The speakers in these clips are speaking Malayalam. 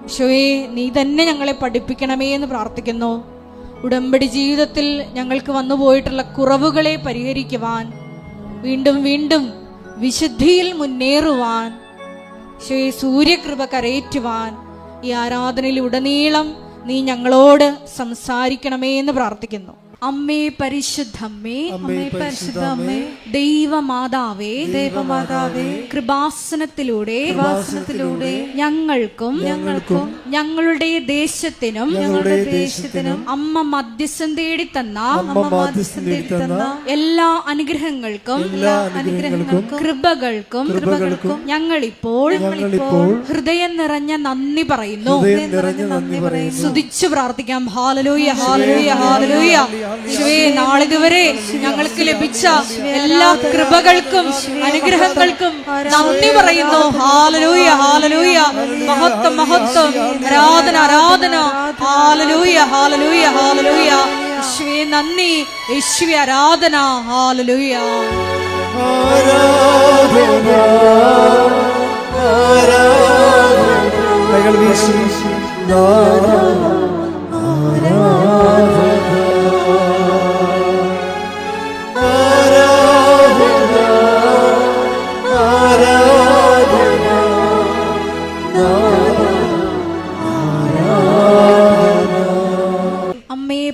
ഈശോയെ, നീ തന്നെ ഞങ്ങളെ പഠിപ്പിക്കണമേ എന്ന് പ്രാർത്ഥിക്കുന്നു. ഉടമ്പടി ജീവിതത്തിൽ ഞങ്ങൾക്ക് വന്നുപോയിട്ടുള്ള കുറവുകളെ പരിഹരിക്കുവാൻ, വീണ്ടും വീണ്ടും വിശുദ്ധിയിൽ മുന്നേറുവാൻ, ഈശോയെ സൂര്യകൃപ കരയേറ്റുവാൻ ഈ ആരാധനയിൽ ഉടനീളം നീ ഞങ്ങളോട് സംസാരിക്കണമേ എന്ന് പ്രാർത്ഥിക്കുന്നു. അമ്മേ പരിശുദ്ധമ്മേ, അമ്മേ പരിശുദ്ധമ്മേ, ദൈവമാതാവേ, ദൈവമാതാവേ, കൃപാസനത്തിലൂടെ ഞങ്ങൾക്കും ഞങ്ങളുടെ ദേശത്തിനും അമ്മ മധ്യസ്ഥം തേടി തന്ന എല്ലാ അനുഗ്രഹങ്ങൾക്കും കൃപകൾക്കും ഞങ്ങളിപ്പോൾ ഹൃദയം നിറഞ്ഞ നന്ദി പറയുന്നു. സ്തുതിച്ചു പ്രാർത്ഥിക്കാം. ഹല്ലേലൂയ, ഹല്ലേലൂയ, ഹല്ലേലൂയ. നാളിതുവരെ ഞങ്ങൾക്ക് ലഭിച്ച എല്ലാ കൃപകൾക്കും അനുഗ്രഹങ്ങൾക്കും നന്ദി പറയുന്നു. ഹല്ലേലൂയ, ഹല്ലേലൂയ, മഹത്വം, മഹത്വം, ആരാധന, ആരാധന. ഹല്ലേലൂയ, ഹല്ലേലൂയ, ഹല്ലേലൂയ. യേശുവേ നന്ദി, യേശുവേ ആരാധന. ഹല്ലേലൂയ.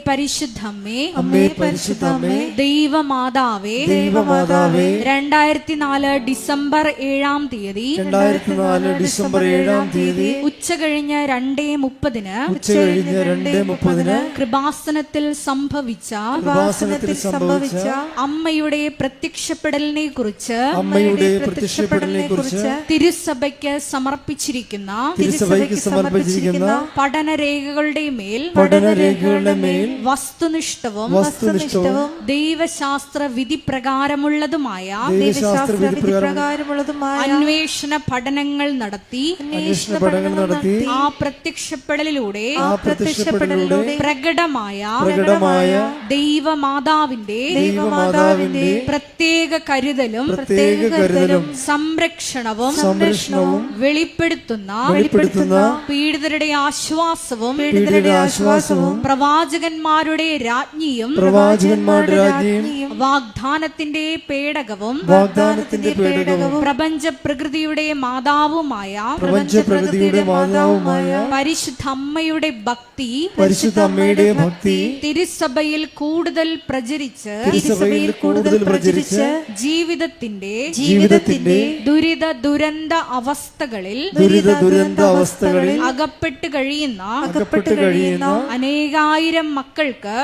പരിശുദ്ധമ്മേ, അമ്മേ പരിശുദ്ധമ്മേ, ദൈവമാതാവേ, 2004 ഡിസംബർ 7-ാം തീയതി ഉച്ചകഴിഞ്ഞ് 2:30 കൃപാസനത്തിൽ സംഭവിച്ച അമ്മയുടെ പ്രത്യക്ഷപ്പെടലിനെ കുറിച്ച് തിരുസഭയ്ക്ക് സമർപ്പിച്ചിരിക്കുന്ന പഠനരേഖകളുടെ മേൽ വസ്തുനിഷ്ഠവും ദൈവശാസ്ത്ര വിധി പ്രകാരമുള്ളതുമായ അന്വേഷണ പഠനങ്ങൾ നടത്തി ആ പ്രത്യക്ഷപ്പെടലിലൂടെ പ്രകടമായ ദൈവമാതാവിന്റെ പ്രത്യേക കരുതലും സംരക്ഷണവും വെളിപ്പെടുത്തുന്ന പീഡിതരുടെ ആശ്വാസവും പ്രവാചകന്മാരുടെ രാജ്ഞിയും വാഗ്ദാനത്തിന്റെ പേടകവും പ്രപഞ്ച പ്രകൃതിയുടെ മാതാവുമായ പരിശുദ്ധമ്മയുടെ ഭക്തി തിരുസഭയിൽ കൂടുതൽ പ്രചരിച്ച് ജീവിതത്തിന്റെ ദുരിത ദുരന്ത അവസ്ഥകളിൽ അകപ്പെട്ട് കഴിയുന്ന അനേകായിരം മക്കൾക്ക്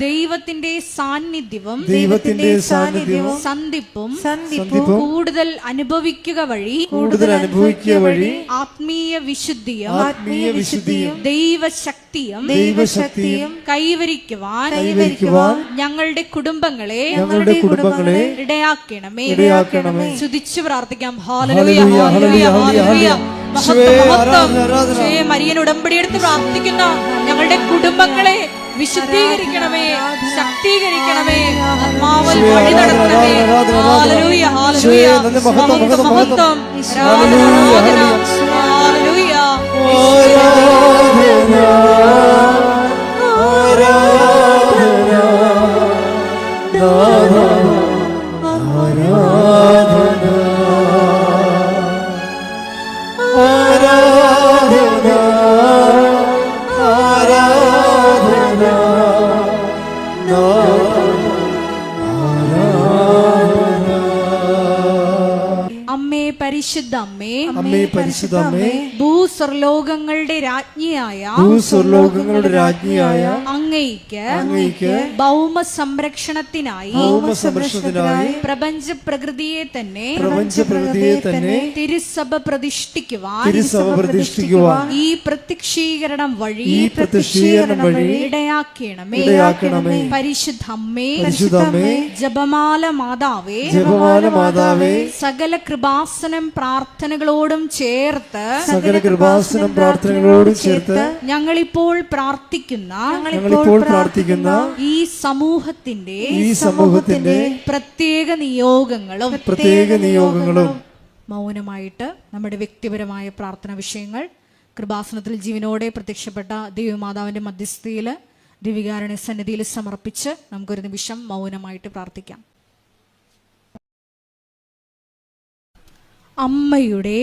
ദൈവത്തിന്റെ സാന്നിധ്യവും സന്ധിപ്പും കൂടുതൽ അനുഭവിക്കുക വഴി ആത്മീയ വിശുദ്ധിയും ദൈവശക്തിയും കൈവരിക്കുവാൻ ഞങ്ങളുടെ കുടുംബങ്ങളെ ഇടയാക്കണമേ. സ്തുതിച്ചു പ്രാർത്ഥിക്കാം. ഹല്ലേലൂയ, ഹല്ലേലൂയ, ഹല്ലേലൂയ. മരിയൻ ഉടമ്പടി എടുത്ത് പ്രാർത്ഥിക്കുന്ന ഞങ്ങളുടെ കുടുംബങ്ങളെ വിശുദ്ധീകരിക്കണമേ, ശക്തീകരിക്കണമേ, ആത്മാവിൽ വഴി നടത്തണമേ. ഹല്ലേലൂയ, ഹല്ലേലൂയ, മഹത്വം, മഹത്വം, ആരാധന, ഹല്ലേലൂയ. അമ്മേ പരിശുദ്ധമ്മേ, ഭൂസ്വർലോകങ്ങളുടെ രാജ്ഞിയായ അങ്ങയ്ക്ക് ഭൗമ സംരക്ഷണത്തിനായി പ്രപഞ്ച പ്രകൃതിയെ തന്നെ തിരുസഭ പ്രതിഷ്ഠിക്കുവാൻ ഈ പ്രത്യക്ഷീകരണം വഴി ഇടയാക്കണമേ. പരിശുദ്ധമ്മേ, ജപമാല മാതാവേ, സകല കൃപാസനം പ്രാർത്ഥനകളോടും ചേർത്ത് ഞങ്ങളിപ്പോൾ പ്രാർത്ഥിക്കുന്ന ഈ സമൂഹത്തിന്റെ പ്രത്യേക നിയോഗങ്ങളും മൗനമായിട്ട് നമ്മുടെ വ്യക്തിപരമായ പ്രാർത്ഥന വിഷയങ്ങൾ കൃപാസനത്തിൽ ജീവനോടെ പ്രത്യക്ഷപ്പെട്ട ദൈവമാതാവിൻ്റെ മധ്യസ്ഥതയിൽ ദിവികാരുണ്യ സന്നിധിയിൽ സമർപ്പിച്ച് നമുക്കൊരു നിമിഷം മൗനമായിട്ട് പ്രാർത്ഥിക്കാം. അമ്മയുടെ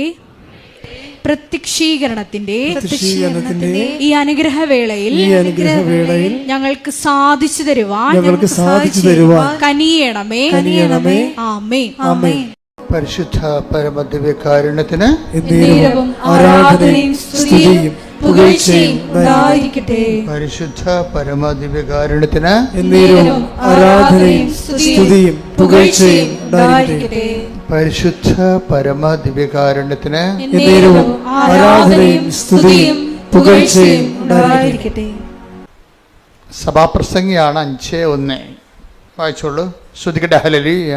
പ്രത്യക്ഷീകരണത്തിന്റെ ഈ അനുഗ്രഹവേളയിൽ ഞങ്ങൾക്ക് സാധിച്ചു തരുവാൻ കനിയണമേ. ആമേൻ. പരിശുദ്ധ പരമദിവ്യകാരുണ്യത്തിന് ആരാധനയും സ്തുതിയും പുകഴ്ചയും ഉണ്ടായിരിക്കട്ടെ. പരിശുദ്ധ പരമദിവ്യകാരുണ്യത്തിന് ആരാധനയും സ്തുതിയും പുകഴ്ചയും ഉണ്ടായിരിക്കട്ടെ. പരിശുദ്ധ പരമദിവ്യകാരുണ്യത്തിന് ആരാധനയും സ്തുതിയും പുകഴ്ചയും ഉണ്ടായിരിക്കട്ടെ. സഭാപ്രസംഗിയാണ് 5:1 വായിച്ചോളൂ. ശ്രുതിക്കട്ടെ. ഹല്ലേലൂയ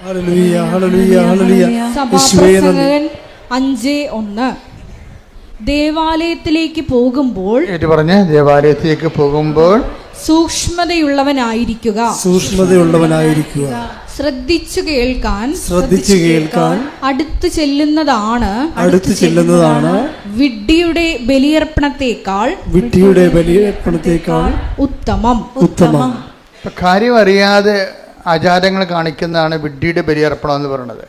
ഹല്ലേലൂയ ഹല്ലേലൂയ ഹല്ലേലൂയ. സഭാപ്രസംഗകൻ 5:1 ദേവാലയത്തിലേക്ക് പോകുമ്പോൾ ദേവാലയത്തിലേക്ക് പോകുമ്പോൾ സൂക്ഷ്മതയുള്ളവനായിരിക്കുക. ശ്രദ്ധിച്ചു കേൾക്കാൻ അടുത്തു ചെല്ലുന്നതാണ് വിഡ്ഢിയുടെ ബലിയർപ്പണത്തേക്കാൾ ഉത്തമം. കാര്യം അറിയാതെ ആചാരങ്ങൾ കാണിക്കുന്നതാണ് വിഡ്ഢിയുടെ ബലിയർപ്പണം എന്ന് പറയുന്നത്.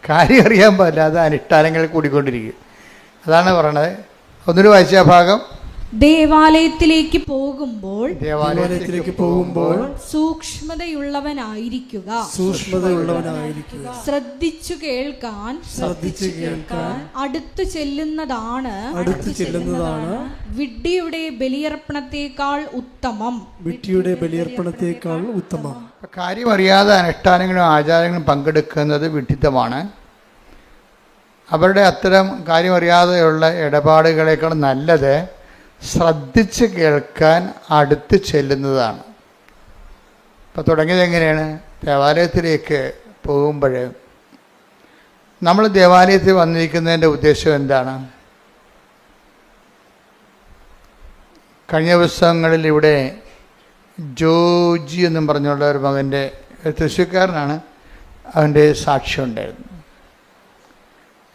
കാര്യം അറിയാൻ പാടില്ല, അത് അനുഷ്ഠാനങ്ങൾ കൂടിക്കൊണ്ടിരിക്കും. അതാണ് പറയണത്. ഒന്നൊരു വായിച്ച ഭാഗം. ദേവാലയത്തിലേക്ക് പോകുമ്പോൾ സൂക്ഷ്മതയുള്ളവനായിരിക്കുക. ശ്രദ്ധിച്ചു കേൾക്കാൻ അടുത്തു ചെല്ലുന്നതാണ് വിഡ്ഢിയുടെ ബലിയർപ്പണത്തേക്കാൾ ഉത്തമം. കാര്യം അറിയാതെ അനുഷ്ഠാനങ്ങളും ആചാരങ്ങളും പങ്കെടുക്കുന്നത് വിഡ്ഢിത്തമാണ്. അവരുടെ അത്തരം കാര്യം അറിയാതെയുള്ള ഇടപാടുകളേക്കാൾ നല്ലത് ശ്രദ്ധിച്ച് കേൾക്കാൻ അടുത്ത് ചെല്ലുന്നതാണ്. ഇപ്പോൾ തുടങ്ങിയത് എങ്ങനെയാണ്? ദേവാലയത്തിലേക്ക് പോകുമ്പോൾ നമ്മൾ ദേവാലയത്തിൽ വന്നിരിക്കുന്നതിൻ്റെ ഉദ്ദേശം എന്താണ്? കഴിഞ്ഞ ദിവസങ്ങളിൽ ഇവിടെ ജോജി എന്നും പറഞ്ഞുള്ള ഒരു മകൻ്റെ, തൃശ്ശൂർക്കാരനാണ്, അവൻ്റെ സാക്ഷ്യം ഉണ്ടായിരുന്നു.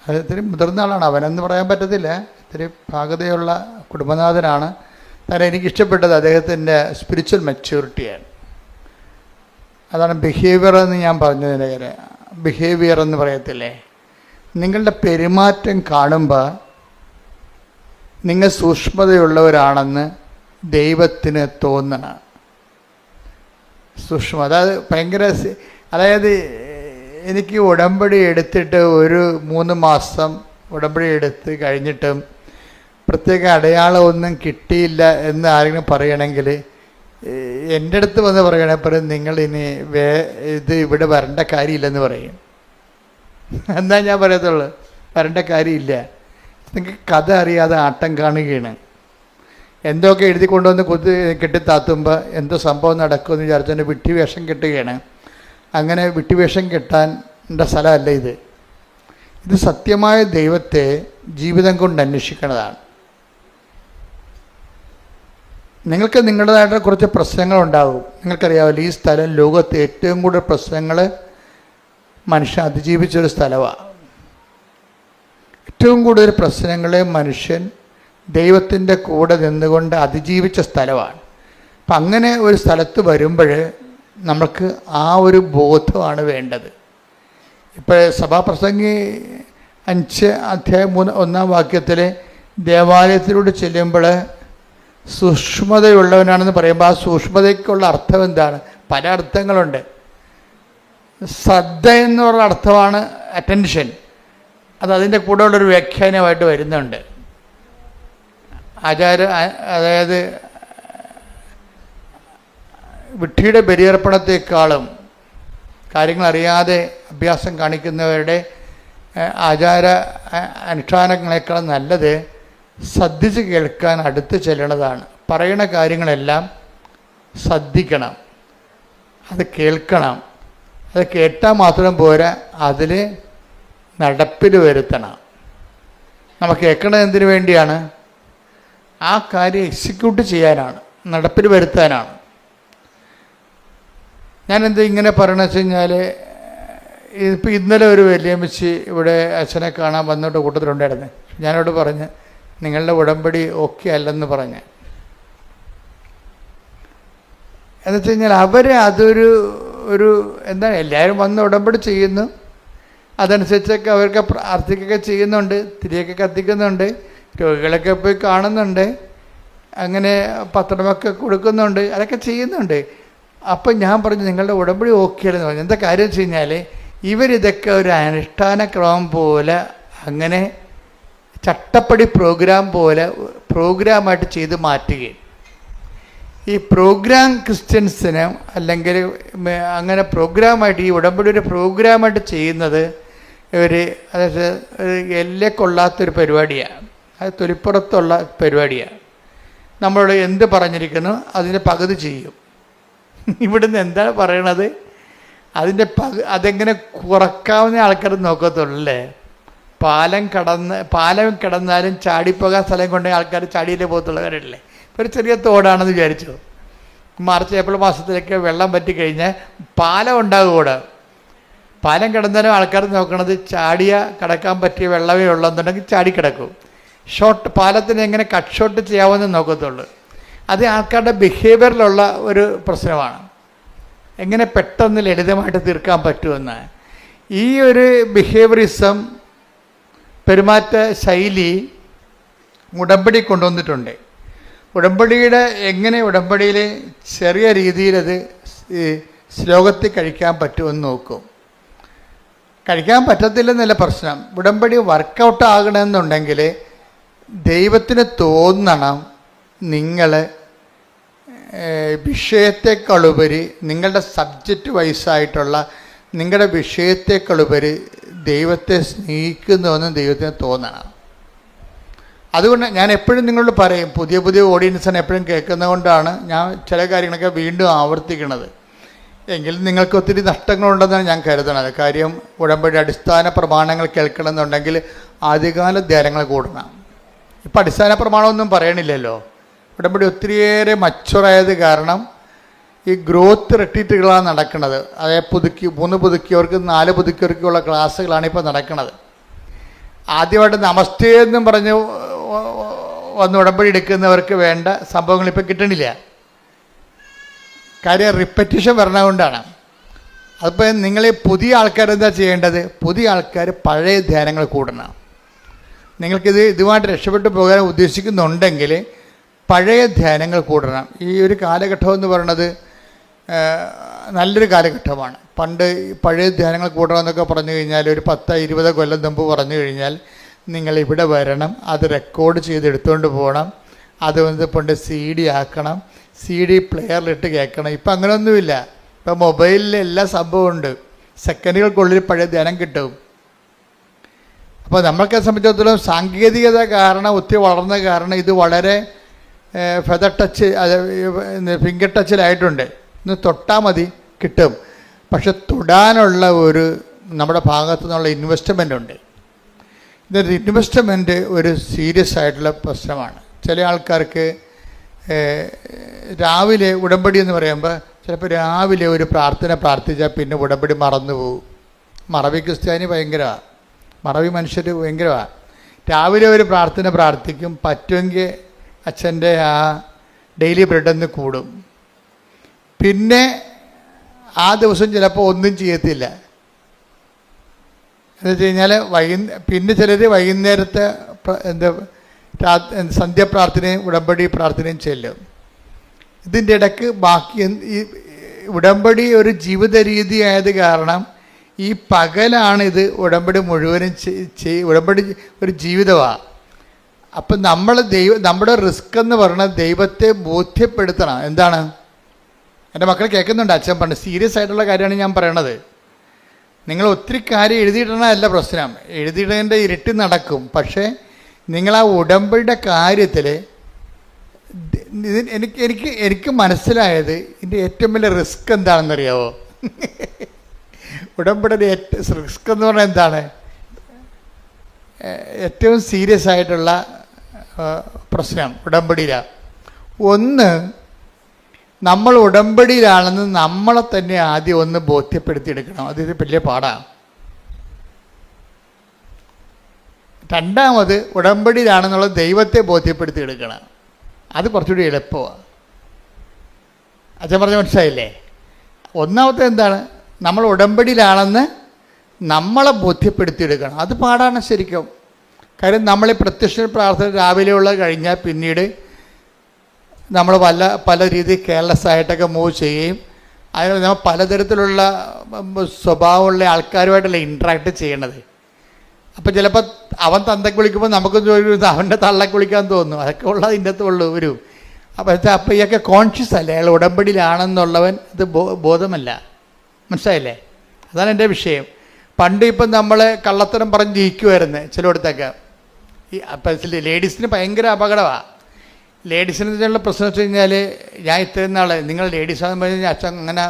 അത് ഇത്തിരി മുതിർന്ന ആളാണ്, അവനെന്ന് പറയാൻ പറ്റത്തില്ല, ഇത്തിരി പാകതയുള്ള കുടുംബനാഥനാണ്. കാരണം എനിക്കിഷ്ടപ്പെട്ടത് അദ്ദേഹത്തിൻ്റെ സ്പിരിച്വൽ മെച്യൂരിറ്റിയാണ്. അതാണ് ബിഹേവിയർ എന്ന് ഞാൻ പറഞ്ഞതിൻ്റെ കാര്യം. ബിഹേവിയർ എന്ന് പറയത്തില്ലേ, നിങ്ങളുടെ പെരുമാറ്റം കാണുമ്പോൾ നിങ്ങൾ സൂക്ഷ്മതയുള്ളവരാണെന്ന് ദൈവത്തിന് തോന്നണം. സൂക്ഷ്മത, അതായത് ഭയങ്കര, അതായത് എനിക്ക് ഉടമ്പടി എടുത്തിട്ട് ഒരു 3 മാസം ഉടമ്പടി എടുത്ത് കഴിഞ്ഞിട്ടും പ്രത്യേക അടയാളമൊന്നും കിട്ടിയില്ല എന്ന് ആരെങ്കിലും പറയണമെങ്കിൽ എൻ്റെ അടുത്ത് വന്ന് പറയണപ്പോൾ നിങ്ങളിനി ഇത് ഇവിടെ വരേണ്ട കാര്യമില്ലെന്ന് പറയും. എന്താ ഞാൻ പറയത്തുള്ളൂ, വരേണ്ട കാര്യമില്ല. നിങ്ങൾക്ക് കഥ അറിയാതെ ആട്ടം കാണുകയാണ്. എന്തൊക്കെ എഴുതി കൊണ്ടുവന്ന് കെട്ടിത്താത്തുമ്പോൾ എന്തോ സംഭവം നടക്കുമെന്ന് വിചാരിച്ചതിൻ്റെ വിട്ടുവേഷം കെട്ടുകയാണ്. അങ്ങനെ വിട്ടുവേഷം കെട്ടാൻ്റെ സ്ഥലമല്ല ഇത്. ഇത് സത്യമായ ദൈവത്തെ ജീവിതം കൊണ്ട് അന്വേഷിക്കുന്നതാണ്. നിങ്ങൾക്ക് നിങ്ങളുടേതായിട്ട് കുറച്ച് പ്രശ്നങ്ങളുണ്ടാകും. നിങ്ങൾക്കറിയാമല്ലോ, ഈ സ്ഥലം ലോകത്ത് ഏറ്റവും കൂടുതൽ പ്രശ്നങ്ങൾ മനുഷ്യൻ അതിജീവിച്ചൊരു സ്ഥലമാണ്. ഏറ്റവും കൂടുതൽ പ്രശ്നങ്ങളെ മനുഷ്യൻ ദൈവത്തിൻ്റെ കൂടെ നിന്നുകൊണ്ട് അതിജീവിച്ച സ്ഥലമാണ്. അപ്പം അങ്ങനെ ഒരു സ്ഥലത്ത് വരുമ്പോൾ നമുക്ക് ആ ഒരു ബോധമാണ് വേണ്ടത്. ഇപ്പോൾ സഭാപ്രസംഗി 5:1 ദേവാലയത്തിലൂടെ ചെല്ലുമ്പോൾ സൂക്ഷ്മതയുള്ളവനാണെന്ന് പറയുമ്പോൾ ആ സൂക്ഷ്മതയ്ക്കുള്ള അർത്ഥം എന്താണ്? പല അർത്ഥങ്ങളുണ്ട്. ശ്രദ്ധ എന്ന് പറഞ്ഞ അർത്ഥമാണ് അറ്റൻഷൻ. അതിൻ്റെ കൂടെ ഉള്ളൊരു വ്യാഖ്യാനമായിട്ട് വരുന്നുണ്ട്. അതായത് വിഡ്ഢിയുടെ ബലിയർപ്പണത്തെക്കാളും കാര്യങ്ങൾ അറിയാതെ അഭ്യാസം കാണിക്കുന്നവരുടെ ആചാര അനുഷ്ഠാനങ്ങളെക്കാളും നല്ലത് ശ്രദ്ധിച്ച് കേൾക്കാൻ അടുത്ത് ചെല്ലണതാണ്. പറയുന്ന കാര്യങ്ങളെല്ലാം ശ്രദ്ധിക്കണം, അത് കേൾക്കണം. അത് കേട്ടാൽ മാത്രം പോരാ, അതിൽ നടപ്പിൽ വരുത്തണം. നമ്മൾ കേൾക്കണത് എന്തിനു വേണ്ടിയാണ്? ആ കാര്യം എക്സിക്യൂട്ട് ചെയ്യാനാണ്, നടപ്പിൽ വരുത്താനാണ്. ഞാനെന്ത് ഇങ്ങനെ പറയണമെന്ന് വെച്ച് കഴിഞ്ഞാൽ, ഇപ്പം ഇന്നലെ ഒരു വല്യമ്മച്ചി ഇവിടെ അച്ഛനെ കാണാൻ വന്നിട്ട് കൂട്ടത്തിലുണ്ടായിരുന്നു. ഞാനോട് പറഞ്ഞ് നിങ്ങളുടെ ഉടമ്പടി ഓക്കെ അല്ലെന്ന് പറഞ്ഞ്. എന്ന് വെച്ച് കഴിഞ്ഞാൽ അവർ അതൊരു എന്താണ്, എല്ലാവരും വന്ന് ഉടമ്പടി ചെയ്യുന്നു, അതനുസരിച്ചൊക്കെ അവർക്ക് പ്രാർത്ഥിക്കുകയൊക്കെ ചെയ്യുന്നുണ്ട്, തിരിയൊക്കെ കത്തിക്കുന്നുണ്ട്, രോഗികളൊക്കെ പോയി കാണുന്നുണ്ട്, അങ്ങനെ പത്രമൊക്കെ കൊടുക്കുന്നുണ്ട്, അതൊക്കെ ചെയ്യുന്നുണ്ട്. അപ്പം ഞാൻ പറഞ്ഞു നിങ്ങളുടെ ഉടമ്പടി ഓക്കെ അല്ലെന്ന് പറഞ്ഞു. എന്താ കാര്യം വെച്ച് കഴിഞ്ഞാൽ ഇവരിതൊക്കെ ഒരു അനുഷ്ഠാന ക്രമം പോലെ, അങ്ങനെ ചട്ടപ്പടി പ്രോഗ്രാം പോലെ പ്രോഗ്രാമായിട്ട് ചെയ്ത് മാറ്റുകയും, ഈ പ്രോഗ്രാം ക്രിസ്ത്യൻസിന് അല്ലെങ്കിൽ അങ്ങനെ പ്രോഗ്രാമായിട്ട് ഈ ഉടമ്പടി ഒരു പ്രോഗ്രാമായിട്ട് ചെയ്യുന്നത് അതായത് എല്ലെ കൊള്ളാത്തൊരു പരിപാടിയാണ്. അത് തൊലിപ്പുറത്തുള്ള പരിപാടിയാണ്. നമ്മളോട് എന്ത് പറഞ്ഞിരിക്കുന്നു അതിൻ്റെ പകുതി ചെയ്യും. ഇവിടുന്ന് എന്താണ് പറയണത്, അതെങ്ങനെ കുറക്കാവുന്ന ആൾക്കാർ നോക്കത്തുള്ളൂ അല്ലേ. പാലം കിടന്നാലും ചാടിപ്പോകാൻ സ്ഥലം കൊണ്ടെങ്കിൽ ആൾക്കാർ ചാടിയിലേ പോകത്തുള്ളവരല്ലേ. ഇപ്പോൾ ഒരു ചെറിയ തോടാണെന്ന് വിചാരിച്ചു, മാർച്ച് ഏപ്രിൽ മാസത്തിലൊക്കെ വെള്ളം പറ്റിക്കഴിഞ്ഞാൽ പാലം ഉണ്ടാകും. കൂടെ പാലം കിടന്നാലും ആൾക്കാർ നോക്കണത് ചാടിയ കിടക്കാൻ പറ്റിയ വെള്ളമേ ഉള്ളതെന്നുണ്ടെങ്കിൽ ചാടിക്കിടക്കും. പാലത്തിന് എങ്ങനെ കട്ട് ഷോട്ട് ചെയ്യാമെന്ന് നോക്കത്തുള്ളൂ. അത് ആൾക്കാരുടെ ബിഹേവിയറിലുള്ള ഒരു പ്രശ്നമാണ്, എങ്ങനെ പെട്ടെന്ന് ലളിതമായിട്ട് തീർക്കാൻ പറ്റുമെന്ന്. ഈ ഒരു ബിഹേവിയറിസം പെരുമാറ്റ ശൈലി ഉടമ്പടി കൊണ്ടുവന്നിട്ടുണ്ട്. ഉടമ്പടിയിൽ ചെറിയ രീതിയിലത് ശ്ലോകത്തിൽ കഴിക്കാൻ പറ്റുമെന്ന് നോക്കും. കഴിക്കാൻ പറ്റത്തില്ലെന്നല്ല പ്രശ്നം. ഉടമ്പടി വർക്കൗട്ട് ആകണമെന്നുണ്ടെങ്കിൽ ദൈവത്തിന് തോന്നണം നിങ്ങൾ വിഷയത്തെക്കാളുപരി നിങ്ങളുടെ സബ്ജക്റ്റ് വൈസായിട്ടുള്ള നിങ്ങളുടെ വിഷയത്തെക്കാളുപരി ദൈവത്തെ സ്നേഹിക്കുന്നുവെന്ന് ദൈവത്തിന് തോന്നണം. അതുകൊണ്ട് ഞാൻ എപ്പോഴും നിങ്ങളോട് പറയും, പുതിയ ഓഡിയൻസിനെ എപ്പോഴും കേൾക്കുന്നത് കൊണ്ടാണ് ഞാൻ ചില കാര്യങ്ങളൊക്കെ വീണ്ടും ആവർത്തിക്കുന്നത്. എങ്കിലും നിങ്ങൾക്ക് ഒത്തിരി നഷ്ടങ്ങളുണ്ടെന്നാണ് ഞാൻ കരുതുന്നത്. കാര്യം ഉടമ്പടി അടിസ്ഥാന പ്രമാണങ്ങൾ കേൾക്കണമെന്നുണ്ടെങ്കിൽ ആദ്യകാല ധ്യാനങ്ങൾ കൂടണം. ഇപ്പം അടിസ്ഥാന പ്രമാണമൊന്നും പറയണില്ലല്ലോ. ഉടമ്പടി ഒത്തിരിയേറെ മച്ചുറായത് കാരണം ഈ ഗ്രോത്ത് റിട്രീറ്റുകളാണ് നടക്കുന്നത്. അതായത് 3 പുതുക്കിയവർക്ക് 4 പുതുക്കിയവർക്കുള്ള ക്ലാസ്സുകളാണ് ഇപ്പോൾ നടക്കുന്നത്. ആദ്യമായിട്ട് നമസ്തേ എന്നും പറഞ്ഞ് വന്ന് ഉടമ്പടി എടുക്കുന്നവർക്ക് വേണ്ട സംഭവങ്ങൾ ഇപ്പം കിട്ടണില്ല. കാര്യം റിപ്പറ്റീഷൻ വരണതുകൊണ്ടാണ്. അതിപ്പോൾ നിങ്ങൾ പുതിയ ആൾക്കാരെന്താ ചെയ്യേണ്ടത്, പുതിയ ആൾക്കാർ പഴയ ധ്യാനങ്ങൾ കൂടണം. ഇതുമായിട്ട് രക്ഷപ്പെട്ടു പോകാൻ ഉദ്ദേശിക്കുന്നുണ്ടെങ്കിൽ പഴയ ധ്യാനങ്ങൾ കൂടണം. ഈ ഒരു കാലഘട്ടം എന്ന് പറയുന്നത് നല്ലൊരു കാലഘട്ടമാണ്. പണ്ട് പഴയ ധ്യാനങ്ങൾ കൂടണമെന്നൊക്കെ പറഞ്ഞു കഴിഞ്ഞാൽ ഒരു 10-20 കൊല്ലം മുമ്പ് പറഞ്ഞു കഴിഞ്ഞാൽ നിങ്ങൾ ഇവിടെ വരണം, അത് റെക്കോർഡ് ചെയ്ത് എടുത്തുകൊണ്ട് പോകണം, അത് കൊണ്ട് CD ആക്കണം, CD പ്ലെയറിലിട്ട് കേൾക്കണം. ഇപ്പം അങ്ങനെയൊന്നുമില്ല. ഇപ്പം മൊബൈലിൽ എല്ലാ സംഭവം ഉണ്ട്. സെക്കൻഡുകൾക്കുള്ളിൽ പഴയ ധ്യാനം കിട്ടും. അപ്പോൾ നമ്മൾക്ക് സംബന്ധിച്ചിടത്തോളം സാങ്കേതികത കാരണം ഒത്തിരി വളർന്ന കാരണം ഇത് വളരെ ഫെദർ ടച്ച്, ഫിംഗർ ടച്ചിലായിട്ടുണ്ട്. ഇന്ന് തൊട്ടാൽ മതി കിട്ടും. പക്ഷെ തൊടാനുള്ള നമ്മുടെ ഭാഗത്തു നിന്നുള്ള ഇൻവെസ്റ്റ്മെൻ്റ് ഉണ്ട്. ഇതൊരു ഇൻവെസ്റ്റ്മെൻറ്റ് ഒരു സീരിയസ് ആയിട്ടുള്ള പ്രശ്നമാണ്. ചില ആൾക്കാർക്ക് രാവിലെ ഉടമ്പടി എന്ന് പറയുമ്പോൾ ചിലപ്പോൾ രാവിലെ ഒരു പ്രാർത്ഥന പ്രാർത്ഥിച്ചാൽ പിന്നെ ഉടമ്പടി മറന്നു പോകും. മറവി ക്രിസ്ത്യാനി ഭയങ്കരമാണ്, മറവി മനുഷ്യർ ഭയങ്കരമാണ്. രാവിലെ ഒരു പ്രാർത്ഥന പ്രാർത്ഥിക്കും, പറ്റുമെങ്കിൽ അച്ഛൻ്റെ ആ ഡെയിലി ബ്രെഡെന്ന് കൂടും. പിന്നെ ആ ദിവസം ചിലപ്പോൾ ഒന്നും ചെയ്യത്തില്ല. എന്ന് വെച്ച് കഴിഞ്ഞാൽ പിന്നെ ചിലർ വൈകുന്നേരത്തെ സന്ധ്യാപ്രാർത്ഥനയും ഉടമ്പടി പ്രാർത്ഥനയും ചെല്ലും. ഇതിൻ്റെ ഇടയ്ക്ക് ബാക്കി ഈ ഉടമ്പടി ഒരു ജീവിത രീതി ആയത് കാരണം ഈ പകലാണിത് ഉടമ്പടി മുഴുവനും ഉടമ്പടി ഒരു ജീവിതമാണ്. അപ്പം നമ്മുടെ റിസ്ക് എന്ന് പറയുന്നത് ദൈവത്തെ ബോധ്യപ്പെടുത്തണം. എന്താണ്, എൻ്റെ മക്കൾ കേൾക്കുന്നുണ്ട്, അച്ഛൻ പറഞ്ഞു സീരിയസ് ആയിട്ടുള്ള കാര്യമാണ് ഞാൻ പറയണത്. നിങ്ങൾ ഒത്തിരി കാര്യം എഴുതിയിടണമല്ല പ്രശ്നം, എഴുതിയിടേണ്ട ഇരുട്ടി നടക്കും. പക്ഷേ നിങ്ങൾ ആ ഉടമ്പടിയുടെ കാര്യത്തിൽ എനിക്ക് മനസ്സിലായത് ഇതിൻ്റെ ഏറ്റവും വലിയ റിസ്ക് എന്താണെന്നറിയാവോ? ഉടമ്പടിയുടെ റിസ്ക് എന്ന് പറഞ്ഞാൽ എന്താണ്? ഏറ്റവും സീരിയസ് ആയിട്ടുള്ള പ്രശ്നം ഉടമ്പടിയിലാണ്. ഒന്ന്, നമ്മൾ ഉടമ്പടിയിലാണെന്ന് നമ്മളെ തന്നെ ആദ്യം ഒന്ന് ബോധ്യപ്പെടുത്തിയെടുക്കണം. അതൊരു വലിയ പാടാണ്. രണ്ടാമത് ഉടമ്പടിയിലാണെന്നുള്ളത് ദൈവത്തെ ബോധ്യപ്പെടുത്തി എടുക്കണം. അത് കുറച്ചുകൂടി എളുപ്പമാണ്. അച്ഛൻ പറഞ്ഞ മനസ്സിലായില്ലേ? ഒന്നാമത്തെ എന്താണ്? നമ്മൾ ഉടമ്പടിയിലാണെന്ന് നമ്മളെ ബോധ്യപ്പെടുത്തിയെടുക്കണം. അത് പാടാണ് ശരിക്കും. കാര്യം നമ്മൾ ഈ പ്രത്യക്ഷ പ്രാർത്ഥന രാവിലെയുള്ള കഴിഞ്ഞാൽ പിന്നീട് നമ്മൾ പല രീതിയിൽ കെയർലെസ് ആയിട്ടൊക്കെ മൂവ് ചെയ്യുകയും അതിന് നമ്മൾ പലതരത്തിലുള്ള സ്വഭാവമുള്ള ആൾക്കാരുമായിട്ടല്ല ഇൻട്രാക്ട് ചെയ്യണത്. അപ്പോൾ ചിലപ്പോൾ അവൻ തന്തയ്ക്ക് വിളിക്കുമ്പോൾ നമുക്ക് അവൻ്റെ തള്ളക്ക് വിളിക്കാൻ തോന്നും. അതൊക്കെ ഉള്ള അതിൻ്റെ അകത്ത് ഉള്ളൂ ഒരു. അപ്പോൾ ഇയൊക്കെ കോൺഷ്യസ് അല്ലേ, അയാൾ ഉടമ്പടിയിലാണെന്നുള്ളവൻ ഇത് ബോധമല്ല. മനസ്സിലായില്ലേ? അതാണ് എൻ്റെ വിഷയം. പണ്ട് ഇപ്പം നമ്മൾ കള്ളത്തരം പറഞ്ഞ് ജയിക്കുമായിരുന്നു ചിലയിടത്തൊക്കെ. അപ്പം ലേഡീസിന് ഭയങ്കര അപകടമാണ്. ലേഡീസിനെ വെച്ചുള്ള പ്രശ്നം വെച്ച് കഴിഞ്ഞാൽ, ഞാൻ ഇത്രയും നാൾ നിങ്ങൾ ലേഡീസാണെന്ന് പറഞ്ഞു കഴിഞ്ഞാൽ അച്ഛൻ അങ്ങനെ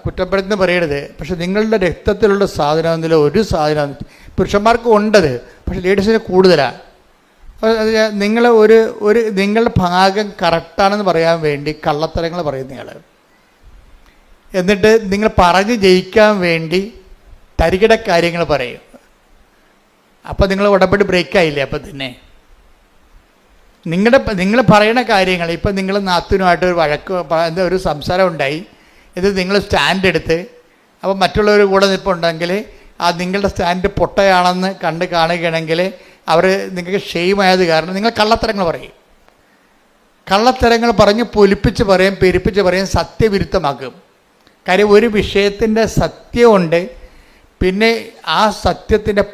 കുറ്റപ്പെടുത്തുന്ന പറയരുത്. പക്ഷെ നിങ്ങളുടെ രക്തത്തിലുള്ള സാധനം എന്നില്ല ഒരു സാധനം പുരുഷന്മാർക്കും ഉണ്ടത്, പക്ഷെ ലേഡീസിന് കൂടുതലാണ്. നിങ്ങൾ നിങ്ങളുടെ ഭാഗം കറക്റ്റാണെന്ന് പറയാൻ വേണ്ടി കള്ളത്തരങ്ങൾ പറയുന്നയാൾ, എന്നിട്ട് നിങ്ങൾ പറഞ്ഞ് ജയിക്കാൻ വേണ്ടി തരികിട കാര്യങ്ങൾ പറയും. അപ്പോൾ നിങ്ങൾ ഉടമ്പടി ബ്രേക്കായില്ലേ? അപ്പം തന്നെ നിങ്ങൾ പറയുന്ന കാര്യങ്ങൾ, ഇപ്പം നിങ്ങൾ നാത്തുനുമായിട്ട് ഒരു വഴക്ക് ഒരു സംസാരം ഉണ്ടായി, ഇത് നിങ്ങൾ സ്റ്റാൻഡ് എടുത്ത് അപ്പോൾ മറ്റുള്ളവർ കൂടെ നിൽപ്പുണ്ടെങ്കിൽ ആ നിങ്ങളുടെ സ്റ്റാൻഡ് പൊട്ടയാണെന്ന് കാണുകയാണെങ്കിൽ അവർ നിങ്ങൾക്ക് ഷെയിമായത് കാരണം നിങ്ങൾ കള്ളത്തരങ്ങൾ പറയും. കള്ളത്തരങ്ങൾ പറഞ്ഞ് പൊലിപ്പിച്ച് പറയും, പെരുപ്പിച്ച് പറയും, സത്യവിരുദ്ധമാക്കും. കാര്യം ഒരു വിഷയത്തിൻ്റെ സത്യമുണ്ട്, പിന്നെ ആ സത്യത്തിൻ്റെ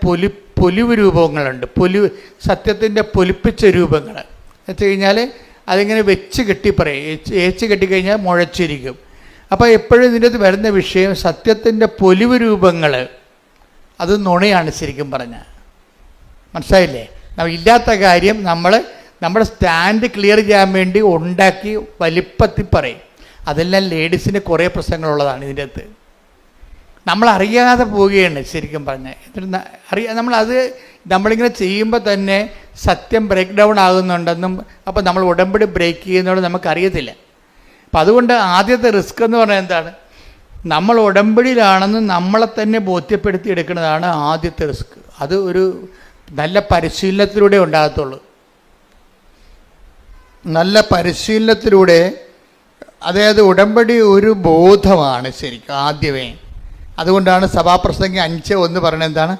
പൊലിവ് രൂപങ്ങളുണ്ട്. സത്യത്തിൻ്റെ പൊലിപ്പിച്ച രൂപങ്ങൾ വെച്ച് കഴിഞ്ഞാൽ അതിങ്ങനെ വെച്ച് കെട്ടി പറയും. ഏച്ച് കെട്ടിക്കഴിഞ്ഞാൽ മുഴച്ചിരിക്കും. അപ്പോൾ എപ്പോഴും ഇതിൻ്റെ അകത്ത് വരുന്ന വിഷയം സത്യത്തിൻ്റെ പൊലിവ് രൂപങ്ങൾ, അത് നുണയാണ് ശരിക്കും പറഞ്ഞാൽ. മനസ്സിലായില്ലേ? ഇല്ലാത്ത കാര്യം നമ്മുടെ സ്റ്റാൻഡ് ക്ലിയർ ചെയ്യാൻ വേണ്ടി ഉണ്ടാക്കി വലിപ്പത്തിൽ പറയും. അതെല്ലാം ലേഡീസിന് കുറേ പ്രശ്നങ്ങളുള്ളതാണ് ഇതിൻ്റെ അകത്ത്. നമ്മളറിയാതെ പോവുകയാണ് ശരിക്കും പറഞ്ഞാൽ. നമ്മളിങ്ങനെ ചെയ്യുമ്പോൾ തന്നെ സത്യം ബ്രേക്ക് ഡൗൺ ആകുന്നുണ്ടെന്നും അപ്പോൾ നമ്മൾ ഉടമ്പടി ബ്രേക്ക് ചെയ്യുന്നതോടെ നമുക്കറിയത്തില്ല. അപ്പം അതുകൊണ്ട് ആദ്യത്തെ റിസ്ക് എന്ന് പറഞ്ഞാൽ എന്താണ്? നമ്മൾ ഉടമ്പടിയിലാണെന്ന് നമ്മളെ തന്നെ ബോധ്യപ്പെടുത്തി എടുക്കുന്നതാണ് ആദ്യത്തെ റിസ്ക്. അത് ഒരു നല്ല പരിശീലനത്തിലൂടെ ഉണ്ടാകത്തുള്ളൂ. നല്ല പരിശീലനത്തിലൂടെ, അതായത് ഉടമ്പടി ഒരു ബോധമാണ് ശരിക്കും ആദ്യമേ. അതുകൊണ്ടാണ് സഭാപ്രസംഗി 5:1 പറയുന്നത് എന്താണ്?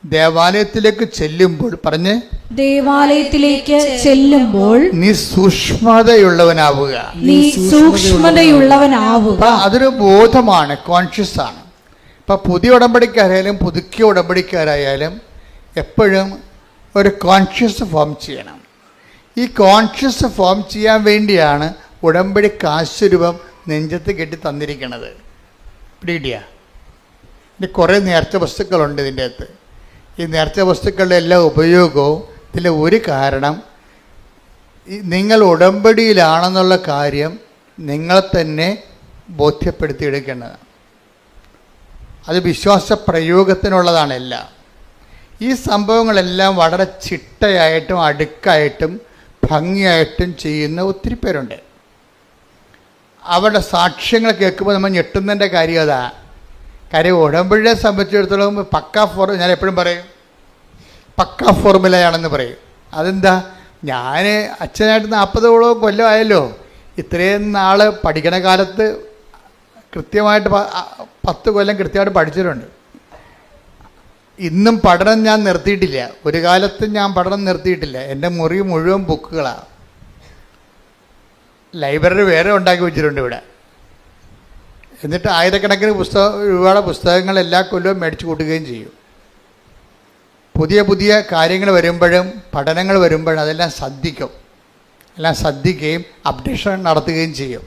ദേവാലയത്തിലേക്ക് ചെല്ലുമ്പോൾ ദേവാലയത്തിലേക്ക് ചെല്ലുമ്പോൾ നീ സൂക്ഷ്മതയുള്ളവനാവുക. അതൊരു ബോധമാണ്, കോൺഷ്യസ് ആണ്. ഇപ്പം പുതിയ ഉടമ്പടിക്കാരായാലും പുതുക്കിയ ഉടമ്പടിക്കാരായാലും എപ്പോഴും ഒരു കോൺഷ്യസ് ഫോം ചെയ്യണം. ഈ കോൺഷ്യസ് ഫോം ചെയ്യാൻ വേണ്ടിയാണ് ഉടമ്പടി കാശുരൂപം നെഞ്ചത്ത് കെട്ടി തന്നിരിക്കുന്നത്. പിടികിട്ടിയ? ഇനി കുറേ നേർച്ച വസ്തുക്കളുണ്ട് ഇതിൻ്റെ അകത്ത്. ഈ നേർച്ച വസ്തുക്കളുടെ എല്ലാ ഉപയോഗവും ഇതിലെ ഒരു കാരണം നിങ്ങൾ ഉടമ്പടിയിലാണെന്നുള്ള കാര്യം നിങ്ങളെ തന്നെ ബോധ്യപ്പെടുത്തിയെടുക്കേണ്ടതാണ്. അത് വിശ്വാസ പ്രയോഗത്തിനുള്ളതാണ് എല്ലാം. ഈ സംഭവങ്ങളെല്ലാം വളരെ ചിട്ടയായിട്ടും അടുക്കായിട്ടും ഭംഗിയായിട്ടും ചെയ്യുന്ന ഒത്തിരി പേരുണ്ട്. അവരുടെ സാക്ഷ്യങ്ങൾ കേൾക്കുമ്പോൾ നമ്മൾ ഞെട്ടുന്നതിൻ്റെ കാര്യം അതാ. കാര്യം ഉടമ്പടിയെ സംബന്ധിച്ചിടത്തോളം ഞാൻ എപ്പോഴും പറയും പക്കാ ഫോർമുലയാണെന്ന് പറയും. അതെന്താ? ഞാൻ അച്ഛനായിട്ട് 40 കൊല്ലമായല്ലോ. ഇത്രയും നാൾ പഠിക്കണ കാലത്ത് കൃത്യമായിട്ട് 10 കൊല്ലം കൃത്യമായിട്ട് പഠിച്ചിട്ടുണ്ട്. ഇന്നും പഠനം ഞാൻ നിർത്തിയിട്ടില്ല. ഒരു കാലത്തും ഞാൻ പഠനം നിർത്തിയിട്ടില്ല. എൻ്റെ മുറി മുഴുവൻ ബുക്കുകളാണ്. ലൈബ്രറി വേറെ ഉണ്ടാക്കി വെച്ചിട്ടുണ്ട് ഇവിടെ. എന്നിട്ട് ആയിരക്കണക്കിന് രൂപയുടെ പുസ്തകങ്ങൾ എല്ലാ കൊല്ലവും മേടിച്ചു കൂട്ടുകയും ചെയ്യും. പുതിയ പുതിയ കാര്യങ്ങൾ വരുമ്പോഴും പഠനങ്ങൾ വരുമ്പോഴും അതെല്ലാം ശ്രദ്ധിക്കുകയും അപ്ഡേഷൻ നടത്തുകയും ചെയ്യും.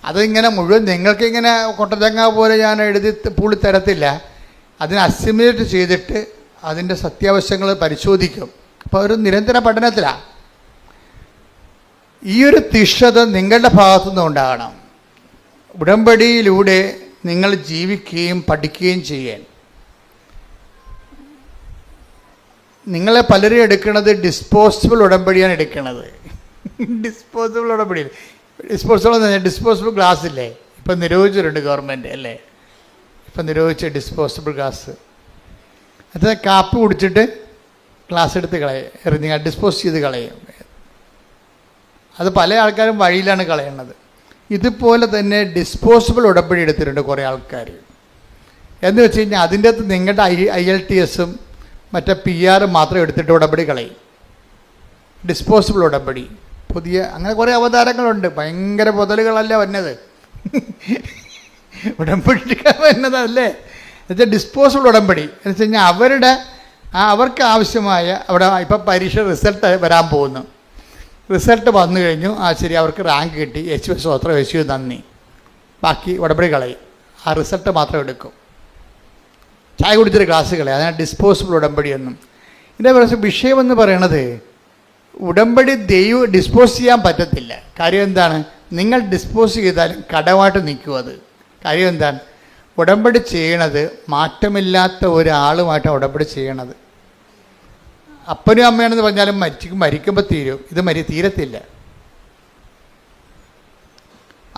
അതിങ്ങനെ മുഴുവൻ നിങ്ങൾക്കിങ്ങനെ കൊട്ടതങ്ങ പോലെ ഞാൻ എഴുതി പൂളി തരത്തില്ല. അതിനെ അസിമുലേറ്റ് ചെയ്തിട്ട് അതിൻ്റെ സത്യാവശങ്ങൾ പരിശോധിക്കും. അപ്പോൾ ഒരു നിരന്തര പഠനത്തിലാണ്. ഈ ഒരു തീഷ്ണത നിങ്ങളുടെ ഭാഗത്തുനിന്ന് ഉണ്ടാകണം. ഉടമ്പടിയിലൂടെ നിങ്ങൾ ജീവിക്കുകയും പഠിക്കുകയും ചെയ്യാൻ. നിങ്ങളെ പലരും എടുക്കുന്നത് ഡിസ്പോസിബിൾ ഉടമ്പടിയാണ് എടുക്കുന്നത്. ഡിസ്പോസിബിൾ ഉടമ്പടിയിൽ ഡിസ്പോസിബിൾ ഗ്ലാസ് ഇല്ലേ, ഇപ്പം നിരോധിച്ചിട്ടുണ്ട് ഗവൺമെൻറ് അല്ലേ? ഇപ്പം നിരോധിച്ച ഡിസ്പോസിബിൾ ഗ്ലാസ്. അത് കാപ്പി കുടിച്ചിട്ട് ഗ്ലാസ് എടുത്ത് കളയും, എറിഞ്ഞ് ഡിസ്പോസ് ചെയ്ത് കളയും. അത് പല ആൾക്കാരും വഴിയിലാണ് കളയുന്നത്. ഇതുപോലെ തന്നെ ഡിസ്പോസിബിൾ ഉടമ്പടി എടുത്തിട്ടുണ്ട് കുറേ ആൾക്കാർ. എന്ന് വെച്ച് കഴിഞ്ഞാൽ അതിൻ്റെ അകത്ത് നിങ്ങളുടെ IELTS മറ്റേ PR മാത്രം എടുത്തിട്ട് ഉടമ്പടി കളയും. ഡിസ്പോസിബിൾ ഉടമ്പടി പുതിയ അങ്ങനെ കുറേ അവതാരങ്ങളുണ്ട്. ഭയങ്കര മുതലുകളല്ല വന്നത്, ഉടമ്പടി വന്നതല്ലേ. എന്നുവെച്ചാൽ ഡിസ്പോസിബിൾ ഉടമ്പടി എന്ന് വെച്ച് കഴിഞ്ഞാൽ അവർക്ക് ആവശ്യമായ അവിടെ ഇപ്പം പരീക്ഷ റിസൾട്ട് വരാൻ പോകുന്നു. റിസൾട്ട് വന്നു കഴിഞ്ഞു, ശരി, അവർക്ക് റാങ്ക് കിട്ടി, യേശു സ്തോത്രം, യേശു നന്ദി, ബാക്കി ഉടമ്പടി കളയും. ആ റിസൾട്ട് മാത്രം എടുക്കും. ചായ കുടിച്ചൊരു ഗ്ലാസ് കളയും. അതാണ് ഡിസ്പോസിബിൾ ഉടമ്പടി എന്നും. ഇതിൻ്റെ വിഷയമെന്ന് പറയണത് ഉടമ്പടി ഡിസ്പോസ് ചെയ്യാൻ പറ്റത്തില്ല. കാര്യം എന്താണ്? നിങ്ങൾ ഡിസ്പോസ് ചെയ്താലും കടമായിട്ട് നിൽക്കും. അത് കാര്യം എന്താണ്? ഉടമ്പടി ചെയ്യണത് മാറ്റമില്ലാത്ത ഒരാളുമായിട്ടാണ് ഉടമ്പടി ചെയ്യണത്. അപ്പനും അമ്മയാണെന്ന് പറഞ്ഞാലും മരിക്കുമ്പോൾ തീരും. ഇത് തീരത്തില്ല.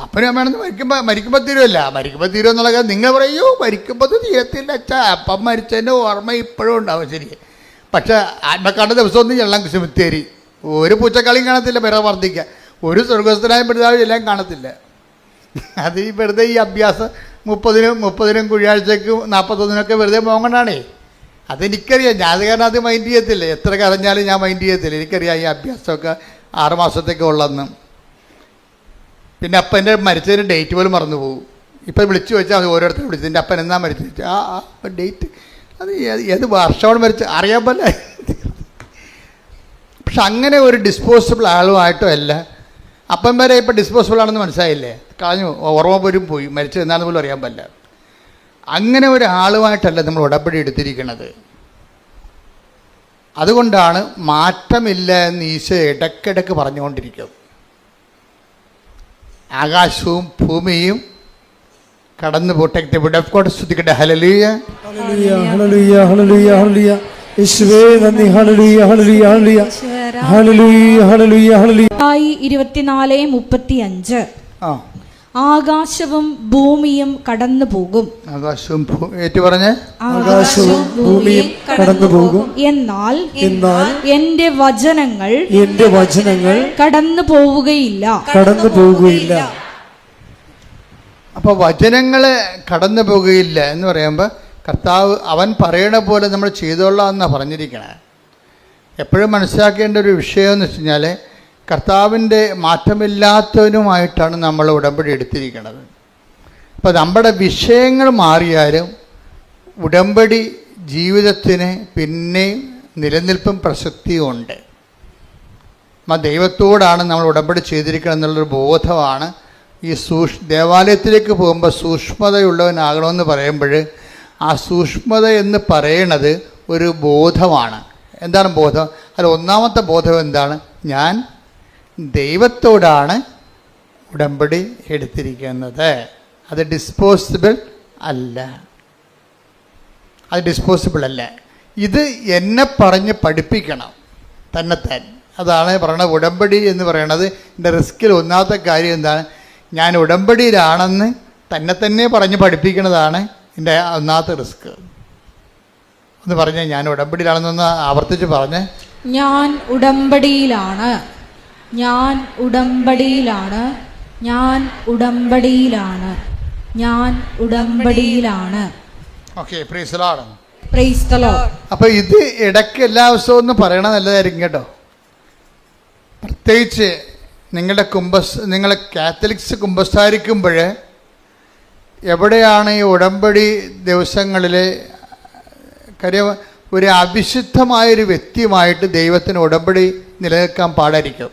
അപ്പനും അമ്മയാണെന്ന് മരിക്കുമ്പോൾ തീരുമല്ല. മരിക്കുമ്പോൾ തീരും എന്നുള്ള കാര്യം നിങ്ങൾ പറയൂ, മരിക്കുമ്പോൾ തീരത്തില്ല അച്ഛാ. അപ്പം മരിച്ചതിൻ്റെ ഓർമ്മ ഇപ്പോഴും ഉണ്ടാവും, ശരി. പക്ഷേ ആത്മക്കാണ്ട ദിവസമൊന്നും ചെല്ലാം സെമിത്തേരി. ഒരു പൂച്ചക്കളിയും കാണത്തില്ല, പിറകെ വർദ്ധിക്കുക. ഒരു സ്വർഗസ്ഥനായ പിതാവ് എല്ലാം കാണത്തില്ല. അത് ഈ വെറുതെ ഈ അഭ്യാസം 30-നും കുഴിയാഴ്ചയ്ക്കും 41-നൊക്കെ വെറുതെ പോകണ്ടാണേ. അതെനിക്കറിയാം. ഞാൻ അത് കാരണം അത് മൈൻഡ് ചെയ്യത്തില്ല. എത്ര കരഞ്ഞാലും ഞാൻ മൈൻഡ് ചെയ്യത്തില്ല. എനിക്കറിയാം ഈ അഭ്യാസമൊക്കെ 6 മാസത്തേക്ക് ഉള്ളതെന്ന്. പിന്നെ അപ്പൻ്റെ മരിച്ചതിന് ഡേറ്റ് പോലും മറന്നു പോകും. ഇപ്പം വിളിച്ചു വെച്ചാൽ അത് ഓരോരുത്തരും വിളിച്ചു, എൻ്റെ അപ്പൻ എന്നാ മരിച്ചു, ഡേറ്റ് അത് ഏത് വർഷമാണ് മരിച്ചത് അറിയാൻ പോലെ. പക്ഷെ അങ്ങനെ ഒരു ഡിസ്പോസിബിൾ ആളുമായിട്ടോ അല്ല. അപ്പം വരെ ഇപ്പം ഡിസ്പോസിബിൾ ആണെന്ന് മനസ്സിലായില്ലേ, കളഞ്ഞു, ഓർമ്മ പോലും പോയി, മരിച്ചത് എന്നാന്ന് പോലും അറിയാൻ പറ്റില്ല. അങ്ങനെ ഒരാളുമായിട്ടല്ല നമ്മൾ ഉടമ്പടി എടുത്തിരിക്കുന്നത്. അതുകൊണ്ടാണ് മാറ്റമില്ല എന്ന് ഈശോ ഇടയ്ക്കിടയ്ക്ക് പറഞ്ഞുകൊണ്ടിരിക്കും. ആകാശവും ഭൂമിയും കടന്നു പോട്ടെ. സ്തുതിക്കട്ടെ. ഹല്ലേലൂയ, ഹല്ലേലൂയ, ഹല്ലേലൂയ, ഹല്ലേലൂയ, ഹല്ലേലൂയ. യേശുവേ നന്ദി. ഹല്ലേലൂയ, ഹല്ലേലൂയ, ഹല്ലേലൂയ, ഹല്ലേലൂയ, ഹല്ലേലൂയ, ഹല്ലേലൂയ. 24:35 ആകാശവും ഭൂമിയും കടന്നു പോകും. ആകാശവും ഏറ്റു പറഞ്ഞ് ആകാശവും ഭൂമിയും കടന്നു പോകും. എന്നാൽ എന്റെ വചനങ്ങൾ കടന്നു പോവുകയില്ല. അപ്പോൾ വചനങ്ങൾ കടന്നു പോകുകയില്ല എന്ന് പറയുമ്പോൾ കർത്താവ് അവൻ പറയണ പോലെ നമ്മൾ ചെയ്തോളാം എന്നാണ് പറഞ്ഞിരിക്കണേ. എപ്പോഴും മനസ്സിലാക്കേണ്ട ഒരു വിഷയം എന്ന് വെച്ച് കഴിഞ്ഞാൽ കർത്താവിൻ്റെ മാറ്റമില്ലാത്തവനുമായിട്ടാണ് നമ്മൾ ഉടമ്പടി എടുത്തിരിക്കുന്നത്. അപ്പോൾ നമ്മുടെ വിഷയങ്ങൾ മാറിയാലും ഉടമ്പടി ജീവിതത്തിന് പിന്നെയും നിലനിൽപ്പും പ്രസക്തിയും ഉണ്ട്. ദൈവത്തോടാണ് നമ്മൾ ഉടമ്പടി ചെയ്തിരിക്കണം എന്നുള്ളൊരു ബോധമാണ്. ഈ ദേവാലയത്തിലേക്ക് പോകുമ്പോൾ സൂക്ഷ്മതയുള്ളവനാകണമെന്ന് പറയുമ്പോൾ ആ സൂക്ഷ്മത എന്ന് പറയണത് ഒരു ബോധമാണ്. എന്താണ് ബോധം? അതിൽ ഒന്നാമത്തെ ബോധം എന്താണ്? ഞാൻ ദൈവത്തോടാണ് ഉടമ്പടി എടുത്തിരിക്കുന്നത്. അത് ഡിസ്പോസിബിൾ അല്ല. ഇത് എന്നെ പറഞ്ഞ് പഠിപ്പിക്കണം തന്നെത്താൻ. അതാണ് പറയണത് ഉടമ്പടി എന്ന് പറയണത്. എൻ്റെ റിസ്കിൽ ഒന്നാമത്തെ കാര്യം എന്താണ്? ഞാൻ ഉടമ്പടിയിലാണെന്ന് തന്നെ പറഞ്ഞ് പഠിപ്പിക്കുന്നതാണ് എൻ്റെ ഒന്നാമത്തെ റിസ്ക്. ഒന്ന് പറഞ്ഞേ, ഞാൻ ഉടമ്പടിയിലാണെന്നൊന്ന് ആവർത്തിച്ച് പറഞ്ഞേ. ഞാൻ ഉടമ്പടിയിലാണ്, ഞാൻ ഉടമ്പടിയിലാണ്, ഞാൻ ഉടമ്പടിയിലാണ്, ഞാൻ ഉടമ്പടിയിലാണ്. Okay, praise the Lord. Praise the Lord. അപ്പോൾ ഇത് ഇടയ്ക്ക് എല്ലാ ദിവസവും ഒന്ന് പറയണത് നല്ലതായിരിക്കും കേട്ടോ. പ്രത്യേകിച്ച് നിങ്ങൾ കാത്തലിക്സ് കുമ്പസാരിക്കുമ്പോൾ എവിടെയാണ് ഈ ഉടമ്പടി ദിവസങ്ങളിൽ കാര്യം ഒരു അവിശുദ്ധമായൊരു വ്യക്തിയുമായിട്ട് ദൈവത്തിന് ഉടമ്പടി നിലനിൽക്കാൻ പാടായിരിക്കും.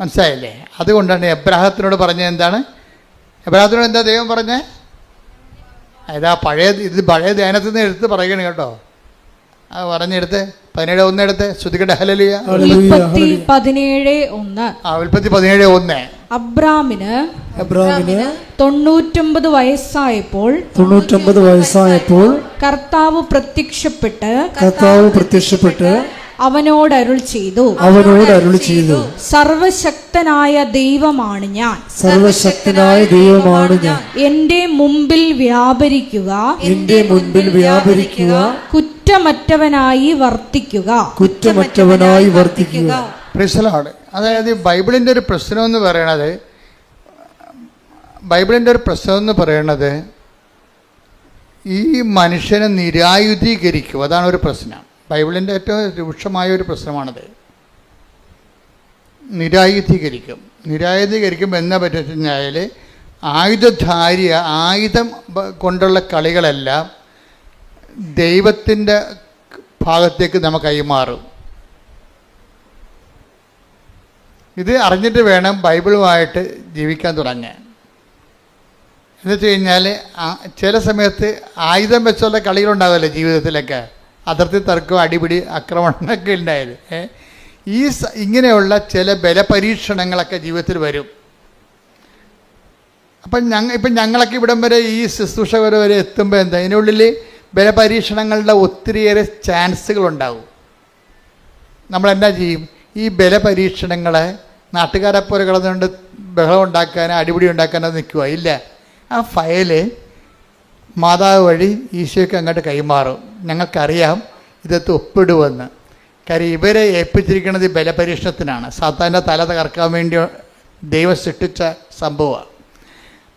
മനസ്സിലായില്ലേ? അതുകൊണ്ടാണ് എബ്രാഹത്തിനോട് പറഞ്ഞത്. എന്താണ് എബ്രാഹത്തിനോട് എന്താ ദൈവം പറഞ്ഞത്? ഇത് പഴയ ധ്യാനത്തിൽ നിന്ന് എടുത്ത് പറയുകയാണ് കേട്ടോ. അത് പറഞ്ഞെടുത്ത് 17:1 എടുത്ത് ശ്രുതിക്കട്ടെ. ഹല്ലേലൂയ. ഉൽപ്പത്തി 17:1. ഉൽപ്പത്തി 17:1. അബ്രാമിന് 99 വയസ്സായപ്പോൾ കർത്താവ് പ്രത്യക്ഷപ്പെട്ട് അവനോട് അരുൾ ചെയ്തു, സർവശക്തനായ ദൈവമാണ് ഞാൻ, സർവശക്തനായ ദൈവമാണ് ഞാൻ. എന്റെ മുമ്പിൽ വ്യാപരിക്കുക, കുറ്റമറ്റവനായി വർത്തിക്കുക. Praise the Lord. അതായത് ബൈബിളിൻ്റെ ഒരു പ്രശ്നം എന്ന് പറയണത് ഈ മനുഷ്യനെ നിരായുധീകരിക്കും. അതാണ് ഒരു പ്രശ്നം. ബൈബിളിൻ്റെ ഏറ്റവും രൂക്ഷമായ ഒരു പ്രശ്നമാണത്. നിരായുധീകരിക്കും എന്നാ പറ്റുക കഴിഞ്ഞാൽ ആയുധം കൊണ്ടുള്ള കളികളെല്ലാം ദൈവത്തിൻ്റെ ഭാഗത്തേക്ക് നമുക്ക് കൈമാറും. ഇത് അറിഞ്ഞിട്ട് വേണം ബൈബിളുമായിട്ട് ജീവിക്കാൻ തുടങ്ങാൻ. എന്ന് വെച്ച് കഴിഞ്ഞാൽ ചില സമയത്ത് ആയുധം വെച്ചുള്ള കളികളുണ്ടാവില്ലേ ജീവിതത്തിലൊക്കെ, അതിർത്തി തർക്കം, അടിപിടി, ആക്രമണങ്ങളൊക്കെ ഉണ്ടായത്. ഇങ്ങനെയുള്ള ചില ബലപരീക്ഷണങ്ങളൊക്കെ ജീവിതത്തിൽ വരും. ഇപ്പം ഞങ്ങളൊക്കെ ഇവിടം വരെ ഈ ശുശ്രൂഷ വരെ എത്തുമ്പോൾ എന്താ, ഇതിനുള്ളിൽ ബലപരീക്ഷണങ്ങളുടെ ഒത്തിരിയേറെ ചാൻസുകളുണ്ടാവും. നമ്മളെന്നാ ചെയ്യും? ഈ ബലപരീക്ഷണങ്ങളെ നാട്ടുകാരെപ്പോലെ കിടന്നുകൊണ്ട് ബഹളം ഉണ്ടാക്കാനോ അടിപിടി ഉണ്ടാക്കാനോ നിൽക്കുക ഇല്ല. ആ ഫയല് മാതാവ് വഴി ഈശോയ്ക്ക് അങ്ങോട്ട് കൈമാറും. ഞങ്ങൾക്കറിയാം ഇതൊക്കെ ഒപ്പിടുമെന്ന്. കാര്യം ഇവരെ ഏൽപ്പിച്ചിരിക്കുന്നത് ബലപരീക്ഷണത്തിനാണ്. സാത്താൻ്റെ തല തകർക്കാൻ വേണ്ടി ദൈവം സൃഷ്ടിച്ച സംഭവമാണ്.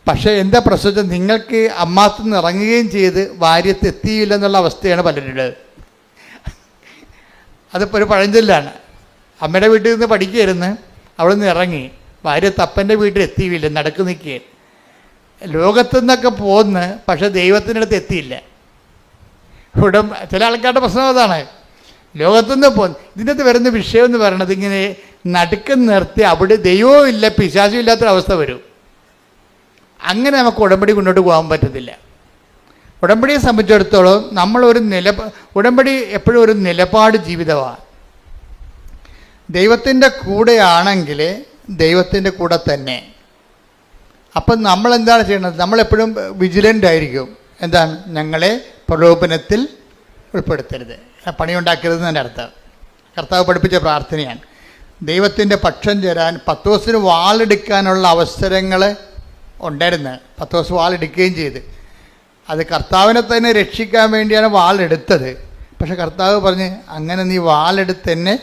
പക്ഷേ എന്താ പ്രശ്നം, നിങ്ങൾക്ക് അമ്മാത്തുനിന്ന് ഇറങ്ങുകയും ചെയ്ത് ഭാര്യത്ത് എത്തിയില്ലെന്നുള്ള അവസ്ഥയാണ് പലരുടെ. അതിപ്പോൾ ഒരു പഴഞ്ചൊല്ലാണ്. അമ്മയുടെ വീട്ടിൽ നിന്ന് പഠിക്കുകയായിരുന്നു, അവിടെ നിന്ന് ഇറങ്ങി ഭാര്യത്ത് അപ്പൻ്റെ വീട്ടിൽ എത്തിയില്ല, നടക്കു നിൽക്കുക. ലോകത്തു നിന്നൊക്കെ പോന്ന്, പക്ഷെ ദൈവത്തിൻ്റെ അടുത്ത് എത്തിയില്ല. ഇവിടെ ചില ആൾക്കാരുടെ പ്രശ്നം അതാണ്. ലോകത്തുനിന്ന് പോന്ന്. ഇതിനകത്ത് വരുന്ന വിഷയം എന്ന് പറയണത് ഇങ്ങനെ നടുക്കം നിർത്തി അവിടെ ദൈവവും ഇല്ല പിശാചും ഇല്ലാത്തൊരവസ്ഥ വരും. അങ്ങനെ നമുക്ക് ഉടമ്പടി മുന്നോട്ട് പോകാൻ പറ്റത്തില്ല. ഉടമ്പടിയെ സംബന്ധിച്ചിടത്തോളം നമ്മളൊരു ഉടമ്പടി എപ്പോഴും ഒരു നിലപാട് ജീവിതമാണ്. ദൈവത്തിൻ്റെ കൂടെയാണെങ്കിൽ ദൈവത്തിൻ്റെ കൂടെ തന്നെ. അപ്പം നമ്മളെന്താണ് ചെയ്യേണ്ടത്? നമ്മളെപ്പോഴും വിജിലൻ്റ് ആയിരിക്കും. എന്താണ്? ഞങ്ങളെ പ്രലോഭനത്തിൽ ഉൾപ്പെടുത്തരുത്, പണിയുണ്ടാക്കരുതെന്ന് എൻ്റെ അർത്ഥം. കർത്താവ് പഠിപ്പിച്ച പ്രാർത്ഥനയാണ്. ദൈവത്തിൻ്റെ പക്ഷം ചേരാൻ പത്രോസിന് വാളെടുക്കാനുള്ള അവസരങ്ങൾ ഉണ്ടായിരുന്നു. പത്രോസ് വാളെടുക്കുകയും ചെയ്ത്. അത് കർത്താവിനെ തന്നെ രക്ഷിക്കാൻ വേണ്ടിയാണ് വാളെടുത്തത്. പക്ഷെ കർത്താവ് പറഞ്ഞ് അങ്ങനെ നീ വാളെടുത്ത് എന്നെ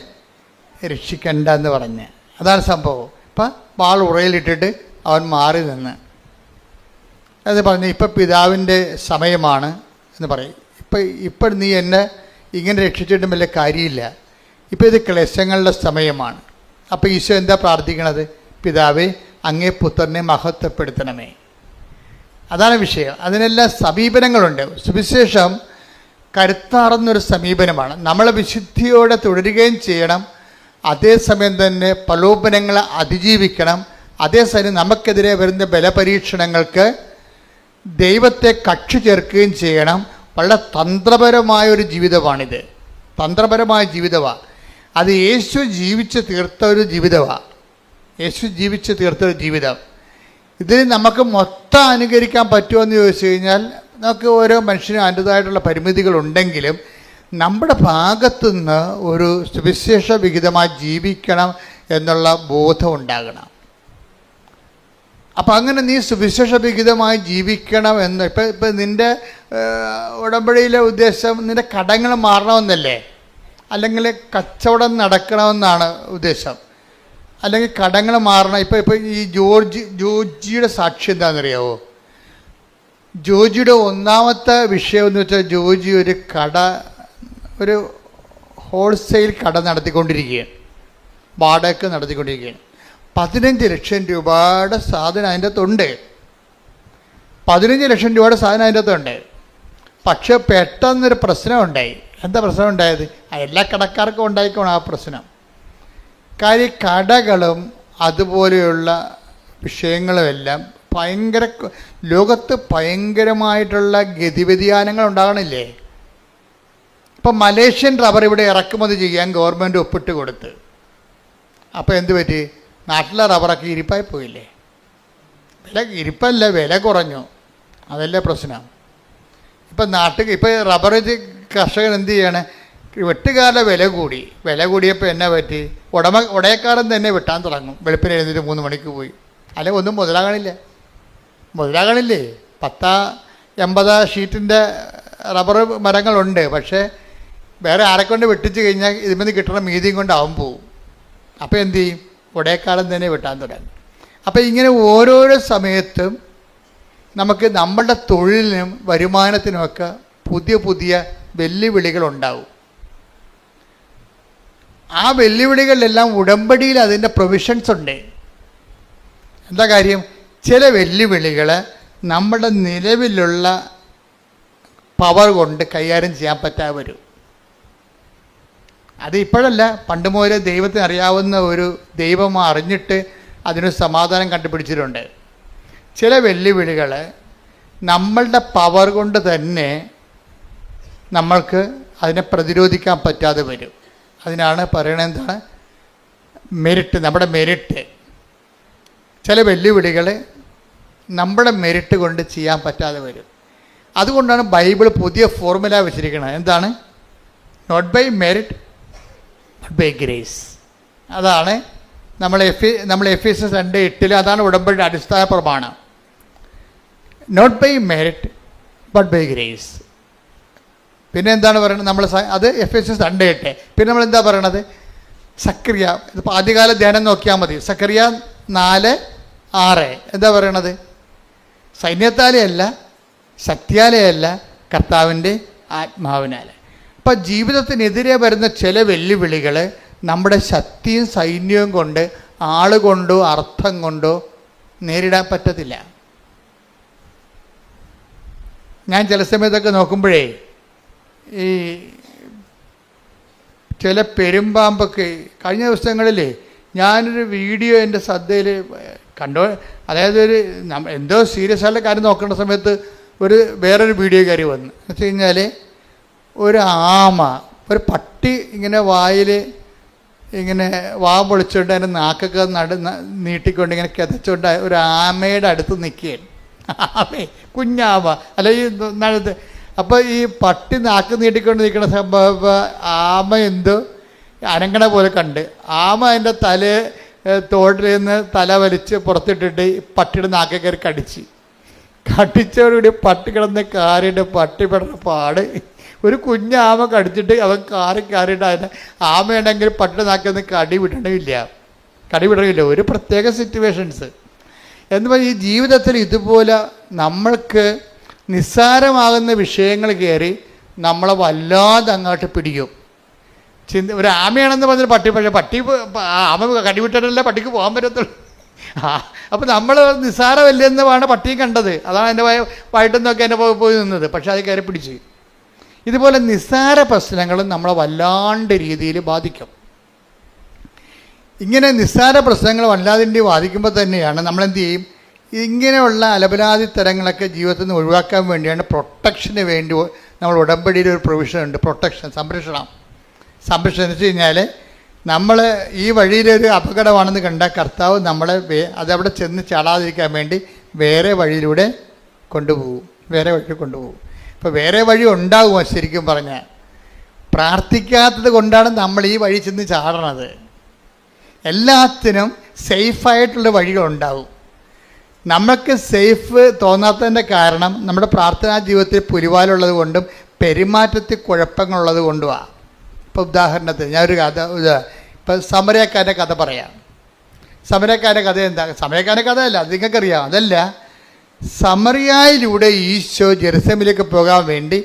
രക്ഷിക്കണ്ട എന്ന് പറഞ്ഞ്. അതാണ് സംഭവം. ഇപ്പം വാൾ ഉറയിലിട്ടിട്ട് അവൻ മാറി നിന്ന് അത് പറഞ്ഞ് ഇപ്പം പിതാവിൻ്റെ സമയമാണ് എന്ന് പറയും. ഇപ്പം നീ എന്നെ ഇങ്ങനെ രക്ഷിച്ചിട്ടും വലിയ കാര്യമില്ല, ഇപ്പം ഇത് ക്ലേശങ്ങളുടെ സമയമാണ്. അപ്പോൾ ഈശോ എന്താ പ്രാർത്ഥിക്കണത്? പിതാവേ, അങ്ങേ പുത്രനെ മഹത്വപ്പെടുത്തണമേ. അതാണ് വിഷയം. അതിനെല്ലാം സമീപനങ്ങളുണ്ട്. സുവിശേഷം കരുത്താർന്നൊരു സമീപനമാണ്. നമ്മൾ വിശുദ്ധിയോടെ തുടരുകയും ചെയ്യണം, അതേസമയം തന്നെ പ്രലോഭനങ്ങളെ അതിജീവിക്കണം. അതേസമയം നമുക്കെതിരെ വരുന്ന ബലപരീക്ഷണങ്ങൾക്ക് ദൈവത്തെ കക്ഷി ചേർക്കുകയും ചെയ്യണം. വളരെ തന്ത്രപരമായൊരു ജീവിതമാണിത്. തന്ത്രപരമായ ജീവിതമാണ്. അത് യേശു ജീവിച്ച് തീർത്ത ഒരു ജീവിതമാണ്. ഇതിന് നമുക്ക് മൊത്തം അനുകരിക്കാൻ പറ്റുമോ എന്ന് ചോദിച്ചു കഴിഞ്ഞാൽ നമുക്ക് ഓരോ മനുഷ്യനും അതിൻ്റെതായിട്ടുള്ള പരിമിതികളുണ്ടെങ്കിലും നമ്മുടെ ഭാഗത്തുനിന്ന് ഒരു സുവിശേഷ വിഹിതമായി ജീവിക്കണം എന്നുള്ള ബോധം ഉണ്ടാകണം. അപ്പം അങ്ങനെ നീ സുവിശേഷ വിഹിതമായി ജീവിക്കണം എന്ന് ഇപ്പം നിൻ്റെ ഉടമ്പടിയിലെ ഉദ്ദേശം നിൻ്റെ കടങ്ങൾ മാറണമെന്നല്ലേ, അല്ലെങ്കിൽ കച്ചവടം നടക്കണമെന്നാണ് ഉദ്ദേശം, അല്ലെങ്കിൽ കടങ്ങൾ മാറണം. ഇപ്പം ഈ ജോർജിയുടെ സാക്ഷി എന്താണെന്നറിയാവോ? ജോർജിയുടെ ഒന്നാമത്തെ വിഷയം എന്ന് വെച്ചാൽ ജോർജി ഒരു ഹോൾസെയിൽ കട നടത്തിക്കൊണ്ടിരിക്കുകയാണ്, വാടക നടത്തിക്കൊണ്ടിരിക്കുകയാണ്. 15 ലക്ഷം രൂപയുടെ സാധനം അതിൻ്റെ അകത്തുണ്ട്. 15 ലക്ഷം രൂപയുടെ സാധനം അതിൻ്റെ അകത്തുണ്ട്. പക്ഷെ പെട്ടെന്നൊരു പ്രശ്നം ഉണ്ടായി. എന്താ പ്രശ്നം ഉണ്ടായത്? എല്ലാ കടക്കാർക്കും ഉണ്ടായിക്കോണം ആ പ്രശ്നം. കാര്യം കടകളും അതുപോലെയുള്ള വിഷയങ്ങളുമെല്ലാം ലോകത്ത് ഭയങ്കരമായിട്ടുള്ള ഗതിവ്യതിയാനങ്ങൾ ഉണ്ടാകണില്ലേ? ഇപ്പം മലേഷ്യൻ റബ്ബർ ഇവിടെ ഇറക്കുമതി ചെയ്യാൻ ഗവൺമെൻറ് ഒപ്പിട്ട് കൊടുത്ത്. അപ്പോൾ എന്ത് പറ്റി? നാട്ടിലെ റബ്ബറൊക്കെ ഇരിപ്പായി പോയില്ലേ? വില കുറഞ്ഞു. അതല്ലേ പ്രശ്നം. ഇപ്പം റബ്ബർ കർഷകൻ എന്ത് ചെയ്യാണ്? വെട്ടുകാരുടെ വില കൂടിയപ്പോൾ എന്നാ പറ്റി? ഉടയക്കാരൻ തന്നെ വെട്ടാൻ തുടങ്ങും. വെളുപ്പിന് എഴുന്നേറ്റ് 3 മണിക്ക് പോയി. അല്ലെങ്കിൽ ഒന്നും മുതലാകണില്ലേ? 80 ഷീറ്റിൻ്റെ റബ്ബർ മരങ്ങളുണ്ട്. പക്ഷേ വേറെ ആരെക്കൊണ്ട് വെട്ടിച്ച് കഴിഞ്ഞാൽ ഇതിൽ കിട്ടുന്ന മീതിയും കൊണ്ട് അവൻ പോവും. അപ്പോൾ എന്ത് ചെയ്യും? ഉടയക്കാരൻ തന്നെ വെട്ടാൻ തുടങ്ങും. അപ്പോൾ ഇങ്ങനെ ഓരോരോ സമയത്തും നമുക്ക് നമ്മളുടെ തൊഴിലിനും വരുമാനത്തിനുമൊക്കെ പുതിയ വെല്ലുവിളികളുണ്ടാവും. ആ വെല്ലുവിളികളിലെല്ലാം ഉടമ്പടിയിൽ അതിൻ്റെ പ്രൊവിഷൻസ് ഉണ്ട്. എന്താ കാര്യം? ചില വെല്ലുവിളികൾ നമ്മുടെ നിലവിലുള്ള പവർ കൊണ്ട് കൈകാര്യം ചെയ്യാൻ പറ്റാതെ വരും. അത് ഇപ്പോഴല്ല, പണ്ട് മുതലേ ദൈവത്തിന് അറിയാവുന്ന ഒരു ദൈവം അറിഞ്ഞിട്ട് അതിനൊരു സമാധാനം കണ്ടുപിടിച്ചിട്ടുണ്ട്. ചില വെല്ലുവിളികൾ നമ്മളുടെ പവർ കൊണ്ട് തന്നെ നമ്മൾക്ക് അതിനെ പ്രതിരോധിക്കാൻ പറ്റാതെ വരും. അതിനാണ് പറയണത് എന്താണ്? മെരിറ്റ്, നമ്മുടെ മെരിറ്റ്. ചില വെല്ലുവിളികൾ നമ്മുടെ മെരിറ്റ് കൊണ്ട് ചെയ്യാൻ പറ്റാതെ വരും. അതുകൊണ്ടാണ് ബൈബിൾ പുതിയ ഫോർമുല വെച്ചിരിക്കുന്നത്. എന്താണ്? Not by merit but by grace. അതാണ് നമ്മൾ എഫേസ്യസ് 2:8 അതാണ് ഉടമ്പടിയുടെ അടിസ്ഥാന പ്രമാണം. Not by merit but by grace. പിന്നെ എന്താണ് പറയുന്നത്? നമ്മൾ അത് എഫേസ്യസ് 2:8. പിന്നെ നമ്മൾ എന്താ പറയണത്? സക്കറിയ, ഇതിപ്പോൾ ആദ്യകാല ധ്യാനം നോക്കിയാൽ മതി. സക്കറിയ 4:6 എന്താ പറയണത്? സൈന്യത്താലെയല്ല, ശക്തിയാലെയല്ല, കർത്താവിൻ്റെ ആത്മാവിനാൽ. അപ്പം ജീവിതത്തിനെതിരെ വരുന്ന ചില വെല്ലുവിളികൾ നമ്മുടെ ശക്തിയും സൈന്യവും കൊണ്ട്, ആളുകൊണ്ടോ അർത്ഥം കൊണ്ടോ നേരിടാൻ പറ്റത്തില്ല. ഞാൻ ചില സമയത്തൊക്കെ നോക്കുമ്പോഴേ ഈ ചില പെരുമ്പാമ്പൊക്കെ കഴിഞ്ഞ ദിവസങ്ങളിൽ ഞാനൊരു വീഡിയോ എൻ്റെ ശ്രദ്ധയിൽ കണ്ടോ. അതായത് എന്തോ സീരിയസ് ആയിട്ടുള്ള കാര്യം നോക്കേണ്ട സമയത്ത് വേറൊരു വീഡിയോ കയറി വന്നു. എന്ന് വെച്ച് കഴിഞ്ഞാൽ ഒരു ആമ, ഒരു പട്ടി ഇങ്ങനെ വായിൽ ഇങ്ങനെ വാ പൊളിച്ചുകൊണ്ട് അതിൻ്റെ നാക്കൊക്കെ നീട്ടിക്കൊണ്ട് ഇങ്ങനെ കിതച്ചുകൊണ്ട് ഒരു ആമയുടെ അടുത്ത് നിൽക്കുകയാണ്. ആമേ, കുഞ്ഞാമ അല്ല ഈ നടുത്ത്. അപ്പോൾ ഈ പട്ടി നാക്ക് നീട്ടിക്കൊണ്ട് നിൽക്കുന്ന സംഭവം ആമ എന്തോ അനങ്ങണ പോലെ കണ്ട് ആമ അതിൻ്റെ തോട്ടിൽ നിന്ന് തല വലിച്ച് പുറത്തിട്ടിട്ട് പട്ടിയുടെ നാക്കെ കയറി കടിച്ചോടുകൂടി പട്ടി കിടന്ന് കാറിയിട്ട് പട്ടി പെടുന്ന പാട്. ഒരു കുഞ്ഞാമ കടിച്ചിട്ട് അവൻ കാറിയിട്ട് അതിനെ ആമയുണ്ടെങ്കിൽ പട്ടിയുടെ നാക്കൊന്നും കടിവിടണില്ല. ഒരു പ്രത്യേക സിറ്റുവേഷൻസ് എന്ന് പറഞ്ഞാൽ ഈ ജീവിതത്തിൽ ഇതുപോലെ നമ്മൾക്ക് നിസ്സാരമാകുന്ന വിഷയങ്ങൾ കയറി നമ്മളെ വല്ലാതെ അങ്ങോട്ട് പിടിക്കും. ഒരു ആമയാണെന്ന് പറഞ്ഞാൽ പക്ഷേ ആമ കടിവിട്ടിട്ടല്ലേ പട്ടിക്ക് പോകാൻ പറ്റത്തുള്ളൂ. അപ്പോൾ നമ്മൾ നിസ്സാരമല്ലെന്നാണ് പട്ടിയും കണ്ടത്. അതാണ് എൻ്റെ വയറ്റും നോക്കി എൻ്റെ പോയി നിന്നത്. പക്ഷേ അത് കയറി പിടിച്ച്. ഇതുപോലെ നിസ്സാര പ്രശ്നങ്ങളും നമ്മളെ വല്ലാണ്ട് രീതിയിൽ ബാധിക്കും. ഇങ്ങനെ നിസ്സാര പ്രശ്നങ്ങൾ വല്ലാതിൻ്റെ ബാധിക്കുമ്പോൾ തന്നെയാണ് നമ്മളെന്ത് ചെയ്യും? ഇങ്ങനെയുള്ള അലപലാതി തരങ്ങളൊക്കെ ജീവിതത്തിൽ നിന്ന് ഒഴിവാക്കാൻ വേണ്ടിയാണ് പ്രൊട്ടക്ഷന് വേണ്ടി നമ്മൾ ഉടമ്പടിയിൽ ഒരു പ്രൊവിഷൻ ഉണ്ട്. സംരക്ഷണം എന്ന് വെച്ച് കഴിഞ്ഞാൽ നമ്മൾ ഈ വഴിയിലൊരു അപകടമാണെന്ന് കണ്ടാൽ കർത്താവ് നമ്മളെ അതവിടെ ചെന്ന് ചാടാതിരിക്കാൻ വേണ്ടി വേറെ വഴിയിലൂടെ കൊണ്ടുപോകും. ഇപ്പോൾ വേറെ വഴി ഉണ്ടാകുമോ? ശരിക്കും പറഞ്ഞാൽ പ്രാർത്ഥിക്കാത്തത് കൊണ്ടാണ് നമ്മൾ ഈ വഴി ചെന്ന് ചാടണത്. എല്ലാത്തിനും സേഫായിട്ടുള്ള വഴികളുണ്ടാവും. നമുക്ക് സേഫ് തോന്നാത്തതിൻ്റെ കാരണം നമ്മുടെ പ്രാർത്ഥനാ ജീവിതത്തിൽ പുലിവാലുള്ളത് കൊണ്ടും പെരുമാറ്റത്തിൽ കുഴപ്പങ്ങളുള്ളത് കൊണ്ടുമാണ്. ഇപ്പോൾ ഉദാഹരണത്തിന് ഞാനൊരു ഇപ്പം സമരക്കാരൻ്റെ കഥ പറയാം. സമരക്കാരൻ്റെ കഥ എന്താ? സമരക്കാരൻ്റെ കഥയല്ല, അത് നിങ്ങൾക്കറിയാം. അതല്ല, സമറിയായിലൂടെ ഈശോ ജെറുസലേമിലേക്ക് പോകാൻ വേണ്ടി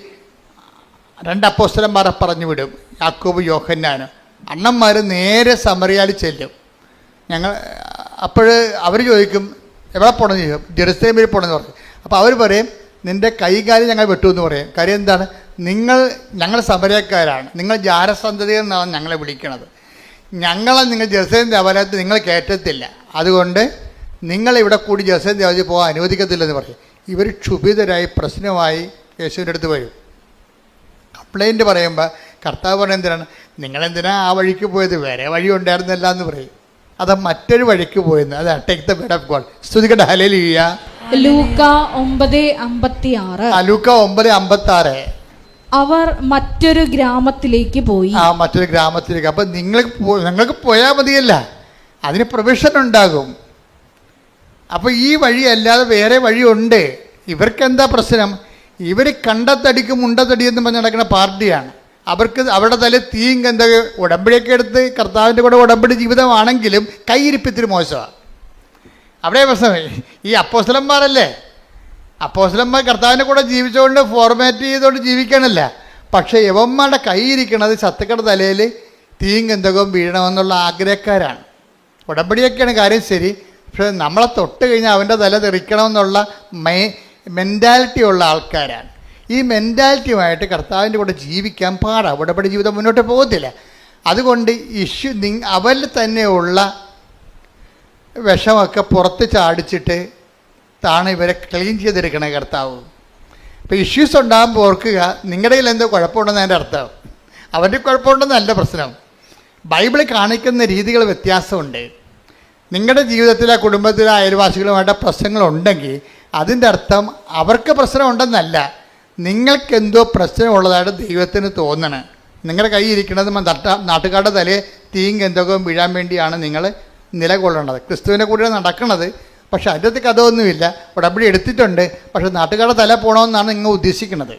2 അപ്പോസ്തലന്മാരെ പറഞ്ഞു വിടും, യാക്കോബ് യോഹന്നാനും. അണ്ണന്മാർ നേരെ സമറിയായിൽ ചെല്ലും. അപ്പോൾ അവർ ചോദിക്കും എവിടെ പോകണമെന്ന് ചോദിക്കും. ജെറുസലേമിൽ പോകണമെന്ന് പറയും. അപ്പോൾ അവർ പറയും നിൻ്റെ കൈകാര്യം ഞങ്ങൾ വെട്ടുമെന്ന് പറയും. കാര്യം എന്താണ്? ഞങ്ങൾ സമരക്കാരാണ്, നിങ്ങൾ ജാരസന്തതി എന്നാണ് ഞങ്ങളെ വിളിക്കണത്. നിങ്ങൾ ജെറുസലേം ദേവാലയത്തിൽ നിങ്ങൾ കയറ്റത്തില്ല, അതുകൊണ്ട് നിങ്ങളിവിടെ കൂടി ജെറുസലേം ദേവാലയത്തിൽ പോകാൻ അനുവദിക്കത്തില്ലെന്ന് പറയും. ഇവർ ക്ഷുഭിതരായി പ്രശ്നമായി യേശുവിൻ്റെ അടുത്ത് വരും. കംപ്ലൈൻറ്റ് പറയുമ്പോൾ കർത്താവ് പറയുന്നത് എന്തിനാണ്? നിങ്ങളെന്തിനാ ആ വഴിക്ക് പോയത്? വേറെ വഴി ഉണ്ടായിരുന്നില്ല എന്ന് പറയും. അത് മറ്റൊരു വഴിക്ക് പോയെന്ന്. അതാണ് take the word of God. സ്തുതിക്കട്ടെ, ഹല്ലേലൂയ. ലൂക്ക 9:56. ലൂക്ക 9:56. അവർ മറ്റൊരു ഗ്രാമത്തിലേക്ക് പോയി. മറ്റൊരു ഗ്രാമത്തിലേക്ക്. അപ്പം നിങ്ങൾക്ക് പോയാൽ മതിയല്ല, അതിന് പ്രൊവിഷൻ ഉണ്ടാകും. അപ്പോൾ ഈ വഴി അല്ലാതെ വേറെ വഴിയുണ്ട്. ഇവർക്കെന്താ പ്രശ്നം? ഇവർ കണ്ടത്തടിക്ക് മുണ്ടത്തടി എന്ന് പറഞ്ഞ് നടക്കുന്ന പാർട്ടിയാണ്. അവർക്ക് അവരുടെ തല തീയും എന്താ ഉടമ്പടിയൊക്കെ എടുത്ത് കർത്താവിൻ്റെ കൂടെ ഉടമ്പടി ജീവിതമാണെങ്കിലും കൈയിരിപ്പിത്തിരി മോശമാണ്. അവിടെ പ്രശ്നം. ഈ അപ്പോസ്തലന്മാരല്ലേ, അപ്പോസ്തലന്മാർ കർത്താവിൻ്റെ കൂടെ ജീവിച്ചുകൊണ്ട് ഫോർമാറ്റ് ചെയ്തുകൊണ്ട് ജീവിക്കണമല്ല. പക്ഷേ യവന്മാരുടെ കൈയിരിക്കണത് ശത്രുക്കളുടെ തലയിൽ തീയും ഗന്ധകവും വീഴണമെന്നുള്ള ആഗ്രഹക്കാരാണ്. ഉടമ്പടിയൊക്കെയാണ് കാര്യം ശരി, പക്ഷെ നമ്മളെ തൊട്ട് കഴിഞ്ഞാൽ അവൻ്റെ തല തെറിക്കണമെന്നുള്ള മെൻറ്റാലിറ്റി ഉള്ള ആൾക്കാരാണ്. ഈ മെൻറ്റാലിറ്റിയുമായിട്ട് കർത്താവിൻ്റെ കൂടെ ജീവിക്കാൻ പാടാണ്. ഉടമ്പടി ജീവിതം മുന്നോട്ട് പോകത്തില്ല. അതുകൊണ്ട് അവരിൽ തന്നെയുള്ള വിഷമൊക്കെ പുറത്ത് ചാടിച്ചിട്ട് താണ് ഇവരെ ക്ലീൻ ചെയ്തെടുക്കണേ കർത്താവ്. ഇപ്പോൾ ഇഷ്യൂസ് ഉണ്ടാകുമ്പോൾ ഓർക്കുക, നിങ്ങളുടെ കയ്യിൽ എന്തോ കുഴപ്പമുണ്ടെന്ന് എൻ്റെ അർത്ഥം. അവൻ്റെ കുഴപ്പമുണ്ടെന്നല്ല പ്രശ്നം. ബൈബിളിൽ കാണിക്കുന്ന രീതികൾ വ്യത്യാസമുണ്ട്. നിങ്ങളുടെ ജീവിതത്തിലെ കുടുംബത്തിലെ അയൽവാസികളുമായിട്ട് പ്രശ്നങ്ങളുണ്ടെങ്കിൽ അതിൻ്റെ അർത്ഥം അവർക്ക് പ്രശ്നമുണ്ടെന്നല്ല, നിങ്ങൾക്കെന്തോ പ്രശ്നമുള്ളതായിട്ട് ദൈവത്തിന് തോന്നണം. നിങ്ങളുടെ കൈ ഇരിക്കുന്നത് നാട്ടുകാരുടെ തലയെ തീയും ഗന്ധകവും വീഴാൻ വേണ്ടിയാണ് നിങ്ങൾ നിലകൊള്ളേണ്ടത്. ക്രിസ്തുവിൻ്റെ കൂടെ നടക്കുന്നത്. പക്ഷെ അതിൻ്റെ അകത്ത് കഥയൊന്നുമില്ല. ഉടമ്പടി എടുത്തിട്ടുണ്ട്, പക്ഷെ നാട്ടുകാരുടെ തല പോകണമെന്നാണ് നിങ്ങൾ ഉദ്ദേശിക്കുന്നത്.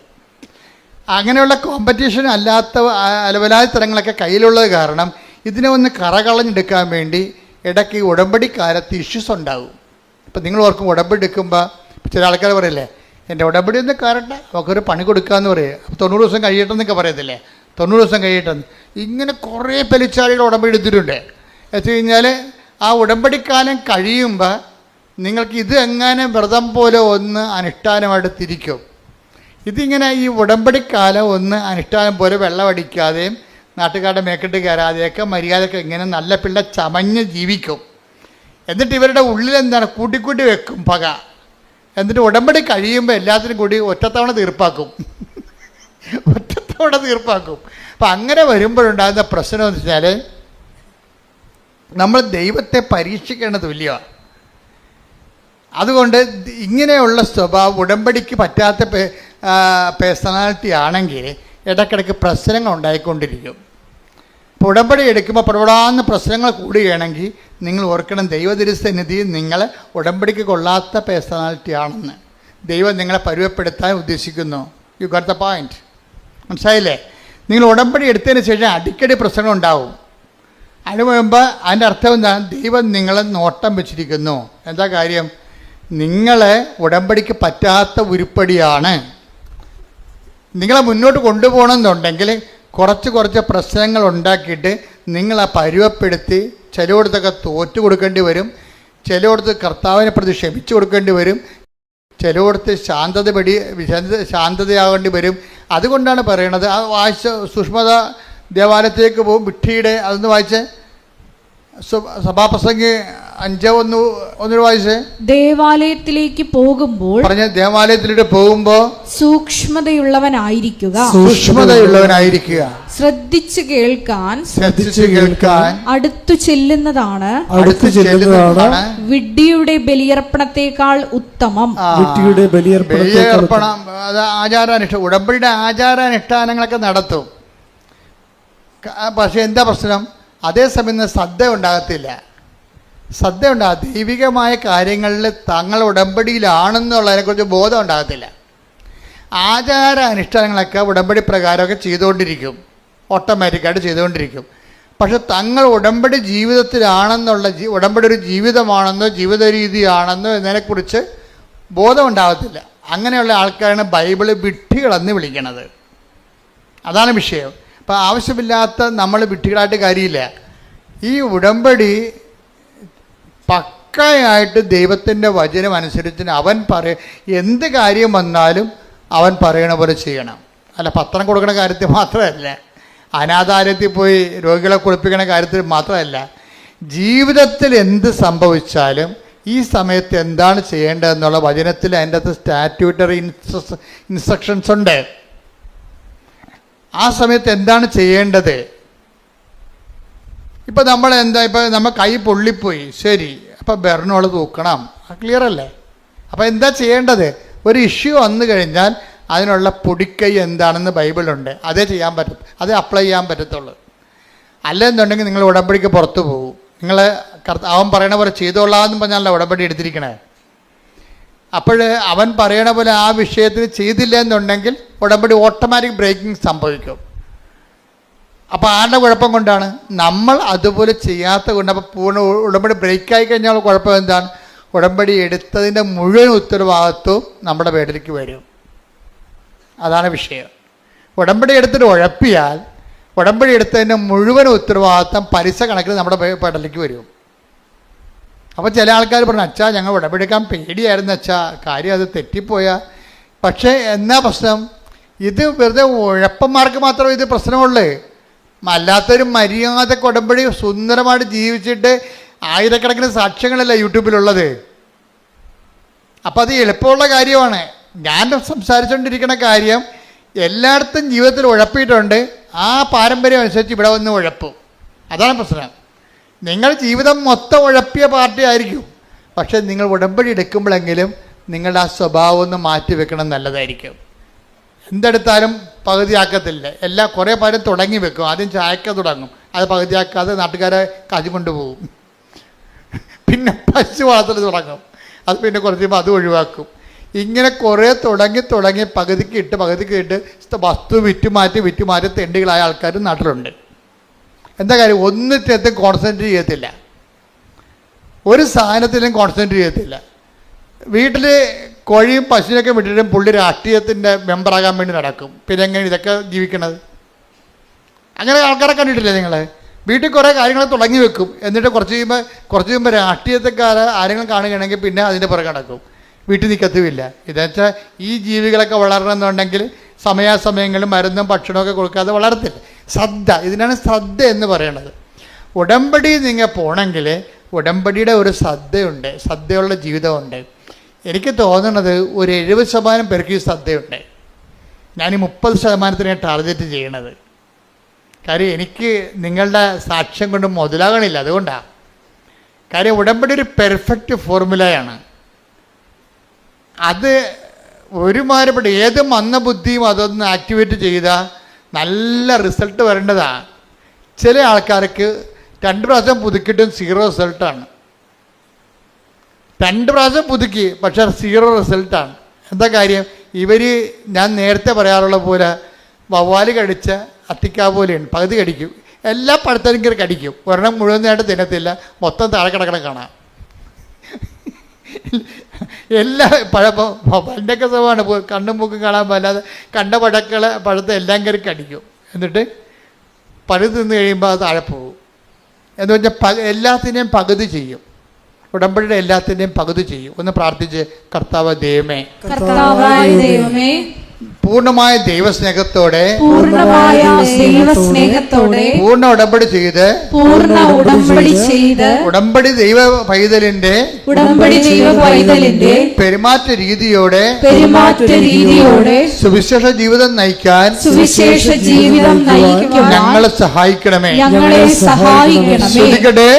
അങ്ങനെയുള്ള കോമ്പറ്റീഷൻ അല്ലാത്ത അലവലായ തരങ്ങളൊക്കെ കയ്യിലുള്ളത് കാരണം ഇതിനെ ഒന്ന് കറകളഞ്ഞെടുക്കാൻ വേണ്ടി ഇടയ്ക്ക് ഉടമ്പടിക്കാലത്ത് ഇഷ്യൂസ് ഉണ്ടാകും. ഇപ്പം നിങ്ങൾ ഓർക്കും ഉടമ്പടി എടുക്കുമ്പോൾ ചില ആൾക്കാർ പറയില്ലേ, എൻ്റെ ഉടമ്പടി ഒന്ന് കയറട്ടെ, നമുക്കൊരു പണി കൊടുക്കാമെന്ന് പറയും. അപ്പോൾ 90 ദിവസം കഴിയട്ടെന്നൊക്കെ പറയത്തില്ലേ, 90 ദിവസം കഴിയട്ടെന്ന്. ഇങ്ങനെ കുറേ പെലിച്ചാളികൾ ഉടമ്പടി എടുത്തിട്ടുണ്ട്. വെച്ച് കഴിഞ്ഞാൽ ആ ഉടമ്പടിക്കാലം കഴിയുമ്പോൾ നിങ്ങൾക്ക് ഇത് എങ്ങനെ വ്രതം പോലെ ഒന്ന് അനുഷ്ഠാനമായിട്ട് തിരിക്കും. ഇതിങ്ങനെ ഈ ഉടമ്പടിക്കാലം ഒന്ന് അനുഷ്ഠാനം പോലെ വെള്ളമടിക്കാതെയും നാട്ടുകാരുടെ മേക്കെട്ട് കയറാതെയൊക്കെ മര്യാദയൊക്കെ ഇങ്ങനെ നല്ല പിള്ള ചമഞ്ഞ് ജീവിക്കും. എന്നിട്ട് ഇവരുടെ ഉള്ളിലെന്താണ് കൂട്ടിക്കൂട്ടി വെക്കും പക. എന്നിട്ട് ഉടമ്പടി കഴിയുമ്പോൾ എല്ലാത്തിനും കൂടി ഒറ്റത്തവണ തീർപ്പാക്കും. അപ്പം അങ്ങനെ വരുമ്പോഴുണ്ടാകുന്ന പ്രശ്നം എന്ന് വെച്ചാൽ നമ്മൾ ദൈവത്തെ പരീക്ഷിക്കേണ്ട തുല്യമാണ്. അതുകൊണ്ട് ഇങ്ങനെയുള്ള സ്വഭാവം ഉടമ്പടിക്ക് പറ്റാത്ത പേഴ്സണാലിറ്റി ആണെങ്കിൽ ഇടയ്ക്കിടയ്ക്ക് പ്രശ്നങ്ങൾ ഉണ്ടായിക്കൊണ്ടിരിക്കും. ഇപ്പോൾ ഉടമ്പടി എടുക്കുമ്പോൾ പ്രവടാന്ന് പ്രശ്നങ്ങൾ കൂടുകയാണെങ്കിൽ നിങ്ങൾ ഓർക്കണം, ദൈവതിരുസന്നിധി നിങ്ങൾ ഉടമ്പടിക്ക് കൊള്ളാത്ത പേഴ്സണാലിറ്റി ആണെന്ന്. ദൈവം നിങ്ങളെ പരുവപ്പെടുത്താൻ ഉദ്ദേശിക്കുന്നു. You got the point. മനസ്സിലായില്ലേ? നിങ്ങൾ ഉടമ്പടി എടുത്തതിന് ശേഷം അടിക്കടി പ്രശ്നങ്ങൾ ഉണ്ടാവും. അതിന് മുമ്പ് അതിൻ്റെ അർത്ഥം എന്താണ്? ദൈവം നിങ്ങളെ നോട്ടം വെച്ചിരിക്കുന്നു. എന്താ കാര്യം? നിങ്ങളെ ഉടമ്പടിക്ക് പറ്റാത്ത ഉരുപ്പടിയാണ്. നിങ്ങളെ മുന്നോട്ട് കൊണ്ടുപോകണമെന്നുണ്ടെങ്കിൽ കുറച്ച് പ്രശ്നങ്ങൾ ഉണ്ടാക്കിയിട്ട് നിങ്ങളെ പരുവപ്പെടുത്തി ചിലയിടത്തൊക്കെ തോറ്റു കൊടുക്കേണ്ടി വരും, ചിലയിടത്ത് കർത്താവിനെ പ്രതി ക്ഷമിച്ചു കൊടുക്കേണ്ടി വരും, ചിലയിടത്ത് ശാന്തതയാകേണ്ടി വരും. അതുകൊണ്ടാണ് പറയണത്. ആ വായിച്ച സുഷ്മത ദേവാലയത്തിലേക്ക് പോകും, വിഡ്ഢിയുടെ അതൊന്ന് വായിച്ച് സഭാപ്രസംഗി 5:1 വായിച്ചേ. ദേവാലയത്തിലേക്ക് പോകുമ്പോൾ പറഞ്ഞ ദേവാലയത്തിലേക്ക് പോകുമ്പോൾ സൂക്ഷ്മതയുള്ളവനായിരിക്കുക, ശ്രദ്ധിച്ചു കേൾക്കാൻ അടുത്തു ചെല്ലുന്നതാണ് വിഡ്ഢിയുടെ ബലിയർപ്പണത്തെക്കാൾ ഉത്തമം. ബലിയർപ്പണം അത് ആചാരാനുഷ്ഠാനം, ഉടമ്പടിയുടെ ആചാരാനുഷ്ഠാനങ്ങളൊക്കെ നടത്തും. പക്ഷെ എന്താ പ്രശ്നം? അതേസമയം ശ്രദ്ധ ഉണ്ടാകത്തില്ല. ദൈവികമായ കാര്യങ്ങളിൽ തങ്ങൾ ഉടമ്പടിയിലാണെന്നുള്ളതിനെക്കുറിച്ച് ബോധം ഉണ്ടാകത്തില്ല. ആചാര അനുഷ്ഠാനങ്ങളൊക്കെ ഉടമ്പടി പ്രകാരമൊക്കെ ചെയ്തുകൊണ്ടിരിക്കും, ഓട്ടോമാറ്റിക്കായിട്ട് ചെയ്തുകൊണ്ടിരിക്കും. പക്ഷെ തങ്ങൾ ഉടമ്പടി ജീവിതത്തിലാണെന്നുള്ള ഉടമ്പടി ഒരു ജീവിതമാണെന്നോ ജീവിത രീതിയാണെന്നോ എന്നതിനെക്കുറിച്ച് ബോധം ഉണ്ടാകത്തില്ല. അങ്ങനെയുള്ള ആൾക്കാരാണ് ബൈബിള് വിഡ്ഢികളെന്ന് വിളിക്കണത്. അതാണ് വിഷയം. അപ്പം ആവശ്യമില്ലാത്ത നമ്മൾ വിഡ്ഢികളായിട്ട് കാര്യമില്ല. ഈ ഉടമ്പടി പക്കയായിട്ട് ദൈവത്തിൻ്റെ വചനം അനുസരിച്ച് അവൻ എന്ത് കാര്യം വന്നാലും അവൻ പറയണ പോലെ ചെയ്യണം. അല്ല പത്രം കൊടുക്കുന്ന കാര്യത്തിൽ മാത്രമല്ല, അനാഥാലയത്തിൽ പോയി രോഗികളെ കുളിപ്പിക്കുന്ന കാര്യത്തിൽ മാത്രമല്ല, ജീവിതത്തിൽ എന്ത് സംഭവിച്ചാലും ഈ സമയത്ത് എന്താണ് ചെയ്യേണ്ടതെന്നുള്ള വചനത്തിൽ അതിൻ്റെ അകത്ത് സ്റ്റാറ്റ്യൂട്ടറി ഇൻസ്ട്രക്ഷൻസ് ഉണ്ട്. ആ സമയത്ത് എന്താണ് ചെയ്യേണ്ടത്? ഇപ്പം നമ്മൾ കൈ പൊള്ളിപ്പോയി, ശരി, അപ്പം ബെർണോൾ തൂക്കണം, ക്ലിയർ അല്ലേ? അപ്പം എന്താ ചെയ്യേണ്ടത്? ഒരു ഇഷ്യൂ വന്നു കഴിഞ്ഞാൽ അതിനുള്ള പൊടിക്കൈ എന്താണെന്ന് ബൈബിളുണ്ട്. അതേ ചെയ്യാൻ പറ്റും, അതേ അപ്ലൈ ചെയ്യാൻ പറ്റത്തുള്ളൂ. അല്ലെന്നുണ്ടെങ്കിൽ നിങ്ങൾ ഉടമ്പടിക്ക് പുറത്തു പോകും. നിങ്ങൾ അവൻ പറയണ പോലെ ചെയ്തോളാമെന്ന് പറഞ്ഞാലല്ല ഉടമ്പടി എടുത്തിരിക്കണേ. അപ്പോൾ അവൻ പറയണ പോലെ ആ വിഷയത്തിന് ചെയ്തില്ല എന്നുണ്ടെങ്കിൽ ഉടമ്പടി ഓട്ടോമാറ്റിക് ബ്രേക്കിംഗ് സംഭവിക്കും. അപ്പോൾ ആരുടെ കുഴപ്പം കൊണ്ടാണ്? നമ്മൾ അതുപോലെ ചെയ്യാത്ത കൊണ്ട്. അപ്പോൾ പൂർണ്ണ ഉടമ്പടി ബ്രേക്കായി കഴിഞ്ഞാൽ കുഴപ്പം എന്താണ്? ഉടമ്പടി എടുത്തതിൻ്റെ മുഴുവൻ ഉത്തരവാദിത്വവും നമ്മുടെ പേരിലേക്ക് വരും. അതാണ് വിഷയം. ഉടമ്പടി എടുത്തിട്ട് ഉഴപ്പിയാൽ ഉടമ്പടി എടുത്തതിൻ്റെ മുഴുവൻ ഉത്തരവാദിത്വം പലിശ കണക്കിന് നമ്മുടെ പേരിലേക്ക് വരും. അപ്പോൾ ചില ആൾക്കാർ പറഞ്ഞു, അച്ഛാ ഞങ്ങൾ ഉടമ്പടി എടുക്കാൻ പേടിയായിരുന്നു അച്ഛാ, കാര്യം അത് തെറ്റിപ്പോയാൽ. പക്ഷേ എന്നാ പ്രശ്നം? ഇത് വെറുതെ ഉഴപ്പന്മാർക്ക് മാത്രമേ ഇത് പ്രശ്നമുള്ളൂ. അല്ലാത്തൊരു മര്യാദക്ക് ഉടമ്പടി സുന്ദരമായിട്ട് ജീവിച്ചിട്ട് ആയിരക്കണക്കിന് സാക്ഷ്യങ്ങളല്ല യൂട്യൂബിലുള്ളത്. അപ്പം അത് എളുപ്പമുള്ള കാര്യമാണ്. ഞാൻ സംസാരിച്ചുകൊണ്ടിരിക്കുന്ന കാര്യം എല്ലായിടത്തും ജീവിതത്തിൽ ഉഴപ്പിയിട്ടുണ്ട്. ആ പാരമ്പര്യം അനുസരിച്ച് ഇവിടെ വന്ന് ഉഴപ്പും. അതാണ് പ്രശ്നം. നിങ്ങൾ ജീവിതം മൊത്തം ഉഴപ്പിയ പാർട്ടി ആയിരിക്കും. പക്ഷേ നിങ്ങൾ ഉടമ്പടി എടുക്കുമ്പോഴെങ്കിലും നിങ്ങളുടെ ആ സ്വഭാവം ഒന്ന് മാറ്റി വെക്കണം, നല്ലതായിരിക്കും. എന്തെടുത്താലും പകുതിയാക്കത്തില്ല. കുറേ പേരും തുടങ്ങി വെക്കും. ആദ്യം ചായക്ക തുടങ്ങും, അത് പകുതിയാക്കാതെ നാട്ടുകാരെ കാശ് കൊണ്ടുപോകും. പിന്നെ പശു വളർത്തൽ തുടങ്ങും, അത് പിന്നെ കുറച്ച് കഴിയുമ്പോൾ അത് ഒഴിവാക്കും. ഇങ്ങനെ കുറേ തുടങ്ങി പകുതിക്ക് ഇട്ട് വസ്തു വിറ്റുമാറ്റി തെണ്ടികളായ ആൾക്കാരും നാട്ടിലുണ്ട്. എന്താ കാര്യം? ഒന്നിറ്റത്തും കോൺസെൻട്രേറ്റ് ചെയ്യത്തില്ല, ഒരു സാധനത്തിലും കോൺസെൻട്രേറ്റ് ചെയ്യത്തില്ല. വീട്ടിൽ കോഴിയും പശുവിനൊക്കെ വിട്ടിട്ടും പുള്ളി രാഷ്ട്രീയത്തിൻ്റെ മെമ്പറാകാൻ വേണ്ടി നടക്കും. പിന്നെ എങ്ങനെ ഇതൊക്കെ ജീവിക്കണത്? അങ്ങനെ ആൾക്കാരെ കണ്ടിട്ടില്ലേ നിങ്ങൾ? വീട്ടിൽ കുറേ കാര്യങ്ങൾ തുടങ്ങി വെക്കും, എന്നിട്ട് കുറച്ച് കഴിയുമ്പോൾ രാഷ്ട്രീയത്തെക്കാരെ ആരെങ്കിലും കാണുകയാണെങ്കിൽ പിന്നെ അതിൻ്റെ പുറകെ നടക്കും, വീട്ടിൽ നിൽക്കത്തുമില്ല. ഇതെന്നുവെച്ചാൽ ഈ ജീവികളൊക്കെ വളരണമെന്നുണ്ടെങ്കിൽ സമയാസമയങ്ങളിൽ മരുന്നും ഭക്ഷണമൊക്കെ കൊടുക്കാതെ വളരത്തില്ല. ശ്രദ്ധ, ഇതിനാണ് ശ്രദ്ധ എന്ന് പറയണത്. ഉടമ്പടി നിങ്ങൾ പോകണമെങ്കിൽ ഉടമ്പടിയുടെ ഒരു ശ്രദ്ധയുണ്ട്, ശ്രദ്ധയുള്ള ജീവിതമുണ്ട്. എനിക്ക് തോന്നുന്നത് ഒരു 70% പേർക്ക് ഈ ശ്രദ്ധയുണ്ട്. ഞാൻ ഈ 30% ടാർഗറ്റ് ചെയ്യണത്. കാര്യം എനിക്ക് നിങ്ങളുടെ സാക്ഷ്യം കൊണ്ട് മുതലാകണില്ല, അതുകൊണ്ടാണ്. കാര്യം ഉടമ്പടി ഒരു പെർഫെക്റ്റ് ഫോർമുലയാണ്. അത് ഒരുമാതിരിപ്പെട്ട ഏത് മന്ദബുദ്ധിയും അതൊന്ന് ആക്ടിവേറ്റ് ചെയ്താൽ നല്ല റിസൾട്ട് വരേണ്ടതാണ്. ചില ആൾക്കാർക്ക് 2 പ്രാവശ്യം പുതുക്കിയിട്ടും 0 റിസൾട്ടാണ്. 2 പ്രാവശ്യം പുതുക്കി പക്ഷേ 0 റിസൾട്ടാണ്. എന്താ കാര്യം? ഞാൻ നേരത്തെ പറയാറുള്ള പോലെ വവ്വാല് കടിച്ച അത്തിക്കാ പോലെയാണ്, പകുതി കടിക്കും, എല്ലാ പഴുത്തലും കയറി കടിക്കും, ഒരെണ്ണം മുഴുവനായിട്ട് തിന്നത്തില്ല, മൊത്തം താഴെ കിടക്കണം കാണാം. എല്ലാ പഴൻ്റെയൊക്കെ സ്വഭാവമാണ്, കണ്ണും മൂക്കും കാണാൻ പാടില്ലാതെ കണ്ട പഴത്തെ എല്ലാം കയറി കടിക്കും, എന്നിട്ട് പഴുത് തിന്ന് കഴിയുമ്പോൾ അത് താഴെ പോകും. എന്ന് വെച്ചാൽ എല്ലാത്തിനെയും പകുതി ചെയ്യും. ഉടമ്പടിയുടെ എല്ലാത്തിൻ്റെയും പകുതി ചെയ്യും. ഒന്ന് പ്രാർത്ഥിച്ച്, കർത്താവ് ദൈവമേ, പൂർണ്ണമായ ദൈവസ്നേഹത്തോടെ പൂർണ്ണ ഉടമ്പടി ചെയ്ത് ഉടമ്പടി ദൈവ പൈതലിന്റെ പെരുമാറ്റ രീതിയോടെ സുവിശേഷ ജീവിതം നയിക്കാൻ ഞങ്ങളെ സഹായിക്കണമേ. ശ്രദ്ധിക്കട്ടെ,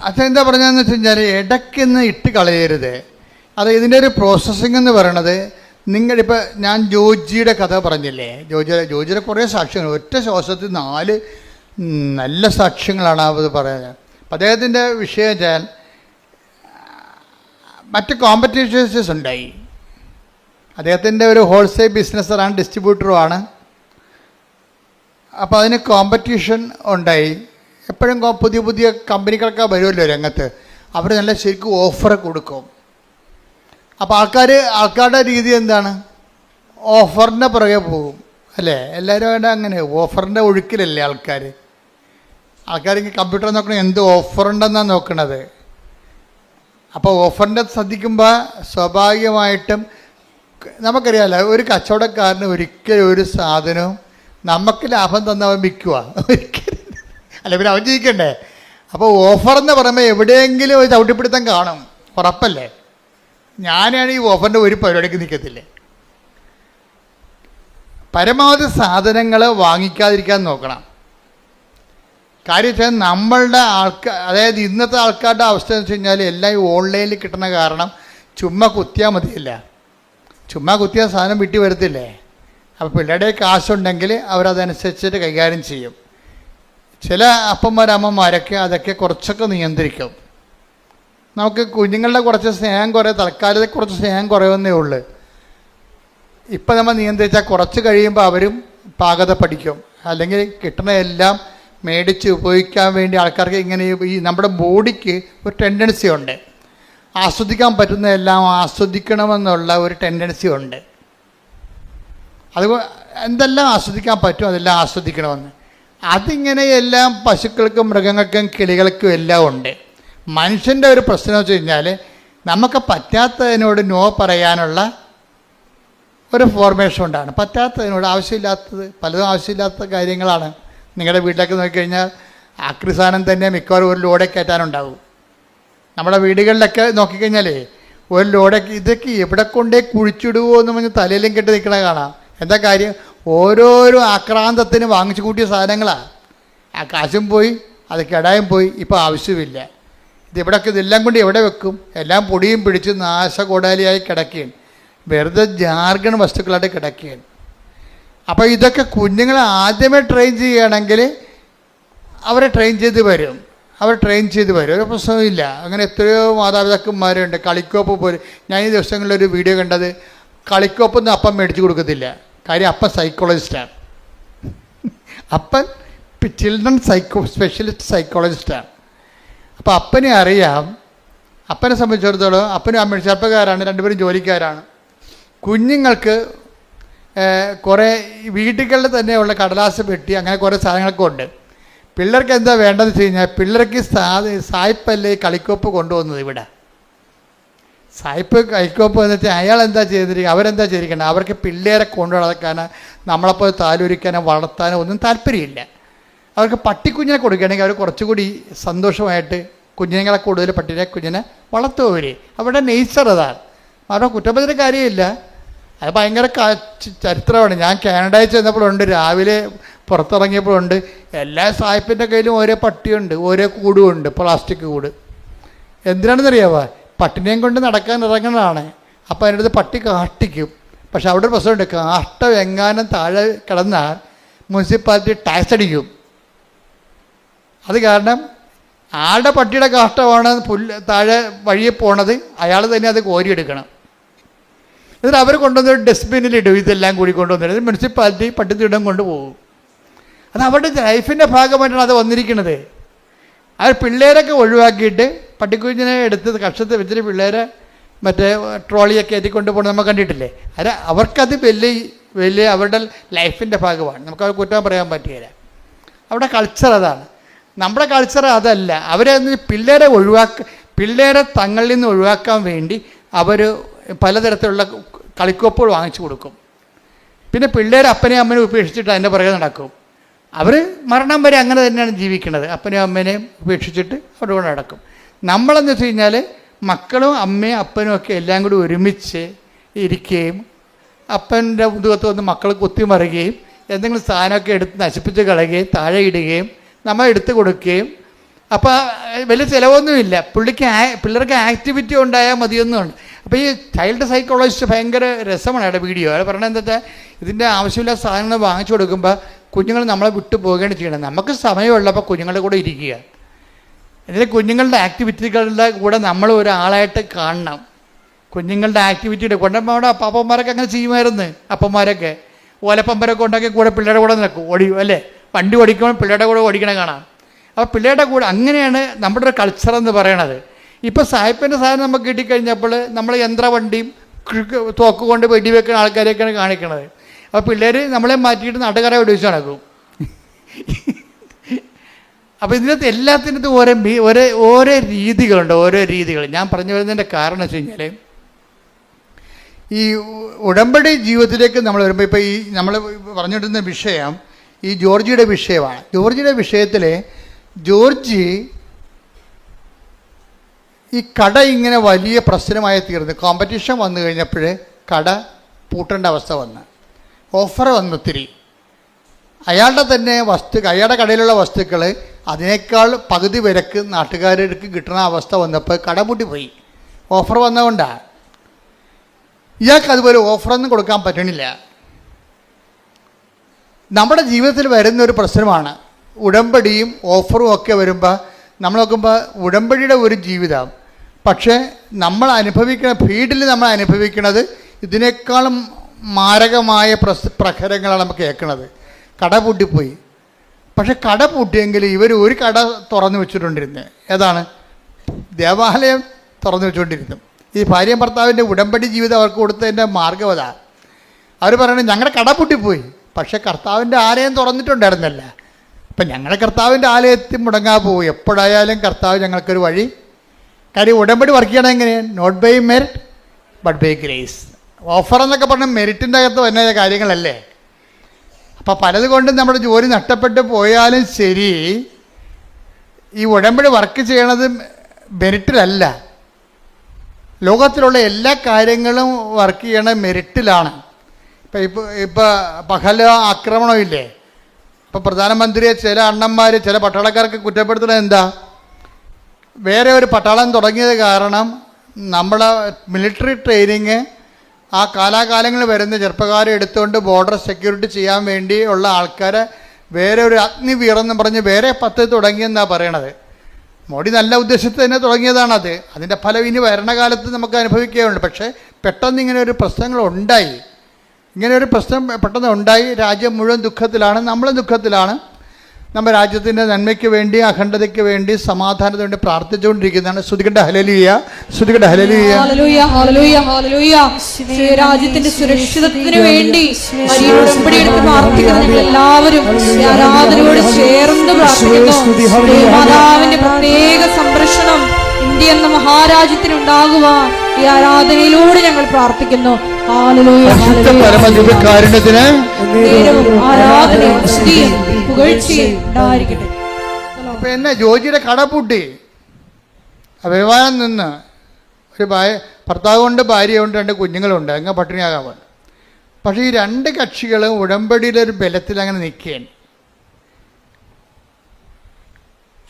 അതെന്താ പറഞ്ഞതെന്ന് വെച്ച് കഴിഞ്ഞാൽ ഇടയ്ക്കൊന്ന് ഇട്ട് കളയരുത്. അത് ഇതിൻ്റെ ഒരു പ്രോസസ്സിംഗ് എന്ന് പറയണത്, നിങ്ങളിപ്പോൾ ഞാൻ ജോജിയുടെ കഥ പറഞ്ഞില്ലേ, ജോജിയുടെ കുറേ സാക്ഷ്യങ്ങൾ, ഒറ്റ ശ്വാസത്തിൽ 4 നല്ല സാക്ഷ്യങ്ങളാണ് അത് പറയുന്നത്. അപ്പം അദ്ദേഹത്തിൻ്റെ വിഷയം വെച്ചാൽ മറ്റ് കോമ്പറ്റീഷൻസ് ഉണ്ടായി. അദ്ദേഹത്തിൻ്റെ ഒരു ഹോൾസെയിൽ ബിസിനസ്സറാണ്, ഡിസ്ട്രിബ്യൂട്ടറുമാണ്. അപ്പോൾ അതിന് കോമ്പറ്റീഷൻ ഉണ്ടായി. എപ്പോഴും പുതിയ കമ്പനികളൊക്കെ വരുമല്ലോ രംഗത്ത്, അവർ നല്ല ശരിക്കും ഓഫർ കൊടുക്കും. അപ്പോൾ ആൾക്കാരുടെ രീതി എന്താണ്? ഓഫറിൻ്റെ പുറകെ പോകും അല്ലേ? എല്ലാവരും വേണ്ട അങ്ങനെ ഓഫറിൻ്റെ ഒഴുക്കിലല്ലേ ആൾക്കാർ ഇങ്ങനെ കമ്പ്യൂട്ടർ നോക്കണത് എന്ത് ഓഫറുണ്ടെന്നാണ് നോക്കണത്. അപ്പോൾ ഓഫറിൻ്റെ ശ്രദ്ധിക്കുമ്പോൾ സ്വാഭാവികമായിട്ടും നമുക്കറിയാമല്ലോ, ഒരു കച്ചവടക്കാരന് ഒരിക്കലും ഒരു സാധനവും നമുക്ക് ലാഭം തന്നവൻ വിൽക്കുക ഒരിക്കലും അല്ല, പിന്നെ അവൻ ജയിക്കണ്ടേ. അപ്പോൾ ഓഫർ എന്ന് പറയുമ്പോൾ എവിടെയെങ്കിലും ഒരു ചവിട്ടിപ്പിടുത്തം കാണും, ഉറപ്പല്ലേ? ഞാനാണ് ഈ ഓഫറിൻ്റെ ഒരു പരിപാടിക്ക് നിൽക്കത്തില്ലേ. പരമാവധി സാധനങ്ങൾ വാങ്ങിക്കാതിരിക്കാൻ നോക്കണം. കാര്യം വെച്ചാൽ നമ്മളുടെ ആൾക്കാർ, അതായത് ഇന്നത്തെ ആൾക്കാരുടെ അവസ്ഥ എന്ന് വെച്ച് കഴിഞ്ഞാൽ എല്ലാം ഈ ഓൺലൈനിൽ കിട്ടുന്ന കാരണം ചുമ്മാ കുത്തിയാൽ മതിയില്ല. ചുമ്മാ കുത്തിയാൽ സാധനം വിട്ടി വരത്തില്ലേ. അപ്പോൾ പിള്ളേരുടെ കാശുണ്ടെങ്കിൽ അവരതനുസരിച്ചിട്ട് കൈകാര്യം ചെയ്യും. ചില അമ്മമാരൊക്കെ അതൊക്കെ കുറച്ചൊക്കെ നിയന്ത്രിക്കും. നമുക്ക് കുഞ്ഞുങ്ങളുടെ കുറച്ച് സ്നേഹം തൽക്കാലത്തെ കുറച്ച് സ്നേഹം കുറയുന്നേ ഉള്ളൂ. ഇപ്പം നമ്മൾ നിയന്ത്രിച്ചാൽ കുറച്ച് കഴിയുമ്പോൾ അവരും പാകത പഠിക്കും. അല്ലെങ്കിൽ കിട്ടുന്നതെല്ലാം മേടിച്ച് ഉപയോഗിക്കാൻ വേണ്ടി ആൾക്കാർക്ക് ഇങ്ങനെ ഈ നമ്മുടെ ബോഡിക്ക് ഒരു ടെൻഡൻസി ഉണ്ട്. ആസ്വദിക്കാൻ പറ്റുന്നതെല്ലാം ആസ്വദിക്കണമെന്നുള്ള ഒരു ടെൻഡൻസി ഉണ്ട്. അത് എന്തെല്ലാം ആസ്വദിക്കാൻ പറ്റും അതെല്ലാം ആസ്വദിക്കണമെന്ന്. അതിങ്ങനെ എല്ലാം പശുക്കൾക്കും മൃഗങ്ങൾക്കും കിളികൾക്കും എല്ലാം ഉണ്ട്. മനുഷ്യൻ്റെ ഒരു പ്രശ്നം എന്ന് വെച്ച് കഴിഞ്ഞാൽ നമുക്ക് പറ്റാത്തതിനോട് നോ പറയാനുള്ള ഒരു ഫോർമേഷൻ ഉണ്ടാണ്. പറ്റാത്തതിനോട് ആവശ്യമില്ലാത്തത് പലതും ആവശ്യമില്ലാത്ത കാര്യങ്ങളാണ്. നിങ്ങളുടെ വീട്ടിലേക്ക് നോക്കിക്കഴിഞ്ഞാൽ ആക്രി സാധനം തന്നെ മിക്കവാറും ഒരു ലോഡേ കയറ്റാനുണ്ടാവും. നമ്മുടെ വീടുകളിലൊക്കെ നോക്കിക്കഴിഞ്ഞാലേ ഒരു ലോഡൊക്കെ ഇതൊക്കെ എവിടെ കൊണ്ടേ കുഴിച്ചിടുവോ എന്ന് പറഞ്ഞ് തലയിലും കെട്ടി നിൽക്കണ കാണാം. എന്താ കാര്യം? ഓരോരോ ആക്രാന്തത്തിന് വാങ്ങിച്ചു കൂട്ടിയ സാധനങ്ങളാണ്. ആ കാശും പോയി, അത് കെടായും പോയി, ഇപ്പോൾ ആവശ്യമില്ല. ഇതെല്ലാം കൊണ്ട് എവിടെ വെക്കും? എല്ലാം പൊടിയും പിടിച്ച് നാശകോടാലിയായി കിടക്കുകയാണ്. വെറുതെ ജാർഗൺ വസ്തുക്കളായിട്ട് കിടക്കുകയാണ്. അപ്പോൾ ഇതൊക്കെ കുഞ്ഞുങ്ങളെ ആദ്യമേ ട്രെയിൻ ചെയ്യുകയാണെങ്കിൽ അവരെ ട്രെയിൻ ചെയ്ത് വരും. ഒരു പ്രശ്നവുമില്ല. അങ്ങനെ എത്രയോ മാതാപിതാക്കന്മാരുണ്ട്. കളിക്കോപ്പ് പോലും ഞാൻ ഈ ദിവസങ്ങളിലൊരു വീഡിയോ കണ്ടത്, കളിക്കോപ്പൊന്നും അപ്പം മേടിച്ച് കൊടുക്കത്തില്ല. കാര്യം അപ്പൻ സൈക്കോളജിസ്റ്റാണ്. അപ്പൻ ചിൽഡ്രൻ സ്പെഷ്യലിസ്റ്റ് സൈക്കോളജിസ്റ്റാണ്. അപ്പോൾ അപ്പനെ അറിയാം. അപ്പനെ സംബന്ധിച്ചിടത്തോളം അപ്പനും അമ്മയും ചെറുപ്പക്കാരാണ്, രണ്ടുപേരും ജോലിക്കാരാണ്. കുഞ്ഞുങ്ങൾക്ക് കുറേ വീടുകളിൽ തന്നെയുള്ള കടലാസ് പെട്ടി അങ്ങനെ കുറേ സാധനങ്ങളൊക്കെ ഉണ്ട്. പിള്ളേർക്ക് എന്താ വേണ്ടതെന്ന് വെച്ച് കഴിഞ്ഞാൽ പിള്ളേർക്ക് സായിപ്പല്ലേ കളിക്കോപ്പ് കൊണ്ടുപോകുന്നത്. ഇവിടെ സായിപ്പ് കളിക്കോപ്പ് എന്ന് വെച്ചാൽ അയാൾ എന്താ ചെയ്തിരിക്കുക, അവരെന്താ ചെയ്തിരിക്കണം? അവർക്ക് പിള്ളേരെ കൊണ്ടു നടക്കാനോ നമ്മളെപ്പോൾ താലോലിക്കാനോ വളർത്താനോ ഒന്നും താല്പര്യമില്ല. അവർക്ക് പട്ടിക്കുഞ്ഞിനെ കൊടുക്കുകയാണെങ്കിൽ അവർ കുറച്ചുകൂടി സന്തോഷമായിട്ട് കുഞ്ഞുങ്ങളെ കൂടുതൽ കുഞ്ഞിനെ വളർത്തുവർ. അവരുടെ നേച്ചർ അതാണ്. അവരുടെ കുറ്റപ്പെടുത്തിയ കാര്യമില്ല. അത് ഭയങ്കര ചരിത്രമാണ്. ഞാൻ കാനഡയിൽ ചെന്നപ്പോഴുണ്ട്, രാവിലെ പുറത്തിറങ്ങിയപ്പോഴുണ്ട്, എല്ലാ സായിപ്പിൻ്റെ കയ്യിലും ഓരോ പട്ടിയുണ്ട്, ഓരോ കൂടുമുണ്ട്, പ്ലാസ്റ്റിക് കൂട്. എന്തിനാണെന്നറിയാമോ? പട്ടിനെയും കൊണ്ട് നടക്കാൻ ഇറങ്ങുന്നതാണ്. അപ്പോൾ അതിൻ്റെ അടുത്ത് പട്ടി കാഷ്ടിക്കും. പക്ഷെ അവിടെ ഒരു പ്രശ്നമുണ്ട്, കാഷ്ടം എങ്ങാനും താഴെ കിടന്നാൽ മുനിസിപ്പാലിറ്റി ടാക്സ് അടിക്കും. അത് കാരണം ആളുടെ പട്ടിയുടെ കാഷ്ടമാണ് താഴെ വഴിയെ പോണത്, അയാൾ തന്നെ അത് കോരിയെടുക്കണം. എന്നിട്ട് അവർ കൊണ്ടുവന്നൊരു ഡസ്റ്റ്ബിന്നിലിടും. ഇതെല്ലാം കൂടി കൊണ്ടുവന്നിട്ട് മുനിസിപ്പാലിറ്റി പട്ടിത്തീടം കൊണ്ടുപോകും. അത് അവരുടെ ലൈഫിൻ്റെ ഭാഗമായിട്ടാണ് അത് വന്നിരിക്കുന്നത്. അവർ പിള്ളേരൊക്കെ ഒഴിവാക്കിയിട്ട് പട്ടിക്കുഞ്ഞിനെ എടുത്ത് കക്ഷത്ത് വെച്ചിട്ട് പിള്ളേരെ മറ്റേ ട്രോളിയൊക്കെ എത്തിക്കൊണ്ട് പോകുന്നത് നമ്മൾ കണ്ടിട്ടില്ലേ? അത് അവർക്കത് വലിയ അവരുടെ ലൈഫിൻ്റെ ഭാഗമാണ്. നമുക്കത് കുറ്റം പറയാൻ പറ്റുകയില്ല. അവിടെ കൾച്ചർ അതാണ്. നമ്മുടെ കൾച്ചർ അതല്ല. അവരെ പിള്ളേരെ തങ്ങളിൽ നിന്ന് ഒഴിവാക്കാൻ വേണ്ടി അവർ പലതരത്തിലുള്ള കളിക്കോപ്പുകൾ വാങ്ങിച്ചു കൊടുക്കും. പിന്നെ പിള്ളേർ അപ്പനെയും അമ്മനെയും ഉപേക്ഷിച്ചിട്ട് അതിൻ്റെ പുറകെ നടക്കും. അവർ മരണം വരെ അങ്ങനെ തന്നെയാണ് ജീവിക്കുന്നത്. അപ്പനെയും അമ്മേനെയും ഉപേക്ഷിച്ചിട്ട് അവരുടെ കൂടെ നടക്കും. നമ്മളെന്ന് വെച്ച് കഴിഞ്ഞാൽ മക്കളും അമ്മയും അപ്പനും ഒക്കെ എല്ലാം കൂടി ഒരുമിച്ച് ഇരിക്കുകയും അപ്പൻ്റെ മുതുകത്ത് വന്ന് മക്കൾ കുത്തിമറിയുകയും എന്തെങ്കിലും സാധനമൊക്കെ എടുത്ത് നശിപ്പിച്ച് കളയുകയും താഴെ ഇടുകയും നമ്മൾ എടുത്തു കൊടുക്കുകയും. അപ്പോൾ വലിയ ചിലവൊന്നുമില്ല. പിള്ളേർക്ക് ആക്ടിവിറ്റി ഉണ്ടായാൽ മതിയൊന്നുമുണ്ട്. അപ്പോൾ ഈ ചൈൽഡ് സൈക്കോളജിസ്റ്റ് ഭയങ്കര രസമാണ് അയാളുടെ വീഡിയോ. അയാൾ പറഞ്ഞത് എന്താ വെച്ചാൽ ഇതിൻ്റെ ആവശ്യമില്ലാത്ത സാധനങ്ങൾ വാങ്ങിച്ചു കൊടുക്കുമ്പോൾ കുഞ്ഞുങ്ങൾ നമ്മളെ വിട്ടു പോവുകയാണ് ചെയ്യണം. നമുക്ക് സമയമുള്ളപ്പോൾ കുഞ്ഞുങ്ങളുടെ കൂടെ ഇരിക്കുക. ഇതിൽ കുഞ്ഞുങ്ങളുടെ ആക്ടിവിറ്റികളുടെ കൂടെ നമ്മൾ ഒരാളായിട്ട് കാണണം. കുഞ്ഞുങ്ങളുടെ ആക്ടിവിറ്റിയുടെ കൊണ്ടുമ്പോൾ അവിടെ അപ്പാപ്പന്മാരൊക്കെ അങ്ങനെ ചെയ്യുമായിരുന്നു. അപ്പന്മാരൊക്കെ ഓലപ്പമ്പരൊക്കെ ഉണ്ടാക്കി കൂടെ പിള്ളേരുടെ കൂടെ നിൽക്കും, ഓടിയും അല്ലേ? വണ്ടി ഓടിക്കുമ്പോൾ പിള്ളേരുടെ കൂടെ ഓടിക്കണേ കാണാം. അപ്പോൾ പിള്ളേരുടെ കൂടെ അങ്ങനെയാണ് നമ്മുടെ ഒരു കൾച്ചർ എന്ന് പറയണത്. ഇപ്പോൾ സായിപ്പിൻ്റെ സാധനം നമുക്ക് കിട്ടിക്കഴിഞ്ഞപ്പോൾ നമ്മൾ യന്ത്രവണ്ടിയും തോക്ക് കൊണ്ട് വെടിവെക്കുന്ന ആൾക്കാരെയൊക്കെയാണ് കാണിക്കണത്. അപ്പോൾ പിള്ളേർ നമ്മളെ മാറ്റിയിട്ട് നാട്ടുകാരെ വെടിവെച്ച് നടക്കും. അപ്പോൾ ഇതിനകത്ത് എല്ലാത്തിനകത്തും ഓരോ രീതികളുണ്ട്. ഓരോ രീതികൾ ഞാൻ പറഞ്ഞു വരുന്നതിൻ്റെ കാരണം വെച്ച് കഴിഞ്ഞാൽ ഈ ഉടമ്പടി ജീവിതത്തിലേക്ക് നമ്മൾ വരുമ്പോൾ ഇപ്പോൾ ഈ നമ്മൾ പറഞ്ഞുകൊണ്ടിരുന്ന വിഷയം ഈ ജോർജിയുടെ വിഷയമാണ്. ജോർജിയുടെ വിഷയത്തിൽ ജോർജി ഈ കട ഇങ്ങനെ വലിയ പ്രശ്നമായി തീർന്നു. കോമ്പറ്റീഷൻ വന്നു കഴിഞ്ഞപ്പോൾ കട പൂട്ടേണ്ട അവസ്ഥ വന്ന് ഓഫർ വന്നു ഒത്തിരി. അയാളുടെ തന്നെ അയാളുടെ കടയിലുള്ള വസ്തുക്കൾ അതിനേക്കാൾ പകുതി വിലക്ക് നാട്ടുകാർക്ക് കിട്ടുന്ന അവസ്ഥ വന്നപ്പോൾ കടപൂട്ടി പോയി. ഓഫർ വന്നതുകൊണ്ടാണ്. ഇയാൾക്ക് അതുപോലെ ഓഫറൊന്നും കൊടുക്കാൻ പറ്റണില്ല. നമ്മുടെ ജീവിതത്തിൽ വരുന്നൊരു പ്രശ്നമാണ് ഉടമ്പടിയും ഓഫറും ഒക്കെ വരുമ്പോൾ നമ്മൾ നോക്കുമ്പോൾ ഉടമ്പടിയുടെ ഒരു ജീവിതം, പക്ഷേ നമ്മൾ അനുഭവിക്കുന്ന ഫീൽഡിൽ നമ്മൾ അനുഭവിക്കുന്നത് ഇതിനേക്കാളും മാരകമായ പ്രഹരങ്ങളാണ് നമുക്ക് കേൾക്കുന്നത്. കട പൂട്ടിപ്പോയി. പക്ഷെ കട പൂട്ടിയെങ്കിൽ ഇവർ ഒരു കട തുറന്നു വെച്ചിട്ടുണ്ടിരുന്നത്. ഏതാണ്? ദേവാലയം തുറന്നു വെച്ചുകൊണ്ടിരുന്നു. ഈ ഭാര്യയും ഭർത്താവിൻ്റെ ഉടമ്പടി ജീവിതം അവർക്ക് കൊടുത്തതിൻ്റെ മാർഗ്ഗം അതാ. അവർ പറയുന്നത് ഞങ്ങളുടെ കട പൂട്ടിപ്പോയി, പക്ഷേ കർത്താവിൻ്റെ ആലയം തുറന്നിട്ടുണ്ടായിരുന്നല്ല. അപ്പം ഞങ്ങളുടെ കർത്താവിൻ്റെ ആലയത്തിൽ മുടങ്ങാൻ പോകും. എപ്പോഴായാലും കർത്താവ് ഞങ്ങൾക്കൊരു വഴി. കാര്യം ഉടമ്പടി വർക്ക് ചെയ്യണം എങ്ങനെയാണ്? Not by merit but by grace. Offer എന്നൊക്കെ പറഞ്ഞാൽ മെറിറ്റിൻ്റെ അകത്ത് വരുന്ന കാര്യങ്ങളല്ലേ. അപ്പോൾ പലതുകൊണ്ടും നമ്മുടെ ജോലി നഷ്ടപ്പെട്ട് പോയാലും ശരി, ഈ ഉടമ്പടി വർക്ക് ചെയ്യണത് മെറിറ്റിലല്ല. ലോകത്തിലുള്ള എല്ലാ കാര്യങ്ങളും വർക്ക് ചെയ്യണ മെറിറ്റിലാണ്. ഇപ്പോൾ പഹല ആക്രമണമില്ലേ, ഇപ്പോൾ പ്രധാനമന്ത്രിയെ ചില അണ്ണന്മാർ ചില പട്ടാളക്കാർക്ക് കുറ്റപ്പെടുത്തുന്നത് എന്താ? വേറെ ഒരു പട്ടാളം തുടങ്ങിയത് കാരണം നമ്മളെ മിലിറ്ററി ട്രെയിനിങ് ആ കാലാകാലങ്ങളിൽ വരുന്ന ചെറുപ്പക്കാരെ എടുത്തുകൊണ്ട് ബോർഡർ സെക്യൂരിറ്റി ചെയ്യാൻ വേണ്ടിയുള്ള ആൾക്കാരെ വേറെ ഒരു അഗ്നിവീറെന്ന് പറഞ്ഞ് വേറെ പദ്ധതി തുടങ്ങിയെന്നാണ് പറയണത്. മോഡി നല്ല ഉദ്ദേശത്തിൽ തന്നെ തുടങ്ങിയതാണത്. അതിൻ്റെ ഫലം ഇനി ഭരണകാലത്ത് നമുക്ക് അനുഭവിക്കുകയുണ്ട്. പക്ഷേ പെട്ടെന്ന് ഇങ്ങനെ ഒരു പ്രശ്നങ്ങളുണ്ടായി. ഇങ്ങനെ ഒരു പ്രശ്നം പെട്ടെന്ന് ഉണ്ടായി. രാജ്യം മുഴുവൻ ദുഃഖത്തിലാണ്, നമ്മളും ദുഃഖത്തിലാണ്. നമ്മുടെ രാജ്യത്തിൻ്റെ നന്മയ്ക്ക് വേണ്ടി, അഖണ്ഡതയ്ക്ക് വേണ്ടി, സമാധാനത്തിന് വേണ്ടി പ്രാർത്ഥിച്ചുകൊണ്ടിരിക്കുന്നതാണ്. ശ്രുതികണ്ട ഹല്ലേലൂയ, ശ്രുതികണ്ട ഹല്ലേലൂയ. രാജ്യത്തിന്റെ സുരക്ഷിതത്വത്തിന് വേണ്ടി ഉടമ്പടിയെടുത്ത് പ്രാർത്ഥിക്കുന്ന എല്ലാവരും ആരാധനയോട് ചേർന്ന് പ്രാർത്ഥിക്കുന്നു. മാതാവിന്റെ പ്രത്യേക സംരക്ഷണം ഇന്ത്യ എന്ന മഹാരാജ്യത്തിനുണ്ടാകുവാൻ ഈ ആരാധനയിലൂടെ ഞങ്ങൾ പ്രാർത്ഥിക്കുന്നു. പരമദിവ്യകാരുണ്യത്തിന് ആരാധനയും സ്തുതിയും പുകഴ്ചയും ഉണ്ടായിരിക്കട്ടെ. അപ്പൊ എന്നെ ജോജിയുടെ കട പൂട്ടി അഭിമാനം നിന്ന് ഒരു ഭർത്താവുണ്ട്, ഭാര്യയുണ്ട്, 2 കുഞ്ഞുങ്ങളുണ്ട്. അങ്ങനെ പട്ടിണിയാകാൻ. പക്ഷേ ഈ 2 കക്ഷികളും ഉടമ്പടിയുടെ ഒരു ബലത്തിൽ അങ്ങനെ നിൽക്കുകയാണ്.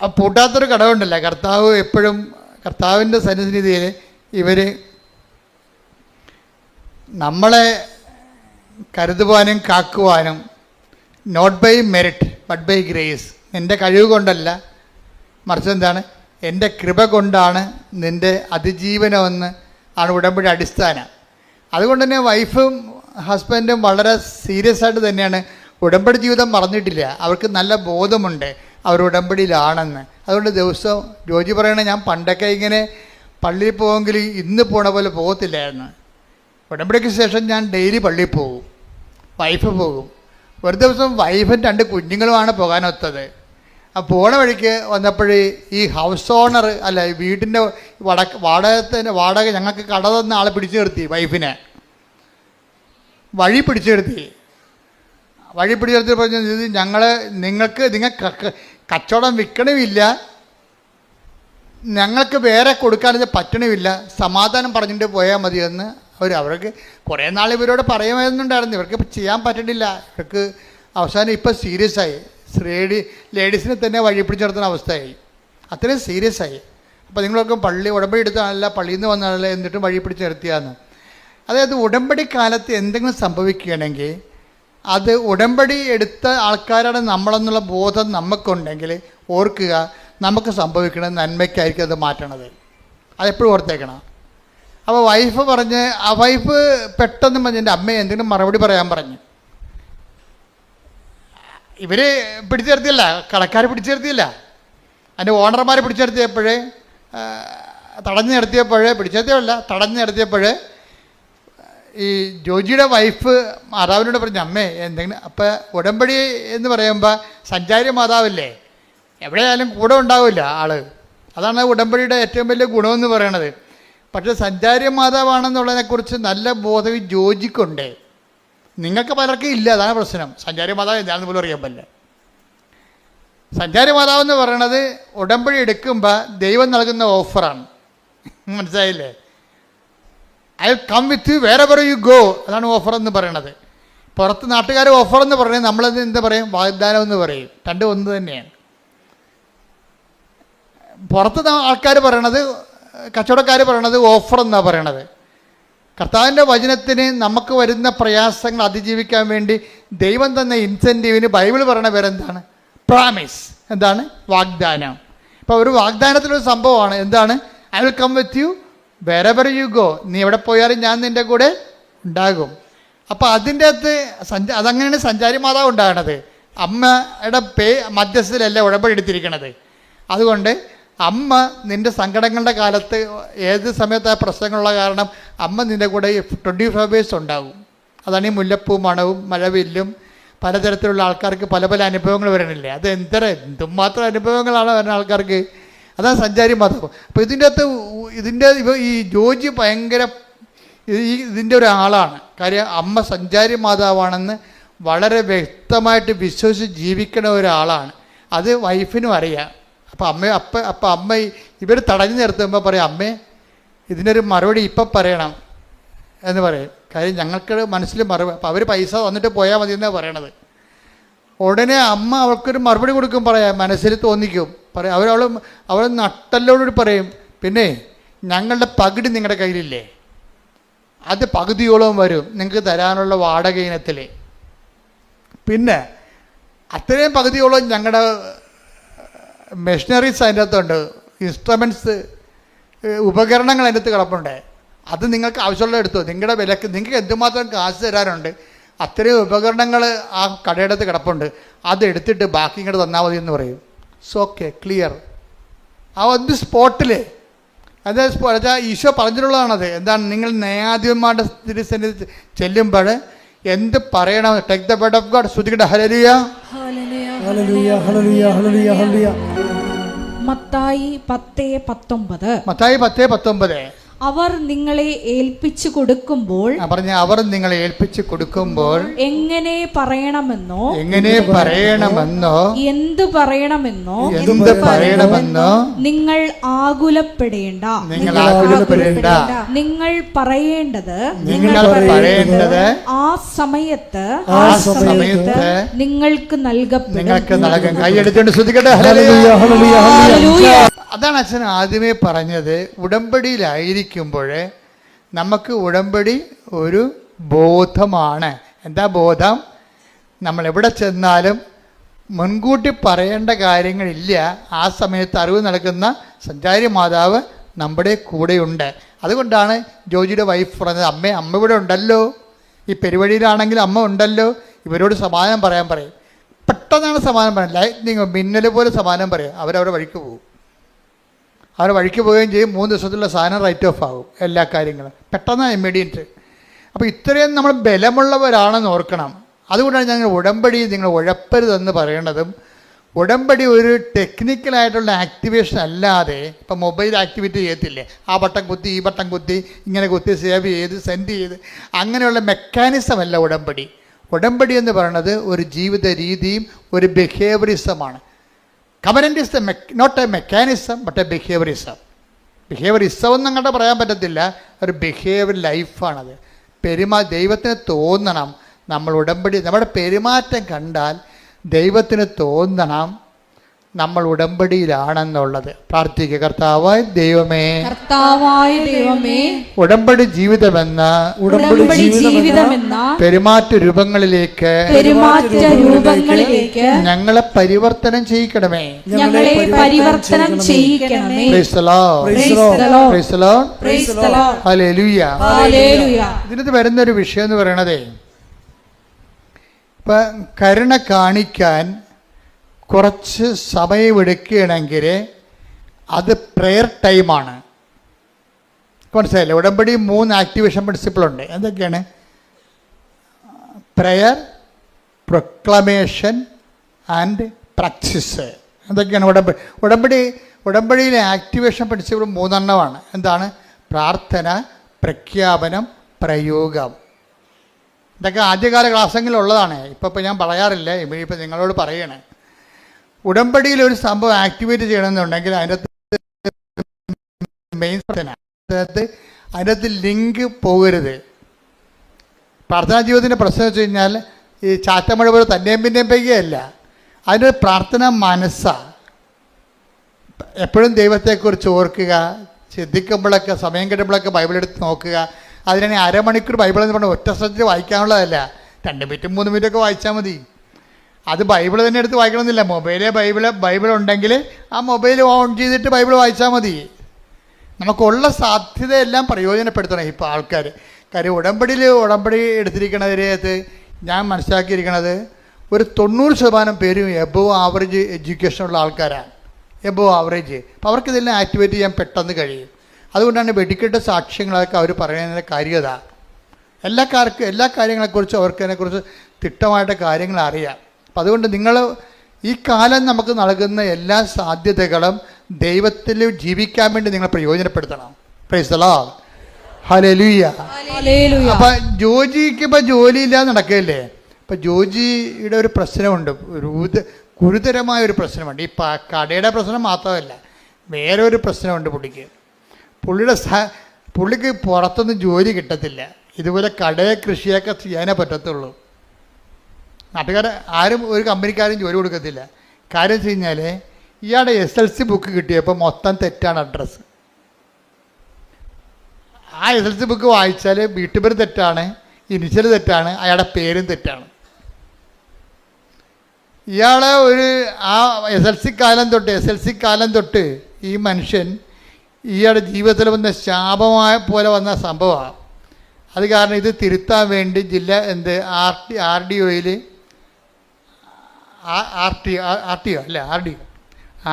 ആ പൂട്ടാത്തൊരു കടവുണ്ടല്ല. കർത്താവ് എപ്പോഴും കർത്താവിൻ്റെ സന്നിധിയിൽ ഇവർ നമ്മളെ കരുതുവാനും കാക്കുവാനും not by merit but by grace, നിൻ്റെ കഴിവ് കൊണ്ടല്ല, മറിച്ച് എന്താണ്, എൻ്റെ കൃപ കൊണ്ടാണ് നിൻ്റെ അതിജീവനമെന്ന് ആണ് ഉടമ്പടി അടിസ്ഥാനം. അതുകൊണ്ട് തന്നെ വൈഫും ഹസ്ബൻഡും വളരെ സീരിയസ് ആയിട്ട് തന്നെയാണ് ഉടമ്പടി ജീവിതം മറന്നിട്ടില്ല. അവർക്ക് നല്ല ബോധമുണ്ട് അവർ ഉടമ്പടിയിലാണെന്ന്. അതുകൊണ്ട് ദിവസം ജോജി പറയണ ഞാൻ പണ്ടൊക്കെ ഇങ്ങനെ പള്ളിയിൽ പോകുമെങ്കിൽ ഇന്ന് പോണ പോലെ പോകത്തില്ലായിരുന്നു. ഉടമ്പടിക്ക് ശേഷം ഞാൻ ഡെയിലി പള്ളിയിൽ പോകും, വൈഫ് പോകും. ഒരു ദിവസം വൈഫും 2 കുഞ്ഞുങ്ങളുമാണ് പോകാനൊത്തത്. ആ പോണ വഴിക്ക് വന്നപ്പോഴേ ഈ ഹൗസ് ഓണർ അല്ല, വീടിൻ്റെ വാടക ഞങ്ങൾക്ക് കട തന്ന ആളെ പിടിച്ചു നിർത്തി. വൈഫിനെ വഴി പിടിച്ചു നിർത്തി പറഞ്ഞ നിങ്ങൾക്ക് കച്ചവടം വിൽക്കണമില്ല, ഞങ്ങൾക്ക് വേറെ കൊടുക്കാനത് പറ്റണമില്ല, സമാധാനം പറഞ്ഞിട്ട് പോയാൽ മതിയെന്ന് അവർക്ക് കുറേ നാൾ ഇവരോട് പറയുമായിരുന്നുണ്ടായിരുന്നു. ഇവർക്ക് ചെയ്യാൻ പറ്റണില്ല. ഇവർക്ക് അവസാനം ഇപ്പം സീരിയസ് ആയി. ലേഡീസിനെ തന്നെ വഴി പിടിച്ചു നിർത്തുന്ന അവസ്ഥയായി. അത്രയും സീരിയസ് ആയി. അപ്പോൾ നിങ്ങളൊക്കെ ഉടമ്പടി എടുത്താണല്ല, പള്ളിയിൽ നിന്ന് വന്നാണല്ലോ, എന്നിട്ടും വഴി പിടിച്ച് നിർത്തിയാന്ന്. അതായത് ഉടമ്പടി കാലത്ത് എന്തെങ്കിലും സംഭവിക്കുകയാണെങ്കിൽ അത് ഉടമ്പടി എടുത്ത ആൾക്കാരാണ് നമ്മളെന്നുള്ള ബോധം നമുക്കുണ്ടെങ്കിൽ ഓർക്കുക, നമുക്ക് സംഭവിക്കണത് നന്മയ്ക്കായിരിക്കും അത് മാറ്റണത്. അതെപ്പോഴും ഓർത്തേക്കണം. അപ്പോൾ വൈഫ് പെട്ടെന്ന് പറഞ്ഞ് എൻ്റെ അമ്മയെ എന്തെങ്കിലും മറുപടി പറയാൻ പറഞ്ഞു. ഇവർ പിടിച്ചു നിർത്തിയല്ല, കടക്കാർ പിടിച്ചു നിർത്തിയില്ല, അതിൻ്റെ ഓണർമാരെ പിടിച്ചു നിർത്തിയപ്പോഴേ തടഞ്ഞു നിർത്തിയപ്പോഴേ ഈ ജോജിയുടെ വൈഫ് മാതാവിനോട് പറഞ്ഞു, അമ്മേ എന്തെങ്കിലും. അപ്പം ഉടമ്പടി എന്ന് പറയുമ്പോൾ സഞ്ചാരി മാതാവല്ലേ, എവിടെയായാലും കൂടെ ഉണ്ടാവില്ല ആള്. അതാണ് ഉടമ്പടിയുടെ ഏറ്റവും വലിയ ഗുണമെന്ന് പറയണത്. പക്ഷേ സഞ്ചാരി മാതാവാണെന്നുള്ളതിനെക്കുറിച്ച് നല്ല ബോധം ജോജിക്കുണ്ട്. നിങ്ങൾക്ക് പലർക്കും ഇല്ല, അതാണ് പ്രശ്നം. സഞ്ചാരി മാതാവ് എന്താണെന്ന് പോലും അറിയാൻ പറ്റില്ല. സഞ്ചാരി മാതാവ് എന്ന് പറയണത് ഉടമ്പടി എടുക്കുമ്പോൾ ദൈവം നൽകുന്ന ഓഫറാണ്. മനസ്സിലായില്ലേ? I come with you where ever you go, അതാണ് ഓഫർ എന്ന് പറയണത്. പുറത്ത് നാട്ടുകാർ ഓഫർ എന്ന് പറയും, നമ്മളത് എന്താ പറയും, വാഗ്ദാനം എന്ന് പറയും. രണ്ടും ഒന്ന് തന്നെയാണ്. പുറത്ത് ആൾക്കാർ പറയണത്, കച്ചവടക്കാർ പറയണത് ഓഫർ എന്നാണ് പറയണത്. കർത്താവിൻ്റെ വചനത്തിന് നമുക്ക് വരുന്ന പ്രയാസങ്ങൾ അതിജീവിക്കാൻ വേണ്ടി ദൈവം തന്ന ഇൻസെൻറ്റീവിന് ബൈബിൾ പറയണ പേരെന്താണ്? പ്രാമിസ്. എന്താണ്? വാഗ്ദാനം. ഇപ്പോൾ ഒരു വാഗ്ദാനത്തിലൊരു സംഭവമാണ്. എന്താണ്? I will come with you wherever you go. നീ എവിടെ പോയാലും ഞാൻ നിൻ്റെ കൂടെ ഉണ്ടാകും. അപ്പോൾ അതിൻ്റെ അകത്ത് അതങ്ങനെയാണ് സഞ്ചാരി മാതാവ് ഉണ്ടാകണത്. അമ്മയുടെ മധ്യസ്ഥയിലല്ല ഉടമ്പടി എടുത്തിരിക്കണത്. അതുകൊണ്ട് അമ്മ നിൻ്റെ സങ്കടങ്ങളുടെ കാലത്ത് ഏത് സമയത്ത് ആ പ്രശ്നങ്ങളുള്ള കാരണം അമ്മ നിൻ്റെ കൂടെ 24 hours ഉണ്ടാകും. അതാണ് ഈ മുല്ലപ്പൂ മണവും മഴവില്ലും പലതരത്തിലുള്ള ആൾക്കാർക്ക് പല പല അനുഭവങ്ങൾ വരണില്ലേ. അത് എന്തുമാത്രം അനുഭവങ്ങളാണ് വരുന്ന ആൾക്കാർക്ക്. അതാണ് സഞ്ചാരി മാതാവ്. അപ്പോൾ ഇതിൻ്റെ ഈ ജോജി ഭയങ്കര ഇതിൻ്റെ ഒരാളാണ്. കാര്യം അമ്മ സഞ്ചാരി മാതാവാണെന്ന് വളരെ വ്യക്തമായിട്ട് വിശ്വസിച്ച് ജീവിക്കുന്ന ഒരാളാണ്. അത് വൈഫിനും അറിയാം. അപ്പം അമ്മ ഇവർ തടഞ്ഞു നിർത്തുമ്പോൾ പറയും, അമ്മേ ഇതിനൊരു മറുപടി ഇപ്പം പറയണം എന്ന് പറയും. കാര്യം ഞങ്ങൾക്ക് മനസ്സിൽ മറുപടി. അപ്പോൾ അവർ പൈസ തന്നിട്ട് പോയാൽ മതി എന്നാണ് പറയണത്. ഉടനെ അമ്മ അവൾക്കൊരു മറുപടി കൊടുക്കും, പറയാം, മനസ്സിൽ തോന്നിക്കും, പറയാം. അവൾ നട്ടല്ലോട് പറയും, പിന്നെ ഞങ്ങളുടെ പകുതി നിങ്ങളുടെ കയ്യിലില്ലേ, അത് പകുതിയോളം വരും നിങ്ങൾക്ക് തരാനുള്ള വാടക ഇനത്തിൽ. പിന്നെ അത്രയും പകുതിയോളം ഞങ്ങളുടെ മെഷീനറീസ് അതിൻ്റെ അകത്തുണ്ട്, ഇൻസ്ട്രുമെൻറ്റ്സ്, ഉപകരണങ്ങൾ അതിൻ്റെ അകത്ത് കിടപ്പുണ്ട്. അത് നിങ്ങൾക്ക് ആവശ്യമുള്ള എടുത്തോ, നിങ്ങളുടെ വിലക്ക് നിങ്ങൾക്ക് എന്തുമാത്രം കാശ് തരാനുണ്ട് അത്രയും ഉപകരണങ്ങൾ ആ കടയുടെ അകത്ത് കിടപ്പുണ്ട്, അതെടുത്തിട്ട് ബാക്കി ഇങ്ങോട്ട് തന്നാൽ മതി എന്ന് പറയും. So okay, clear. ആ ഒന്ന് സ്പോട്ടിൽ അതായത് ഈശോ പറഞ്ഞിട്ടുള്ളതാണത്. എന്താണ്? നിങ്ങൾ ന്യായാധിപന്മാരുടെ തിരുസന്നിധി ചെല്ലുമ്പോൾ എന്ത് പറയണം? Take the word of God. ശ്രുതികട ഹല്ലേലൂയ, ഹല്ലേലൂയ, ഹല്ലേലൂയ, ഹല്ലേലൂയ, ഹല്ലേലൂയ. മത്തായി 10:19. മത്തായി 10:19. അവർ നിങ്ങളെ ഏൽപ്പിച്ചു കൊടുക്കുമ്പോൾ അവർ നിങ്ങളെ ഏൽപ്പിച്ചു കൊടുക്കുമ്പോൾ എങ്ങനെ പറയണമെന്നോ എന്ത് പറയണമെന്നോ നിങ്ങൾ ആകുലപ്പെടേണ്ട. നിങ്ങൾ പറയേണ്ടത് ആ സമയത്ത് നിങ്ങൾക്ക് നൽകപ്പെടും. അതാണ് അച്ഛൻ ആദ്യമേ പറഞ്ഞത്. ഉടമ്പടിയിലായിരിക്കുമ്പോൾ നമുക്ക് ഉടമ്പടി ഒരു ബോധമാണ്. എന്താ ബോധം? നമ്മൾ എവിടെ ചെന്നാലും മുൻകൂട്ടി പറയേണ്ട കാര്യങ്ങളില്ല. ആ സമയത്ത് അറിവ് നൽകുന്ന സഞ്ചാരി മാതാവ് നമ്മുടെ കൂടെയുണ്ട്. അതുകൊണ്ടാണ് ജോജിയുടെ വൈഫ് പറഞ്ഞത്, അമ്മ ഇവിടെ ഉണ്ടല്ലോ, ഈ പെരുവഴിയിലാണെങ്കിൽ അമ്മ ഉണ്ടല്ലോ, ഇവരോട് സമാധാനം പറയാൻ പറയും. പെട്ടെന്നാണ് സമാധാനം പറയാം. ലൈറ്റ്നിങ് മിന്നൽ പോലെ സമാധാനം പറയും. അവരവരുടെ വഴിക്ക് പോകും. അവരുടെ വഴിക്ക് പോവുകയും ചെയ്യും. 3 ദിവസത്തിലുള്ള സാധനം റൈറ്റ് ഓഫ് ആകും. എല്ലാ കാര്യങ്ങളും പെട്ടെന്ന് ഇമ്മീഡിയറ്റ്. അപ്പോൾ ഇത്രയും നമ്മൾ ബലമുള്ളവരാണെന്ന് ഓർക്കണം. അതുകൊണ്ടാണ് ഞങ്ങൾ ഉടമ്പടി നിങ്ങൾ ഉഴപ്പരുതെന്ന് പറയേണ്ടതും. ഉടമ്പടി ഒരു ടെക്നിക്കലായിട്ടുള്ള ആക്ടിവേഷൻ അല്ലാതെ, ഇപ്പം മൊബൈൽ ആക്ടിവിറ്റി ചെയ്യത്തില്ലേ, ആ ബട്ടൺ കുത്തി ഈ ബട്ടൺ കുത്തി ഇങ്ങനെ കുത്തി സേവ് ചെയ്ത് സെൻഡ് ചെയ്ത് അങ്ങനെയുള്ള മെക്കാനിസം അല്ല ഉടമ്പടി. ഉടമ്പടി എന്ന് പറയുന്നത് ഒരു ജീവിത രീതിയും ഒരു ബിഹേവിയറിസമാണ്. Covenant is not a mechanism but a behaviourism. Behaviourism ഒന്നും അങ്ങോട്ട് പറയാൻ പറ്റത്തില്ല. ഒരു ബിഹേവിയർ ലൈഫാണത്. ദൈവത്തിന് തോന്നണം നമ്മൾ ഉടമ്പടി, നമ്മുടെ പെരുമാറ്റം കണ്ടാൽ ദൈവത്തിന് തോന്നണം നമ്മൾ ഉടമ്പടിയിലാണെന്നുള്ളത്. പ്രാർത്ഥിക്കുക. കർത്താവായ ദൈവമേ, ഉടമ്പടി ജീവിതമെന്ന പെരുമാറ്റ രൂപങ്ങളിലേക്ക് ഞങ്ങളെ പരിവർത്തനം ചെയ്യിക്കണമേ. ഇതിനകത്ത് വരുന്നൊരു വിഷയം എന്ന് പറയണതേ, ഇപ്പം കരുണ കാണിക്കാൻ കുറച്ച് സമയമെടുക്കുകയാണെങ്കിൽ അത് പ്രെയർ ടൈമാണ്. മനസ്സിലായില്ലേ? ഉടമ്പടി 3 ആക്ടിവേഷൻ പ്രിൻസിപ്പിളുണ്ട്. എന്തൊക്കെയാണ്? Prayer, proclamation and practice. എന്തൊക്കെയാണ് ഉടമ്പടിയിലെ ആക്ടിവേഷൻ പ്രിൻസിപ്പിൾ 3 എണ്ണമാണ്. എന്താണ്? പ്രാർത്ഥന, പ്രഖ്യാപനം, പ്രയോഗം. ഇതൊക്കെ ആദ്യകാല ക്ലാസ്സെങ്കിലുള്ളതാണ്. ഇപ്പം ഞാൻ പറയാറില്ല. ഇപ്പം നിങ്ങളോട് പറയണേ, ഉടമ്പടിയിൽ ഒരു സംഭവം ആക്ടിവേറ്റ് ചെയ്യണമെന്നുണ്ടെങ്കിൽ അതിനകത്ത് മെയിൻ അതിനകത്ത് ലിങ്ക് പോകരുത്. പ്രാർത്ഥനാ ജീവിതത്തിൻ്റെ പ്രശ്നം വെച്ച് കഴിഞ്ഞാൽ ഈ ചാറ്റമഴ പോലെ തന്നെയും പിന്നെയും പെയ്യുകയല്ല, അതിനൊരു പ്രാർത്ഥന മനസ്സാണ്. എപ്പോഴും ദൈവത്തെക്കുറിച്ച് ഓർക്കുക, ചിന്തിക്കുമ്പോഴൊക്കെ സമയം കിട്ടുമ്പോഴൊക്കെ ബൈബിൾ എടുത്ത് നോക്കുക. അതിനാണ് അരമണിക്കൂർ ബൈബിൾ എന്ന് പറഞ്ഞാൽ ഒറ്റ ശ്രദ്ധയിൽ വായിക്കാനുള്ളതല്ല, 2 മിനിറ്റും 3 മിനിറ്റൊക്കെ വായിച്ചാൽ മതി. അത് ബൈബിൾ തന്നെ എടുത്ത് വായിക്കണമെന്നില്ല. ബൈബിൾ ഉണ്ടെങ്കിൽ ആ മൊബൈൽ ഓൺ ചെയ്തിട്ട് ബൈബിൾ വായിച്ചാൽ മതി. നമുക്കുള്ള സാധ്യതയെല്ലാം പ്രയോജനപ്പെടുത്തണം ഇപ്പോൾ ആൾക്കാർ. കാര്യം ഉടമ്പടി എടുത്തിരിക്കുന്നതിനകത്ത് ഞാൻ മനസ്സിലാക്കിയിരിക്കുന്നത് ഒരു 90% പേരും എബോവ് ആവറേജ് എഡ്യൂക്കേഷനുള്ള ആൾക്കാരാണ്. Above average. അപ്പോൾ അവർക്ക് ഇതെല്ലാം ആക്ടിവേറ്റ് ചെയ്യാൻ പെട്ടെന്ന് കഴിയും. അതുകൊണ്ടാണ് വെടിക്കെട്ട് സാക്ഷ്യങ്ങളൊക്കെ അവർ പറയുന്നതിൻ്റെ കാര്യത. എല്ലാ കാര്യങ്ങളെക്കുറിച്ചും അവർക്കതിനെക്കുറിച്ച് തിട്ടമായിട്ട് കാര്യങ്ങൾ അറിയാം. അപ്പം അതുകൊണ്ട് നിങ്ങൾ ഈ കാലം നമുക്ക് നൽകുന്ന എല്ലാ സാധ്യതകളും ദൈവത്തിൽ ജീവിക്കാൻ വേണ്ടി നിങ്ങൾ പ്രയോജനപ്പെടുത്തണം. Praise the Lord. ഹല്ലേലൂയ. അപ്പം ജോജിക്ക് ഇപ്പം ജോലിയില്ലാതെ നടക്കുകയല്ലേ. ഇപ്പം ജോജിയുടെ ഒരു പ്രശ്നമുണ്ട്, ഗുരുതരമായ ഒരു പ്രശ്നമുണ്ട്. ഈ കടയുടെ പ്രശ്നം മാത്രമല്ല, വേറെ ഒരു പ്രശ്നമുണ്ട് പുള്ളിക്ക്. പുള്ളിക്ക് പുറത്തൊന്നും ജോലി കിട്ടത്തില്ല. ഇതുപോലെ കടയെ കൃഷിയൊക്കെ ചെയ്യാനേ പറ്റത്തുള്ളൂ. നാട്ടുകാർ ആരും ഒരു കമ്പനിക്കാരും ജോലി കൊടുക്കത്തില്ല. കാര്യം വെച്ച് കഴിഞ്ഞാൽ ഇയാളുടെ SLC ബുക്ക് കിട്ടിയപ്പോൾ മൊത്തം തെറ്റാണ് അഡ്രസ്സ്. ആ SLC ബുക്ക് വായിച്ചാൽ വീട്ടുപേര് തെറ്റാണ്, ഇനിഷ്യൽ തെറ്റാണ്, അയാളുടെ പേരും തെറ്റാണ്. ഇയാളെ ആ SLC കാലം തൊട്ട് ഈ മനുഷ്യൻ ഇയാളുടെ ജീവിതത്തിൽ വന്ന ശാപമായ പോലെ വന്ന സംഭവമാണ്. അത് കാരണം ഇത് തിരുത്താൻ വേണ്ടി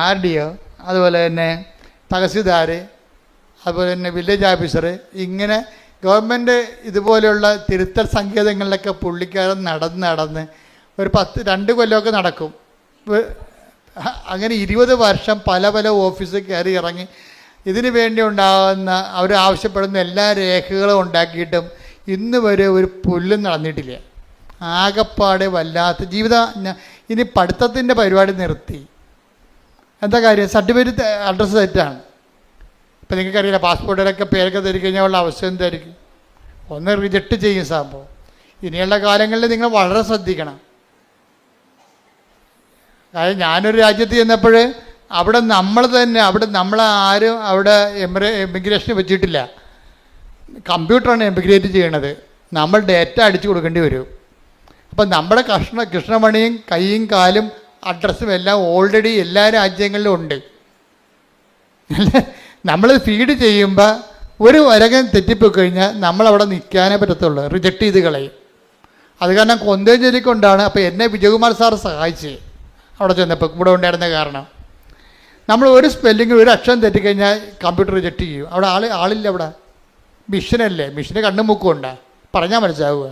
RDO അതുപോലെ തന്നെ തഹസിൽദാർ, അതുപോലെ തന്നെ വില്ലേജ് ഓഫീസർ, ഇങ്ങനെ ഗവൺമെൻറ് ഇതുപോലെയുള്ള തിരുത്തൽ സങ്കേതങ്ങളിലൊക്കെ പുള്ളിക്കാരൻ നടന്ന് ഒരു 2 കൊല്ലമൊക്കെ നടക്കും. അങ്ങനെ 20 വർഷം പല ഓഫീസിൽ കയറി ഇറങ്ങി ഇതിനു വേണ്ടി ഉണ്ടാകുന്ന അവർ ആവശ്യപ്പെടുന്ന എല്ലാ രേഖകളും ഉണ്ടാക്കിയിട്ടും ഇന്ന് വരെ ഒരു പുല്ലും നടന്നിട്ടില്ല. ആകപ്പാടെ വല്ലാത്ത ജീവിതം. ഇനി പഠിത്തത്തിൻ്റെ പരിപാടി നിർത്തി. എന്താ കാര്യം? സർട്ടിഫിക്കറ്റ് അഡ്രസ്സ് തെറ്റാണ്. ഇപ്പം നിങ്ങൾക്കറിയില്ല, പാസ്പോർട്ടിലൊക്കെ പേരൊക്കെ തരി കഴിഞ്ഞാൽ ഉള്ള അവസ്ഥ എന്തായിരിക്കും? ഒന്ന് റിജക്റ്റ് ചെയ്യും സംഭവം. ഇനിയുള്ള കാലങ്ങളിൽ നിങ്ങൾ വളരെ ശ്രദ്ധിക്കണം. കാര്യം ഞാനൊരു രാജ്യത്ത് ചെന്നപ്പോൾ അവിടെ നമ്മളാരും അവിടെ എമിഗ്രേഷൻ വെച്ചിട്ടില്ല. കമ്പ്യൂട്ടറാണ് എമിഗ്രേറ്റ് ചെയ്യണത്. നമ്മൾ ഡേറ്റ അടിച്ചു കൊടുക്കേണ്ടി വരും. അപ്പം നമ്മുടെ കൃഷ്ണമണിയും കൈയും കാലും അഡ്രസ്സും എല്ലാം ഓൾറെഡി എല്ലാ രാജ്യങ്ങളിലും ഉണ്ട്. നമ്മൾ ഫീഡ് ചെയ്യുമ്പോൾ ഒരു വരകം തെറ്റിപ്പോയി കഴിഞ്ഞാൽ നമ്മളവിടെ നിൽക്കാനേ പറ്റത്തുള്ളൂ, റിജക്റ്റ് ചെയ്ത് കളയും. അത് കാരണം കൊന്തേഞ്ചേരിക്കൊണ്ടാണ്. അപ്പോൾ എന്നെ വിജയകുമാർ സാർ സഹായിച്ച് അവിടെ ചെന്നപ്പോൾ ഇവിടെ ഉണ്ടായിരുന്ന കാരണം നമ്മൾ ഒരു സ്പെല്ലിങ് ഒരു അക്ഷരം തെറ്റിക്കഴിഞ്ഞാൽ കമ്പ്യൂട്ടർ റിജക്റ്റ് ചെയ്യും. അവിടെ ആളില്ല. അവിടെ മിഷനല്ലേ, മിഷന് കണ്ണും മൂക്കും ഉണ്ടാ, പറഞ്ഞാൽ മനസ്സിലാവുക.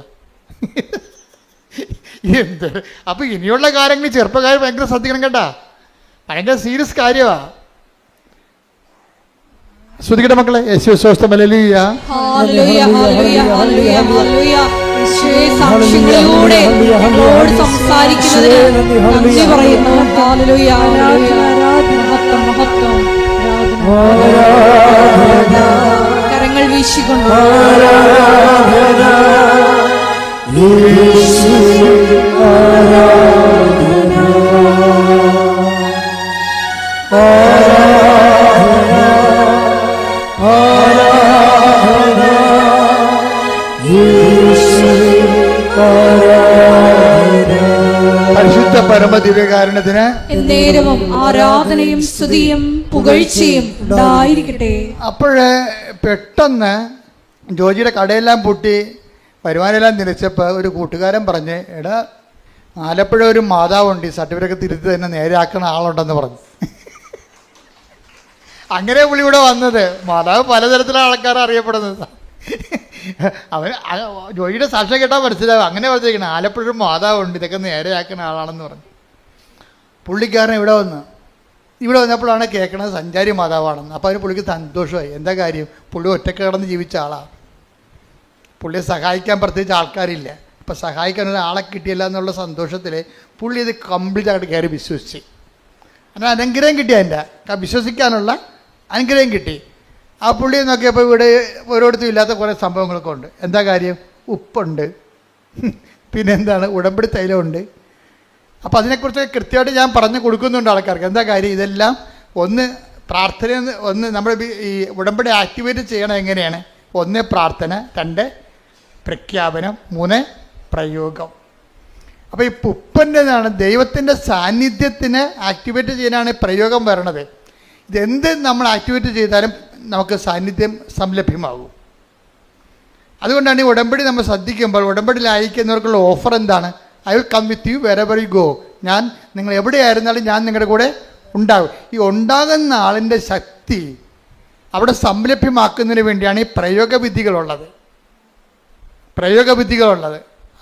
എന്ത് അപ്പോൾ ഇനിയുള്ള കാര്യങ്ങൾ ചെറുപ്പക്കാർ ഭയങ്കര ശ്രദ്ധിക്കണം കേട്ടാ, ഭയങ്കര സീരിയസ് കാര്യമാണ്. ശ്രദ്ധിക്കട്ടെ മക്കളെ. സാക്ഷ്യങ്ങളിലൂടെ ഞങ്ങളോട് സംസാരിക്കുന്നതിന് നന്ദി പറയുന്നു. കരങ്ങൾ വീശിക്കൊണ്ട് പരിശുദ്ധ പരമദിവ്യകാരുണ്യത്തിന് എന്നേരവും ആരാധനയും സ്തുതിയും പുകഴ്ചയും ഉണ്ടായിരിക്കട്ടെ. അപ്പോഴേ പെട്ടെന്ന് ജോജിയുടെ കടയെല്ലാം പൂട്ടി വരുമാനമെല്ലാം നിലച്ചപ്പോൾ ഒരു കൂട്ടുകാരൻ പറഞ്ഞ്, എടാ ആലപ്പുഴ ഒരു മാതാവുണ്ട്, ഈ സർട്ടിഫിക്കറ്റ് തിരുത്തി തന്നെ നേരെയാക്കുന്ന ആളുണ്ടെന്ന് പറഞ്ഞു. അങ്ങനെ പുള്ളി ഇവിടെ വന്നത്. മാതാവ് പലതരത്തിലുള്ള ആൾക്കാരെ അറിയപ്പെടുന്നത്. അവൻ ജോലിയുടെ സാക്ഷ്യം കേട്ടാൽ മനസ്സിലാവും. അങ്ങനെ പറഞ്ഞിരിക്കണം, ആലപ്പുഴ ഒരു മാതാവുണ്ട്, ഇതൊക്കെ നേരെയാക്കുന്ന ആളാണെന്ന് പറഞ്ഞു. പുള്ളിക്കാരൻ ഇവിടെ വന്നപ്പോഴാണ് കേൾക്കണത് സഞ്ചാരി മാതാവാണെന്ന്. അപ്പോൾ അതിന് പുള്ളിക്ക് സന്തോഷമായി. എന്താ കാര്യം? പുള്ളി ഒറ്റക്ക് കിടന്ന് ജീവിച്ച ആളാണ്. പുള്ളിയെ സഹായിക്കാൻ പ്രത്യേകിച്ച് ആൾക്കാരില്ല. ഇപ്പം സഹായിക്കാനുള്ള ആളെ കിട്ടിയില്ല എന്നുള്ള സന്തോഷത്തിൽ പുള്ളി ഇത് കംപ്ലീറ്റ് ആയിട്ട് കയറി വിശ്വസിച്ച്. അങ്ങനെ അനുഗ്രഹം കിട്ടി, അതിൻ്റെ വിശ്വസിക്കാനുള്ള അനുഗ്രഹം കിട്ടി. ആ പുള്ളിയെ നോക്കിയപ്പോൾ ഇവിടെ ഓരോരുത്തരും ഇല്ലാത്ത കുറേ സംഭവങ്ങളൊക്കെ ഉണ്ട്. എന്താ കാര്യം? ഉപ്പുണ്ട്, പിന്നെന്താണ്, ഉടമ്പടി തൈലമുണ്ട്. അപ്പോൾ അതിനെക്കുറിച്ച് കൃത്യമായിട്ട് ഞാൻ പറഞ്ഞു കൊടുക്കുന്നുണ്ട് ആൾക്കാർക്ക്. എന്താ കാര്യം, ഇതെല്ലാം ഒന്ന് പ്രാർത്ഥന, ഒന്ന് നമ്മൾ ഈ ഉടമ്പടി ആക്ടിവേറ്റ് ചെയ്യണം എങ്ങനെയാണ്? 1 പ്രാർത്ഥന, 2 പ്രഖ്യാപനം, 3 പ്രയോഗം. അപ്പോൾ ഈ ഉപ്പൻ്റെതാണ് ദൈവത്തിൻ്റെ സാന്നിധ്യത്തിന് ആക്ടിവേറ്റ് ചെയ്യാനാണ് പ്രയോഗം വരണത്. ഇതെന്ത് നമ്മൾ ആക്ടിവേറ്റ് ചെയ്താലും നമുക്ക് സാന്നിധ്യം സംലഭ്യമാകും. അതുകൊണ്ടാണ് ഈ ഉടമ്പടി നമ്മൾ ശ്രദ്ധിക്കുമ്പോൾ ഉടമ്പടിയിൽ അയക്കുന്നവർക്കുള്ള ഓഫർ എന്താണ്? I will come with you wherever you go. ഞാൻ നിങ്ങൾ എവിടെയായിരുന്നാലും ഞാൻ നിങ്ങളുടെ കൂടെ ഉണ്ടാകും. ഈ ഉണ്ടാകുന്ന ആളിൻ്റെ ശക്തി അവിടെ സംലഭ്യമാക്കുന്നതിന് വേണ്ടിയാണ് ഈ പ്രയോഗവിധികളുള്ളത്.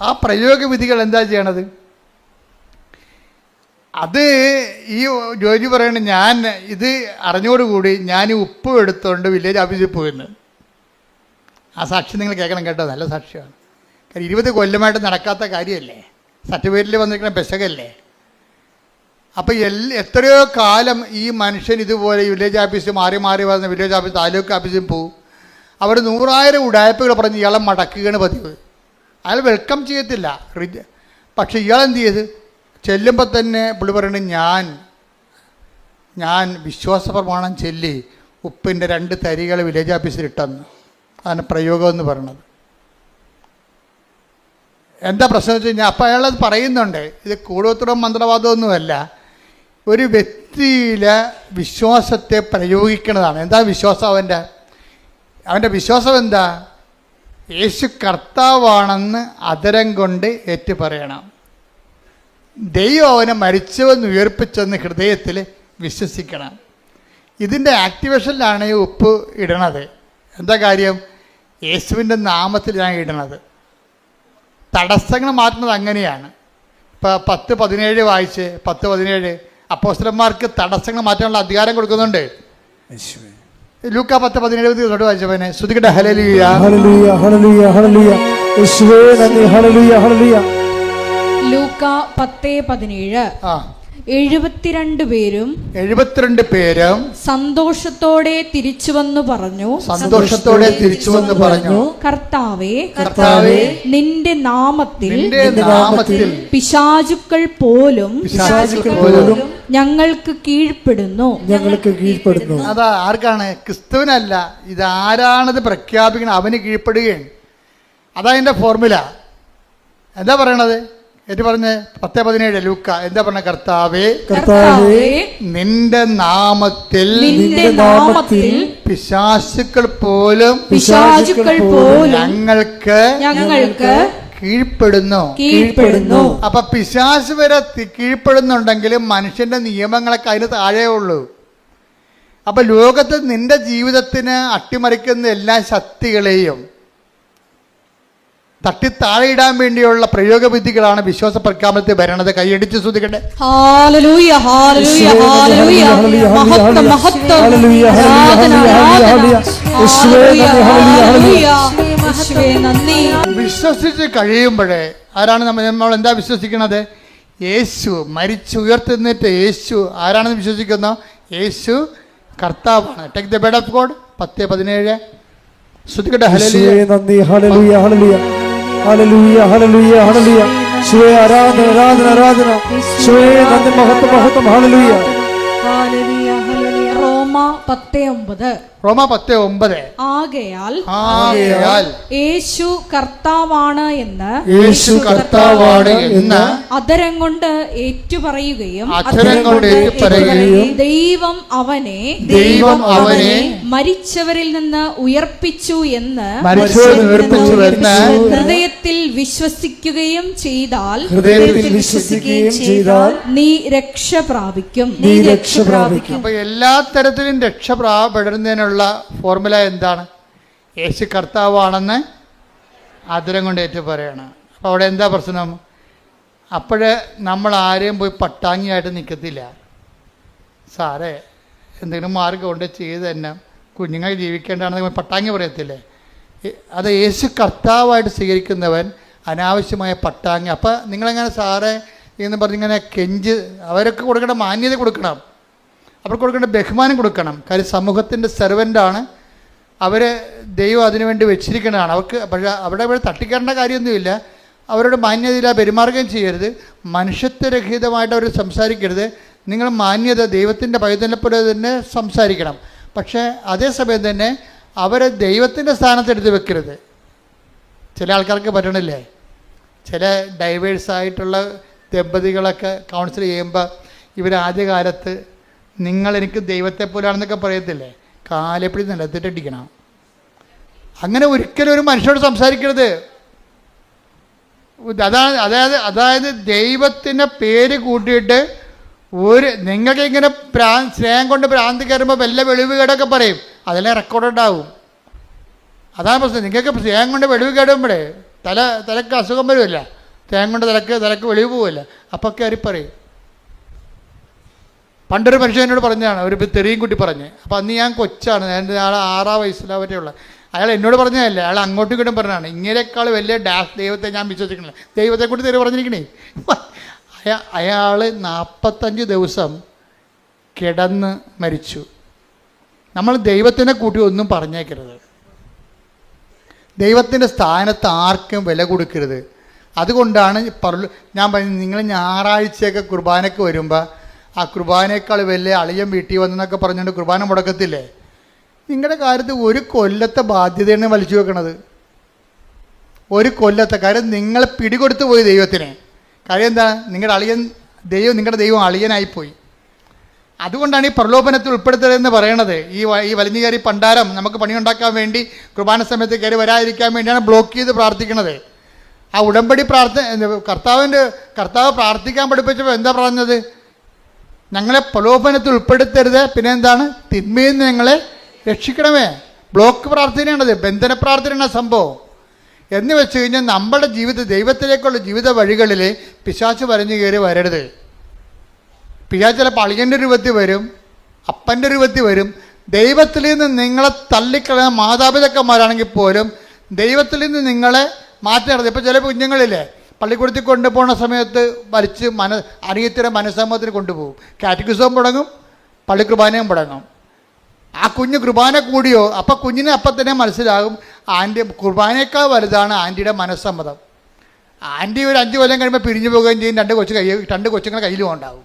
ആ പ്രയോഗവിധികൾ എന്താ ചെയ്യണത്? അത് ഈ ജോജി പറയണ, ഞാൻ ഇത് അറിഞ്ഞോടുകൂടി ഞാൻ ഈ ഉപ്പ് എടുത്തുകൊണ്ട് വില്ലേജ് ഓഫീസിൽ പോയിരുന്നു. ആ സാക്ഷി നിങ്ങൾ കേൾക്കണം കേട്ടോ, നല്ല സാക്ഷിയാണ്. കാര്യം 20 കൊല്ലമായിട്ട് നടക്കാത്ത കാര്യമല്ലേ, സർട്ടിഫിക്കറ്റിൽ വന്നിരിക്കുന്ന പെശകല്ലേ. അപ്പോൾ എത്രയോ കാലം ഈ മനുഷ്യൻ ഇതുപോലെ വില്ലേജ് ഓഫീസ് മാറി വന്ന വില്ലേജ് ഓഫീസ്, താലൂക്ക് ഓഫീസിൽ പോവും. അവർ 100,000 ഉടായ്പകൾ പറഞ്ഞ് ഇയാളെ മടക്കുകയാണ് പതിവ്. അയാൾ വെൽക്കം ചെയ്യത്തില്ല. പക്ഷെ ഇയാളെന്ത് ചെയ്ത് ചെല്ലുമ്പോൾ തന്നെ പുള്ളി പറയുന്നത്, ഞാൻ വിശ്വാസപ്രമാണം ചൊല്ലി ഉപ്പിൻ്റെ 2 തരികൾ വില്ലേജ് ഓഫീസിൽ ഇട്ടെന്ന്. അതാണ് പ്രയോഗം എന്ന് പറയുന്നത്. എന്താ പ്രശ്നം വെച്ച് കഴിഞ്ഞാൽ, അപ്പോൾ അയാളത് പറയുന്നുണ്ട്, ഇത് കൂടോത്രം മന്ത്രവാദമൊന്നുമല്ല, ഒരു വ്യക്തിയിലെ വിശ്വാസത്തെ പ്രയോഗിക്കുന്നതാണ്. എന്താ വിശ്വാസം? അവൻ്റെ വിശ്വാസം എന്താ? യേശു കർത്താവാണെന്ന് അധരം കൊണ്ട് ഏറ്റു പറയണം. ദൈവം അവനെ മരിച്ചവെന്ന് ഉയർപ്പിച്ചെന്ന് ഹൃദയത്തിൽ വിശ്വസിക്കണം. ഇതിൻ്റെ ആക്ടിവേഷനിലാണ് ഈ ഉപ്പ് ഇടണത്. എന്താ കാര്യം? യേശുവിൻ്റെ നാമത്തിൽ ഞാൻ ഇടണത്. തടസ്സങ്ങൾ മാറ്റുന്നത് അങ്ങനെയാണ്. ഇപ്പോൾ 10:17 വായിച്ച്, 10:17 അപ്പോസ്തലന്മാർക്ക് തടസ്സങ്ങൾ മാറ്റാനുള്ള അധികാരം കൊടുക്കുന്നുണ്ട്. ലൂക്ക 10:17 വായിച്ചവനെ ശ്രുതികട്ടെ. ഹല്ലേലൂയ, ഹല്ലേലൂയ, ഹല്ലേലൂയ, ഹല്ലേലൂയ. യേശുവേ നന്ദി. ഹല്ലേലൂയ, ഹല്ലേലൂയ. ലൂക്ക 10:17. 72 പേരും സന്തോഷത്തോടെ തിരിച്ചു വന്നു പറഞ്ഞു, കർത്താവേ, നിന്റെ നാമത്തിൽ പിശാചുക്കൾ പോലും ഞങ്ങൾക്ക് കീഴ്പ്പെടുന്നു. അതാ ആർക്കാണ്? ക്രിസ്തുവിനല്ല. ഇതാരാണത് പ്രഖ്യാപിക്കണം? അവന് കീഴ്പ്പെടുകയാണ്. അതാ അതിൻ്റെ ഫോർമുല. എന്താ പറയണത്? ഏറ്റു പറഞ്ഞ് 10:17 ലൂക്ക എന്താ പറഞ്ഞ? കർത്താവേ, നിന്റെ നാമത്തിൽ പിശാചുക്കൾ പോലും ഞങ്ങൾക്ക് കീഴ്പ്പെടുന്നു. അപ്പൊ പിശാച് വരെ കീഴ്പ്പെടുന്നുണ്ടെങ്കിലും മനുഷ്യന്റെ നിയമങ്ങളൊക്കെ അതിന് താഴെ ഉള്ളൂ. അപ്പൊ ലോകത്ത് നിന്റെ ജീവിതത്തിന് അട്ടിമറിക്കുന്ന എല്ലാ ശക്തികളെയും തട്ടിത്താഴെയിടാൻ വേണ്ടിയുള്ള പ്രയോഗവിധികളാണ് വിശ്വാസ പ്രഖ്യാപനത്തിൽ വരണത്. കൈയടിച്ച് സ്തുതിക്കട്ടെ. ഹല്ലേലൂയ, ഹല്ലേലൂയ, ഹല്ലേലൂയ. മഹത്വം, മഹത്വം. വിശ്വസിച്ച് കഴിയുമ്പോഴേ ആരാണ് നമ്മൾ എന്താ വിശ്വസിക്കുന്നത്? യേശു മരിച്ചുയർത്തുന്നിട്ട് യേശു ആരാണെന്ന് വിശ്വസിക്കുന്നു? യേശു കർത്താവാണ്. Take the word of God. 10:17 ശ്രുതികട്ടെ. ഹല്ലേലൂയ, നന്ദി. ഹല്ലേലൂയ, ഹല്ലേലൂയ, ഹല്ലേലൂയ, ഹല്ലേലൂയ, ഹല്ലേലൂയ. യേശുവേ ആരാധന, ആരാധന, ആരാധന. യേശുവേ നന്ദി, മഹത്വം, മഹത്വം. ഹല്ലേലൂയ. റോമ 10:9. റോമ 10:9. ആകയാൽ യേശു കർത്താവാണ് എന്ന് അധരം കൊണ്ട് ഏറ്റുപറയുകയും ദൈവം അവനെ മരിച്ചവരിൽ നിന്ന് ഉയർപ്പിച്ചു എന്ന് ഹൃദയത്തിൽ വിശ്വസിക്കുകയും ചെയ്താൽ നീ രക്ഷ പ്രാപിക്കും. അപ്പൊ എല്ലാ തരത്തിലും രക്ഷപ്പെടുന്നതിനുള്ള ഫോർമുല എന്താണ്? യേശു കർത്താവാണെന്ന് ആദരം കൊണ്ട് ഏറ്റു പറയണം. അപ്പോൾ അവിടെ എന്താ പ്രശ്നം? അപ്പോഴേ നമ്മൾ ആരെയും പോയി പട്ടാങ്ങിയായിട്ട് നിൽക്കത്തില്ല. സാറേ എന്തെങ്കിലും മാർഗം കൊണ്ട് ചെയ്ത് തന്നെ കുഞ്ഞുങ്ങൾ ജീവിക്കേണ്ടതാണെന്ന് പട്ടാങ്ങി പറയത്തില്ലേ? അത് യേശു കർത്താവായിട്ട് സ്വീകരിക്കുന്നവൻ അനാവശ്യമായ പട്ടാങ്ങി. അപ്പം നിങ്ങളെങ്ങനെ സാറേ എന്ന് പറഞ്ഞിങ്ങനെ കെഞ്ച് അവരൊക്കെ കൊടുക്കേണ്ട മാന്യത കൊടുക്കണം, അവർക്ക് കൊടുക്കേണ്ട ബഹുമാനം കൊടുക്കണം. കാര്യം സമൂഹത്തിൻ്റെ സെർവൻ്റാണ് അവർ. ദൈവം അതിനുവേണ്ടി വെച്ചിരിക്കുന്നതാണ് അവർക്ക്. പക്ഷേ അവിടെ തട്ടിക്കേണ്ട കാര്യമൊന്നുമില്ല. അവരോട് മാന്യതയില്ല പെരുമാറുകയും ചെയ്യരുത്. മനുഷ്യത്വരഹിതമായിട്ട് അവർ സംസാരിക്കരുത്. നിങ്ങൾ മാന്യത ദൈവത്തിൻ്റെ പൈതലിനെപ്പോലെ തന്നെ സംസാരിക്കണം. പക്ഷേ അതേസമയം തന്നെ അവരെ ദൈവത്തിൻ്റെ സ്ഥാനത്തെടുത്ത് വെക്കരുത്. ചില ആൾക്കാർക്ക് പറ്റണില്ലേ, ചില ഡൈവേഴ്സായിട്ടുള്ള ദമ്പതികളൊക്കെ കൗൺസിൽ ചെയ്യുമ്പോൾ ഇവർ ആദ്യകാലത്ത് നിങ്ങളെനിക്ക് ദൈവത്തെ പോലാണെന്നൊക്കെ പറയത്തില്ലേ, കാലെപ്പിടി നിലത്തിട്ടടിക്കണം. അങ്ങനെ ഒരിക്കലും ഒരു മനുഷ്യനോട് സംസാരിക്കരുത്. അതായത് ദൈവത്തിൻ്റെ പേര് കൂട്ടിയിട്ട് നിങ്ങൾക്ക് ഇങ്ങനെ സ്നേഹം കൊണ്ട് ഭ്രാന്തി കയറുമ്പോൾ വല്ല വെളിവ് കേടൊക്കെ പറയും, അതെല്ലാം റെക്കോർഡ് ഉണ്ടാവും. അതാണ് പ്രശ്നം. നിങ്ങൾക്ക് സ്നേഹം കൊണ്ട് വെളിവ് കേടുമ്പോഴേ തലക്ക് അസുഖം വരുമല്ല, സ്നേഹം കൊണ്ട് തലക്ക് വെളിവ് പോവില്ല, അപ്പോൾ കയറി പറയും. പണ്ടൊരു മനുഷ്യൻ എന്നോട് പറഞ്ഞതാണ്, ഒരു തെറിയും കുട്ടി പറഞ്ഞ്. അപ്പോൾ അന്ന് ഞാൻ കൊച്ചാണ്, ഞാൻ ആൾ 6 വയസ്സിലാണ് പറ്റുള്ള. അയാൾ എന്നോട് പറഞ്ഞതല്ലേ, അയാൾ അങ്ങോട്ടും ഇങ്ങോട്ടും പറഞ്ഞതാണ്. ഇങ്ങനെക്കാൾ വലിയ ദൈവത്തെ ഞാൻ വിശ്വസിക്കണില്ല, ദൈവത്തെ കൂടി തെറി പറഞ്ഞിരിക്കണേ. അയാൾ 45 ദിവസം കിടന്ന് മരിച്ചു. നമ്മൾ ദൈവത്തിനെ കൂട്ടി ഒന്നും പറഞ്ഞേക്കരുത്. ദൈവത്തിൻ്റെ സ്ഥാനത്ത് ആർക്കും വില കൊടുക്കരുത്. അതുകൊണ്ടാണ് ഞാൻ പറഞ്ഞത്, നിങ്ങൾ ഞായറാഴ്ചയൊക്കെ കുർബാനയ്ക്ക് വരുമ്പോൾ ആ കുർബാനയേക്കാൾ വലിയ അളിയൻ വീട്ടിൽ വന്നെന്നൊക്കെ പറഞ്ഞുകൊണ്ട് കുർബാന മുടക്കത്തില്ലേ, നിങ്ങളുടെ കാര്യത്തിൽ ഒരു കൊല്ലത്തെ ബാധ്യതയാണ് വലിച്ചു വെക്കണത്. ഒരു കൊല്ലത്തെ കാര്യം നിങ്ങൾ പിടികൊടുത്തു പോയി ദൈവത്തിന്. കാര്യം എന്താ, നിങ്ങളുടെ ദൈവം അളിയനായിപ്പോയി. അതുകൊണ്ടാണ് ഈ പ്രലോഭനത്തിൽ ഉൾപ്പെടുത്തരുതെന്ന് പറയണത്. ഈ വലിഞ്ഞു കയറി പണ്ടാരം നമുക്ക് പണിയുണ്ടാക്കാൻ വേണ്ടി കുർബാന സമയത്ത് കയറി വരാതിരിക്കാൻ വേണ്ടിയാണ് ബ്ലോക്ക് ചെയ്ത് പ്രാർത്ഥിക്കണത്. ആ ഉടമ്പടി കർത്താവ് പ്രാർത്ഥിക്കാൻ പഠിപ്പിച്ചപ്പോൾ എന്താ പറഞ്ഞത്, ഞങ്ങളെ പ്രലോഭനത്തിൽ ഉൾപ്പെടുത്തരുത്, പിന്നെ എന്താണ്, തിന്മയിൽ നിന്ന് ഞങ്ങളെ രക്ഷിക്കണമേ. ബ്ലോക്ക് പ്രാർത്ഥനയാണത്, ബന്ധന പ്രാർത്ഥനയാണ് സംഭവം. എന്ന് വെച്ച് കഴിഞ്ഞാൽ നമ്മുടെ ദൈവത്തിലേക്കുള്ള ജീവിത വഴികളിൽ പിശാച് വരഞ്ഞു കയറി വരരുത്. പിശാച് ചിലപ്പോൾ അളിയൻ്റെ രൂപത്തിൽ വരും, അപ്പൻ്റെ രൂപത്തിൽ വരും. ദൈവത്തിൽ നിന്ന് നിങ്ങളെ തള്ളിക്കളയുന്ന മാതാപിതാക്കന്മാരാണെങ്കിൽ പോലും ദൈവത്തിൽ നിന്ന് നിങ്ങളെ മാറ്റരുത്. ഇപ്പോൾ ചില കുഞ്ഞുങ്ങളില്ലേ, പള്ളിക്കൂടത്തിൽ കൊണ്ടുപോകുന്ന സമയത്ത് വലിച്ച് അനിയത്തിൻ്റെ മനസ്സമ്മതത്തിന് കൊണ്ടുപോകും. കാറ്റഗിസം മുടങ്ങും, പള്ളി കുർബാനയും മുടങ്ങും. ആ കുഞ്ഞ് കുർബാന കൂടിയോ അപ്പം കുഞ്ഞിന് അപ്പം തന്നെ മനസ്സിലാകും ആൻറ്റി കുർബാനയേക്കാൾ വലുതാണ് ആൻറ്റിയുടെ മനസ്സമ്മതം. ആൻറ്റി ഒരു 5 കൊല്ലം കഴിയുമ്പോൾ പിരിഞ്ഞു പോവുകയും ചെയ്യും, 2 കൊച്ചുങ്ങളെ കയ്യിലും ഉണ്ടാവും.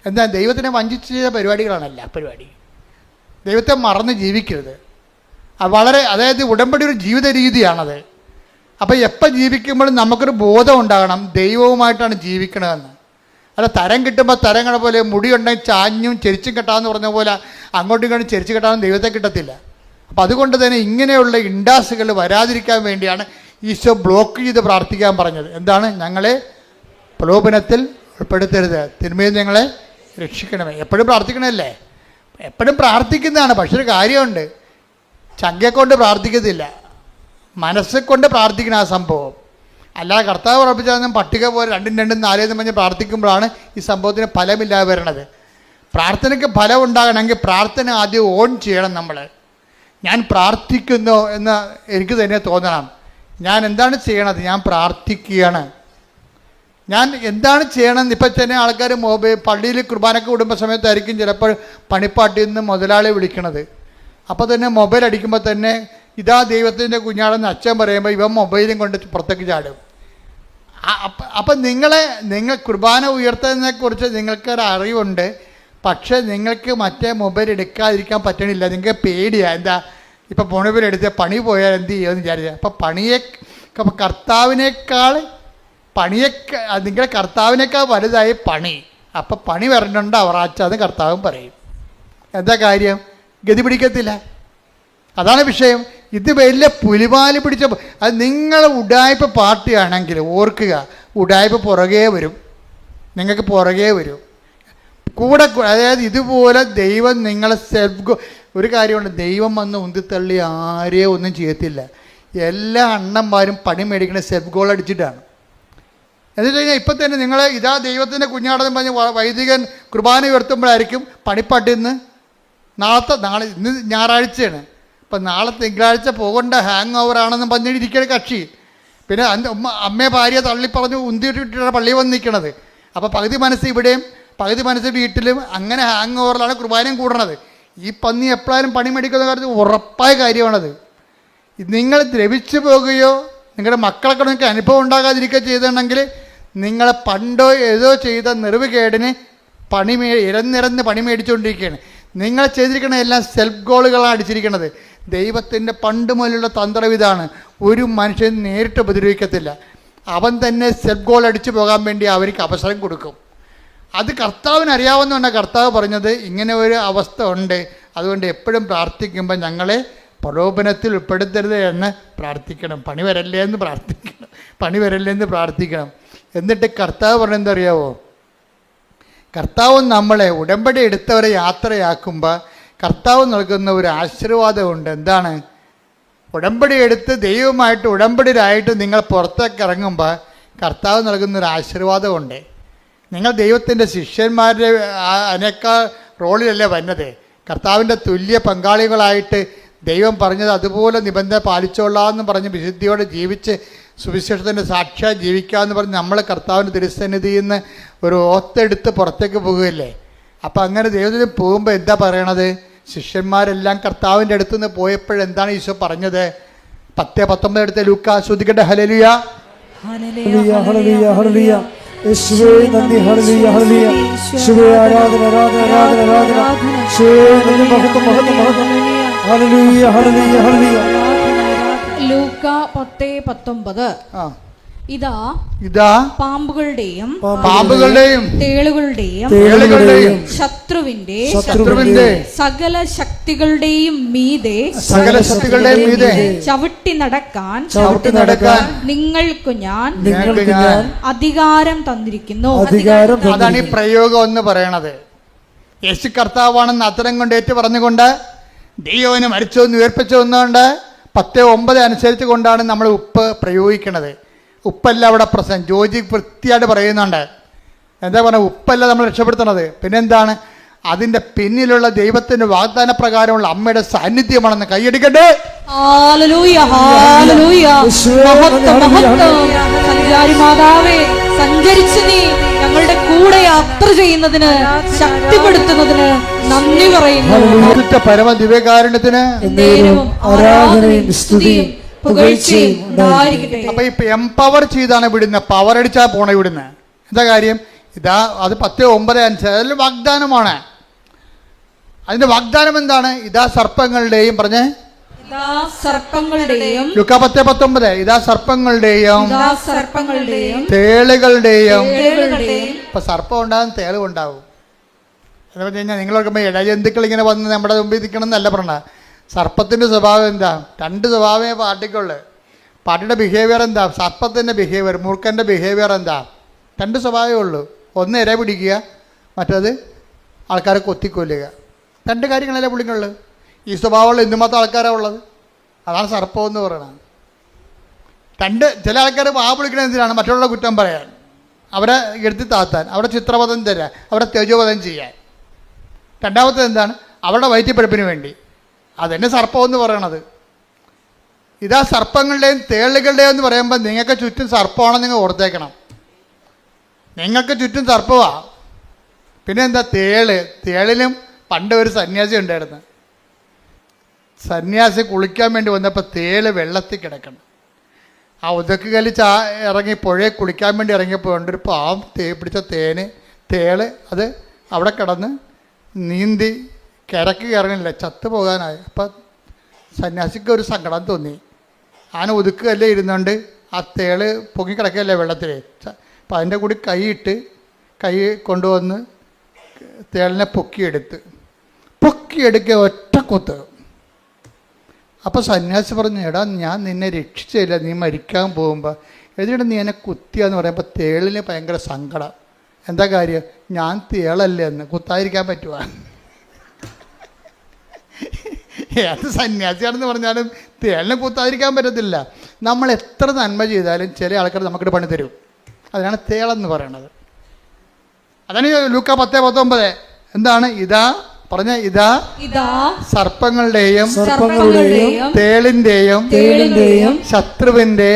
എന്താ, ദൈവത്തിനെ വഞ്ചിച്ച് ചെയ്ത പരിപാടികളാണല്ല പരിപാടി. ദൈവത്തെ മറന്ന് ജീവിക്കരുത്. അതായത് ഉടമ്പടി ഒരു ജീവിത രീതിയാണത്. അപ്പോൾ എപ്പോൾ ജീവിക്കുമ്പോഴും നമുക്കൊരു ബോധം ഉണ്ടാകണം ദൈവവുമായിട്ടാണ് ജീവിക്കണതെന്ന്. അല്ല തരം കിട്ടുമ്പോൾ തരങ്ങളെ പോലെ മുടി ഉണ്ടെങ്കിൽ ചാഞ്ഞും ചെരിച്ചും കെട്ടാമെന്ന് പറഞ്ഞ പോലെ അങ്ങോട്ടും ഇങ്ങോട്ടും ചെരിച്ച് കെട്ടാനും ദൈവത്തെ കിട്ടത്തില്ല. അപ്പം അതുകൊണ്ട് തന്നെ ഇങ്ങനെയുള്ള ഇൻഡാസുകൾ വരാതിരിക്കാൻ വേണ്ടിയാണ് ഈശോ ബ്ലോക്ക് ചെയ്ത് പ്രാർത്ഥിക്കാൻ പറഞ്ഞത്. എന്താണ്, ഞങ്ങളെ പ്രലോഭനത്തിൽ ഉൾപ്പെടുത്തരുത്, തിന്മയിൽ ഞങ്ങളെ രക്ഷിക്കണമേ. എപ്പോഴും പ്രാർത്ഥിക്കണമല്ലേ, എപ്പോഴും പ്രാർത്ഥിക്കുന്നതാണ്. പക്ഷെ ഒരു കാര്യമുണ്ട്, ചങ്കയെ കൊണ്ട് പ്രാർത്ഥിക്കത്തില്ല, മനസ്സ് കൊണ്ട് പ്രാർത്ഥിക്കണം ആ സംഭവം. അല്ലാതെ കർത്താവ് ഉറപ്പിച്ചാൽ പട്ടിക പോലെ 2 2 4 പറഞ്ഞ് പ്രാർത്ഥിക്കുമ്പോഴാണ് ഈ സംഭവത്തിന് ഫലമില്ലാതെ വരണത്. പ്രാർത്ഥനയ്ക്ക് ഫലം ഉണ്ടാകണമെങ്കിൽ പ്രാർത്ഥന ആദ്യം ഓൺ ചെയ്യണം. ഞാൻ പ്രാർത്ഥിക്കുന്നു എന്ന് എനിക്ക് തന്നെ തോന്നണം. ഞാൻ എന്താണ് ചെയ്യണത്, ഞാൻ പ്രാർത്ഥിക്കുകയാണ്. ഞാൻ എന്താണ് ചെയ്യണമെന്ന് ഇപ്പം തന്നെ ആൾക്കാർ പള്ളിയിൽ കുർബാനയ്ക്ക് വിടുമ്പോൾ സമയത്തായിരിക്കും ചിലപ്പോൾ പണിപ്പാട്ടിൽ നിന്ന് മുതലാളി വിളിക്കണത്. അപ്പോൾ തന്നെ മൊബൈൽ അടിക്കുമ്പോൾ തന്നെ ഇതാ ദൈവത്തിൻ്റെ കുഞ്ഞാടെന്ന് അച്ഛൻ പറയുമ്പോൾ ഇവൻ മൊബൈലും കൊണ്ട് പുറത്തേക്ക് ചാടും. അപ്പം നിങ്ങൾ കുർബാന ഉയർത്തുന്നതിനെക്കുറിച്ച് നിങ്ങൾക്കൊരു അറിവുണ്ട്, പക്ഷേ നിങ്ങൾക്ക് മറ്റേ മൊബൈൽ എടുക്കാതിരിക്കാൻ പറ്റണില്ല. നിങ്ങൾക്ക് പേടിയാണ്. എന്താ, ഇപ്പം മൊബൈൽ എടുത്ത് പണി പോയാൽ എന്ത് ചെയ്യുമെന്ന് വിചാരിച്ചാൽ. അപ്പം നിങ്ങളുടെ കർത്താവിനേക്കാൾ വലുതായി പണി. അപ്പം പണി വരണുണ്ട് അവറാച്ചാന്ന് കർത്താവും പറയും. എന്താ കാര്യം, ഗതി പിടിക്കത്തില്ല. അതാണ് വിഷയം. ഇത് വലിയ പുലിമാലി പിടിച്ച അത് നിങ്ങൾ ഉഡായ്പ പാർട്ടിയാണെങ്കിൽ ഓർക്കുക, ഉഡായ്പ പുറകെ വരും, നിങ്ങൾക്ക് പുറകെ വരും കൂടെ. അതായത് ഇതുപോലെ ദൈവം നിങ്ങളെ ഒരു കാര്യമുണ്ട്, ദൈവം വന്ന് ഉന്തിത്തള്ളി ആരെയും ഒന്നും ചെയ്യത്തില്ല. എല്ലാ അണ്ണന്മാരും പണി മേടിക്കുന്ന സെൽഫ് ഗോൾ അടിച്ചിട്ടാണ്. എന്നിട്ട് കഴിഞ്ഞാൽ ഇപ്പം തന്നെ നിങ്ങൾ ഇതാ ദൈവത്തിൻ്റെ കുഞ്ഞാടെന്ന് പറഞ്ഞ് വൈദികൻ കുർബാന ഉയർത്തുമ്പോഴായിരിക്കും പണിപ്പാട്ടിൽ നിന്ന് ഇന്ന് ഞായറാഴ്ചയാണ്, അപ്പം നാളെ തിങ്കളാഴ്ച പോകേണ്ട ഹാങ് ഓവർ ആണെന്ന് പറഞ്ഞിരിക്കുന്ന കക്ഷി. പിന്നെ അമ്മയെ ഭാര്യ തള്ളിപ്പറഞ്ഞ് ഉന്തിയിട്ടിട്ടാണ് പള്ളിയിൽ വന്ന് നിൽക്കണത്. അപ്പോൾ പകുതി മനസ്സ് ഇവിടെയും പകുതി മനസ്സ് വീട്ടിലും, അങ്ങനെ ഹാങ് ഓവറിലാണ് കുർബാനയും കൂടണത്. ഈ പന്നി എപ്പോഴും പണി മേടിക്കുന്ന കാര്യത്തിൽ ഉറപ്പായ കാര്യമാണത്. നിങ്ങൾ ദ്രവിച്ചു പോകുകയോ നിങ്ങളുടെ മക്കളൊക്കെ നിങ്ങൾക്ക് അനുഭവം ഉണ്ടാകാതിരിക്കുക ചെയ്തിട്ടുണ്ടെങ്കിൽ നിങ്ങൾ പണ്ടോ ഏതോ ചെയ്ത നെറിവുകേടിന് ഇരന്നിരന്ന് പണി മേടിച്ചുകൊണ്ടിരിക്കുകയാണ്. നിങ്ങൾ ചെയ്തിരിക്കുന്ന എല്ലാം സെൽഫ് ഗോളുകളാണ് അടിച്ചിരിക്കുന്നത്. ദൈവത്തിൻ്റെ പണ്ട് മുതലുള്ള തന്ത്രം ഇതാണ്: ഒരു മനുഷ്യൻ നേരിട്ട് ഉപദ്രവിക്കത്തില്ല, അവൻ തന്നെ സെൽഫ് ഗോൾ അടിച്ചു പോകാൻ വേണ്ടി അവർക്ക് അവസരം കൊടുക്കും. അത് കർത്താവിന് അറിയാവുന്നതാണ് കർത്താവ് പറഞ്ഞത് ഇങ്ങനെ ഒരു അവസ്ഥ ഉണ്ട്, അതുകൊണ്ട് എപ്പോഴും പ്രാർത്ഥിക്കുമ്പോൾ ഞങ്ങളെ പ്രലോഭനത്തിൽ ഉൾപ്പെടുത്തരുത് എന്ന് പ്രാർത്ഥിക്കണം. പണി വരല്ലേ എന്ന് പ്രാർത്ഥിക്കണം. എന്നിട്ട് കർത്താവ് പറഞ്ഞെന്താ അറിയാവോ? കർത്താവ് നമ്മളെ ഉടമ്പടി എടുത്തവരെ യാത്രയാക്കുമ്പോൾ കർത്താവ് നൽകുന്ന ഒരു ആശീർവാദമുണ്ട്. എന്താണ്? ഉടമ്പടി എടുത്ത് ദൈവമായിട്ട് ഉടമ്പടിയിലായിട്ട് നിങ്ങൾ പുറത്തേക്ക് ഇറങ്ങുമ്പോൾ കർത്താവ് നൽകുന്നൊരു ആശീർവാദമുണ്ട്. നിങ്ങൾ ദൈവത്തിൻ്റെ ശിഷ്യന്മാരുടെ അതിനേക്കാൾ റോളിലല്ലേ വന്നത്. കർത്താവിൻ്റെ തുല്യ പങ്കാളികളായിട്ട് ദൈവം പറഞ്ഞത് അതുപോലെ നിബന്ധന പാലിച്ചോളാമെന്ന് പറഞ്ഞ് വിശുദ്ധിയോടെ ജീവിച്ച് സുവിശേഷത്തിൻ്റെ സാക്ഷിയായി ജീവിക്കാമെന്ന് പറഞ്ഞ് നമ്മൾ കർത്താവിൻ്റെ തിരുസന്നിധിയിൽ നിന്ന് ഒരു ഓത്തെടുത്ത് പുറത്തേക്ക് പോകുകയല്ലേ. അപ്പം അങ്ങനെ ദൈവത്തിന് പോകുമ്പോൾ എന്താ പറയണത്? ശിഷ്യന്മാരെല്ലാം കർത്താവിൻ്റെ അടുത്ത് നിന്ന് പോയപ്പോഴെന്താണ് ഈശോ പറഞ്ഞത്? 10:19 എടുത്ത് ലൂക്കാ ശ്രദ്ധിക്കട്ടെ. ഹല്ലേലൂയ ഹല്ലേലൂയ ഹല്ലേലൂയ ഹല്ലേലൂയ. യേശുവേ നന്ദി. ഹല്ലേലൂയ ഹല്ലേലൂയ. യേശുവേ ആരാധന ആരാധന ആരാധന ആരാധന. യേശുവേ നന്ദി. മഹത്വം മഹത്വം മഹത്വം. ഹല്ലേലൂയ ഹല്ലേലൂയ ഹല്ലേലൂയ. ലൂക്ക 10:19. ഇതാ പാമ്പുകളുടെയും തേളുകളുടെയും ശത്രുവിന്റെ സകല ശക്തികളുടെയും മീതെ ചവിട്ടി നടക്കാൻ നിങ്ങൾക്കു ഞാൻ അധികാരം തന്നിരിക്കുന്നു. അതാണ് ഈ പ്രയോഗം എന്ന് പറയണത്. യേശു കർത്താവാണെന്ന് അത്തരം കൊണ്ട് ഏറ്റു പറഞ്ഞുകൊണ്ട് ദൈവന് മരിച്ചോന്ന് ഉയർപ്പിച്ചോന്നുകൊണ്ട് 10:9 അനുസരിച്ച് കൊണ്ടാണ് നമ്മൾ ഉപ്പ് പ്രയോഗിക്കുന്നത്. ഉപ്പല്ല അവിടെ പ്രശ്നം. ജോജി വൃത്തിയായിട്ട് പറയുന്നുണ്ട്. എന്താ പറഞ്ഞാൽ ഉപ്പല്ല നമ്മൾ രക്ഷപ്പെടുത്തണത്. പിന്നെന്താണ്? അതിൻ്റെ പിന്നിലുള്ള ദൈവത്തിൻ്റെ വാഗ്ദാന പ്രകാരമുള്ള അമ്മയുടെ സാന്നിധ്യമാണെന്ന് കൈയടിക്കട്ടെ. സഞ്ചരിച്ച് നീ ഞങ്ങളുടെ കൂടെ യാത്ര ചെയ്യുന്നതിന് ശക്തിപ്പെടുത്തുന്നതിന് നന്ദി പറയുന്നു. പരമ ദിവ്യകാരുണ്യത്തിന് ആരാധനയും സ്തുതിയും അപ്പൊ ഈ എംപവർ ചെയ്താണ് വിടുന്നത്. പവർ അടിച്ചാ പോണ വിടുന്നത്. എന്താ കാര്യം? ഇതാ അത് 10:9 അനുസരിച്ച് അതിൽ വാഗ്ദാനമാണ്. അതിന്റെ വാഗ്ദാനം എന്താണ്? ഇതാ സർപ്പങ്ങളുടെയും പറഞ്ഞേ ലൂക്കാ 10:19 ഇതാ സർപ്പങ്ങളുടെയും തേളുകളുടെയും. ഇപ്പൊ സർപ്പം ഉണ്ടാകും, തേളും ഉണ്ടാവും. എന്ന് പറഞ്ഞു കഴിഞ്ഞാൽ നിങ്ങൾ നോക്കുമ്പോൾ ഇഴജന്തുക്കൾ ഇങ്ങനെ വന്ന് നമ്മുടെ മുമ്പിൽ നിൽക്കണം എന്നല്ല പറഞ്ഞ. സർപ്പത്തിൻ്റെ സ്വഭാവം എന്താ? 2 സ്വഭാവമേ പാട്ടിക്കുള്ളു. പാട്ടിയുടെ ബിഹേവിയർ എന്താ? സർപ്പത്തിൻ്റെ ബിഹേവിയർ, മൂർഖൻ്റെ ബിഹേവിയർ എന്താ? 2 സ്വഭാവമേ ഉള്ളൂ. ഒന്ന് ഇര പിടിക്കുക, മറ്റത് ആൾക്കാരെ കൊത്തിക്കൊല്ലുക. 2 കാര്യങ്ങളല്ലേ പുള്ളിക്കുള്ളു. ഈ സ്വഭാവമുള്ള എന്തുമാത്രം ആൾക്കാരാണ് ഉള്ളത്. അതാണ് സർപ്പം എന്ന് പറയുന്നത്. ചില ആൾക്കാർ വാ വിളിക്കണത് എന്തിനാണ്? മറ്റുള്ള കുറ്റം പറയാൻ, അവരെ എടുത്തി താത്താൻ, അവരുടെ ചിത്രപഥം തരാൻ, അവരുടെ തേജോപഥം ചെയ്യാൻ. രണ്ടാമത്തേത് എന്താണ്? അവരുടെ വയറ്റിപ്പഴപ്പിന് വേണ്ടി. അതെന്നെ സർപ്പം എന്ന് പറയണത്. ഇതാ സർപ്പങ്ങളുടെയും തേളുകളുടെയും എന്ന് പറയുമ്പോൾ നിങ്ങൾക്ക് ചുറ്റും സർപ്പമാണെന്ന് നിങ്ങൾ ഓർത്തേക്കണം. നിങ്ങൾക്ക് ചുറ്റും സർപ്പമാണ്. പിന്നെ എന്താ? തേളിലും പണ്ട് ഒരു സന്യാസി ഉണ്ടായിരുന്നു. സന്യാസി കുളിക്കാൻ വേണ്ടി വന്നപ്പോൾ തേള് വെള്ളത്തിൽ കിടക്കണം. ആ ഉദക്ക് കലിച്ച് ഇറങ്ങി പുഴയെ കുളിക്കാൻ വേണ്ടി ഇറങ്ങിയപ്പോൾ ഉണ്ടൊരു പാവം പിടിച്ച തേള് അത് അവിടെ കിടന്ന് നീന്തി കിഴക്ക് ഇറങ്ങില്ല, ചത്തുപോകാനായി. അപ്പം സന്യാസിക്ക് ഒരു സങ്കടം തോന്നി. ആന ഒതുക്കുകയല്ലേ ഇരുന്നുകൊണ്ട് ആ തേള് പൊങ്ങിക്കിടക്കുകയല്ലേ വെള്ളത്തിൽ. അപ്പം അതിൻ്റെ കൂടി കൈ കൊണ്ടുവന്ന് തേളിനെ പൊക്കിയെടുക്കുക ഒറ്റ കുത്ത്. അപ്പോൾ സന്യാസി പറഞ്ഞു, എടാ ഞാൻ നിന്നെ രക്ഷിച്ചില്ല, നീ മരിക്കാൻ പോകുമ്പോൾ എന്നിട്ട് നീ എന്നെ കുത്തിയാന്ന് പറയുമ്പോൾ തേളിന് ഭയങ്കര സങ്കടം. എന്താ കാര്യം? ഞാൻ തേളല്ലേ എന്ന് കുത്താതിരിക്കാൻ പറ്റുക? ഏത് സന്യാസിയാണെന്ന് പറഞ്ഞാലും തേളിനെ കുത്താതിരിക്കാൻ പറ്റത്തില്ല. നമ്മൾ എത്ര നന്മ ചെയ്താലും ചില ആൾക്കാർ നമുക്കിട്ട് പണി തരും. അതിനാണ് തേളെന്ന് പറയണത്. അതാണ് ലൂക്കാ 10:19. എന്താണ്? ഇതാ സർപ്പങ്ങളുടെയും തേളിന്റെയും ശത്രുവിന്റെ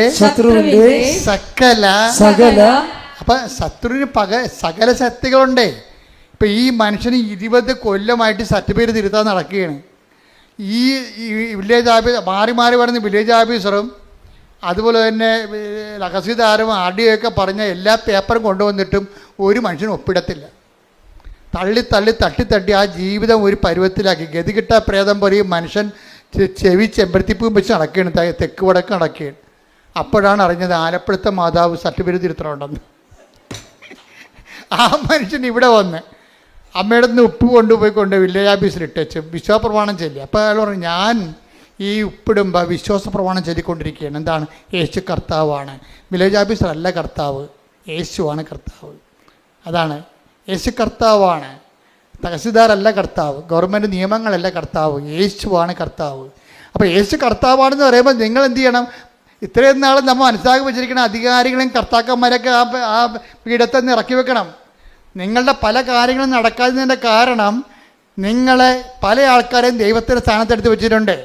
സകല. അപ്പൊ ശത്രുവിന് സകല ശക്തികളുണ്ടേ. ഇപ്പൊ ഈ മനുഷ്യന് 20 കൊല്ലമായിട്ട് സർട്ടിഫിക്കറ്റ് തിരുത്താൻ നടക്കുകയാണ്. ഈ വില്ലേജ് ഓഫീസർ മാറി വരുന്ന വില്ലേജ് ഓഫീസറും അതുപോലെ തന്നെ രഹസ്യധാരം ആഡിയൊക്കെ പറഞ്ഞ എല്ലാ പേപ്പറും കൊണ്ടുവന്നിട്ടും ഒരു മനുഷ്യനും ഒപ്പിടത്തില്ല. തള്ളി തള്ളി തട്ടി തട്ടി ആ ജീവിതം ഒരു പരുവത്തിലാക്കി ഗതികിട്ട പ്രേതം പോലെ ഈ മനുഷ്യൻ ചെവി ചെമ്പരത്തിപ്പൂവും വെച്ച് നടക്കുകയാണ്, തെക്ക് വടക്ക് നടക്കുകയാണ്. അപ്പോഴാണ് അറിഞ്ഞത് ആലപ്പുഴത്തെ മാതാവ് സർട്ടിഫിക്കറ്റ് തിരുത്തണമുണ്ടെന്ന്. ആ മനുഷ്യൻ ഇവിടെ വന്ന് അമ്മയുടെ നിന്ന് ഉപ്പ് കൊണ്ടുപോയിക്കൊണ്ട് വില്ലേജ് ഓഫീസിൽ ഇട്ടേച്ച് വിശ്വാസപ്രമാണം ചൊല്ലി. അപ്പോൾ അയാൾ പറഞ്ഞു, ഞാൻ ഈ ഉപ്പിടുമ്പോൾ വിശ്വാസപ്രമാണം ചൊല്ലിക്കൊണ്ടിരിക്കുകയാണ്. എന്താണ്? യേശു കർത്താവാണ്. വില്ലേജ് ഓഫീസറല്ല കർത്താവ്, യേശുവാണ് കർത്താവ്. അതാണ്, യേശു കർത്താവാണ്. തഹസിൽദാരല്ല കർത്താവ്, ഗവൺമെൻറ് നിയമങ്ങളല്ല കർത്താവ്, യേശുവാണ് കർത്താവ്. അപ്പോൾ യേശു കർത്താവാണെന്ന് പറയുമ്പോൾ നിങ്ങൾ എന്ത് ചെയ്യണം? ഇത്രയും നാൾ നമ്മൾ മനസ്സിലാക്കി വെച്ചിരിക്കുന്ന അധികാരികളെയും കർത്താക്കന്മാരൊക്കെ ആ പീഠത്തിൽ നിന്ന് ഇറക്കി വെക്കണം. നിങ്ങളുടെ പല കാര്യങ്ങളും നടക്കാത്തതിൻ്റെ കാരണം നിങ്ങളെ പല ആൾക്കാരെയും ദൈവത്തിൻ്റെ സ്ഥാനത്തെടുത്ത് വെച്ചിട്ടുണ്ട്.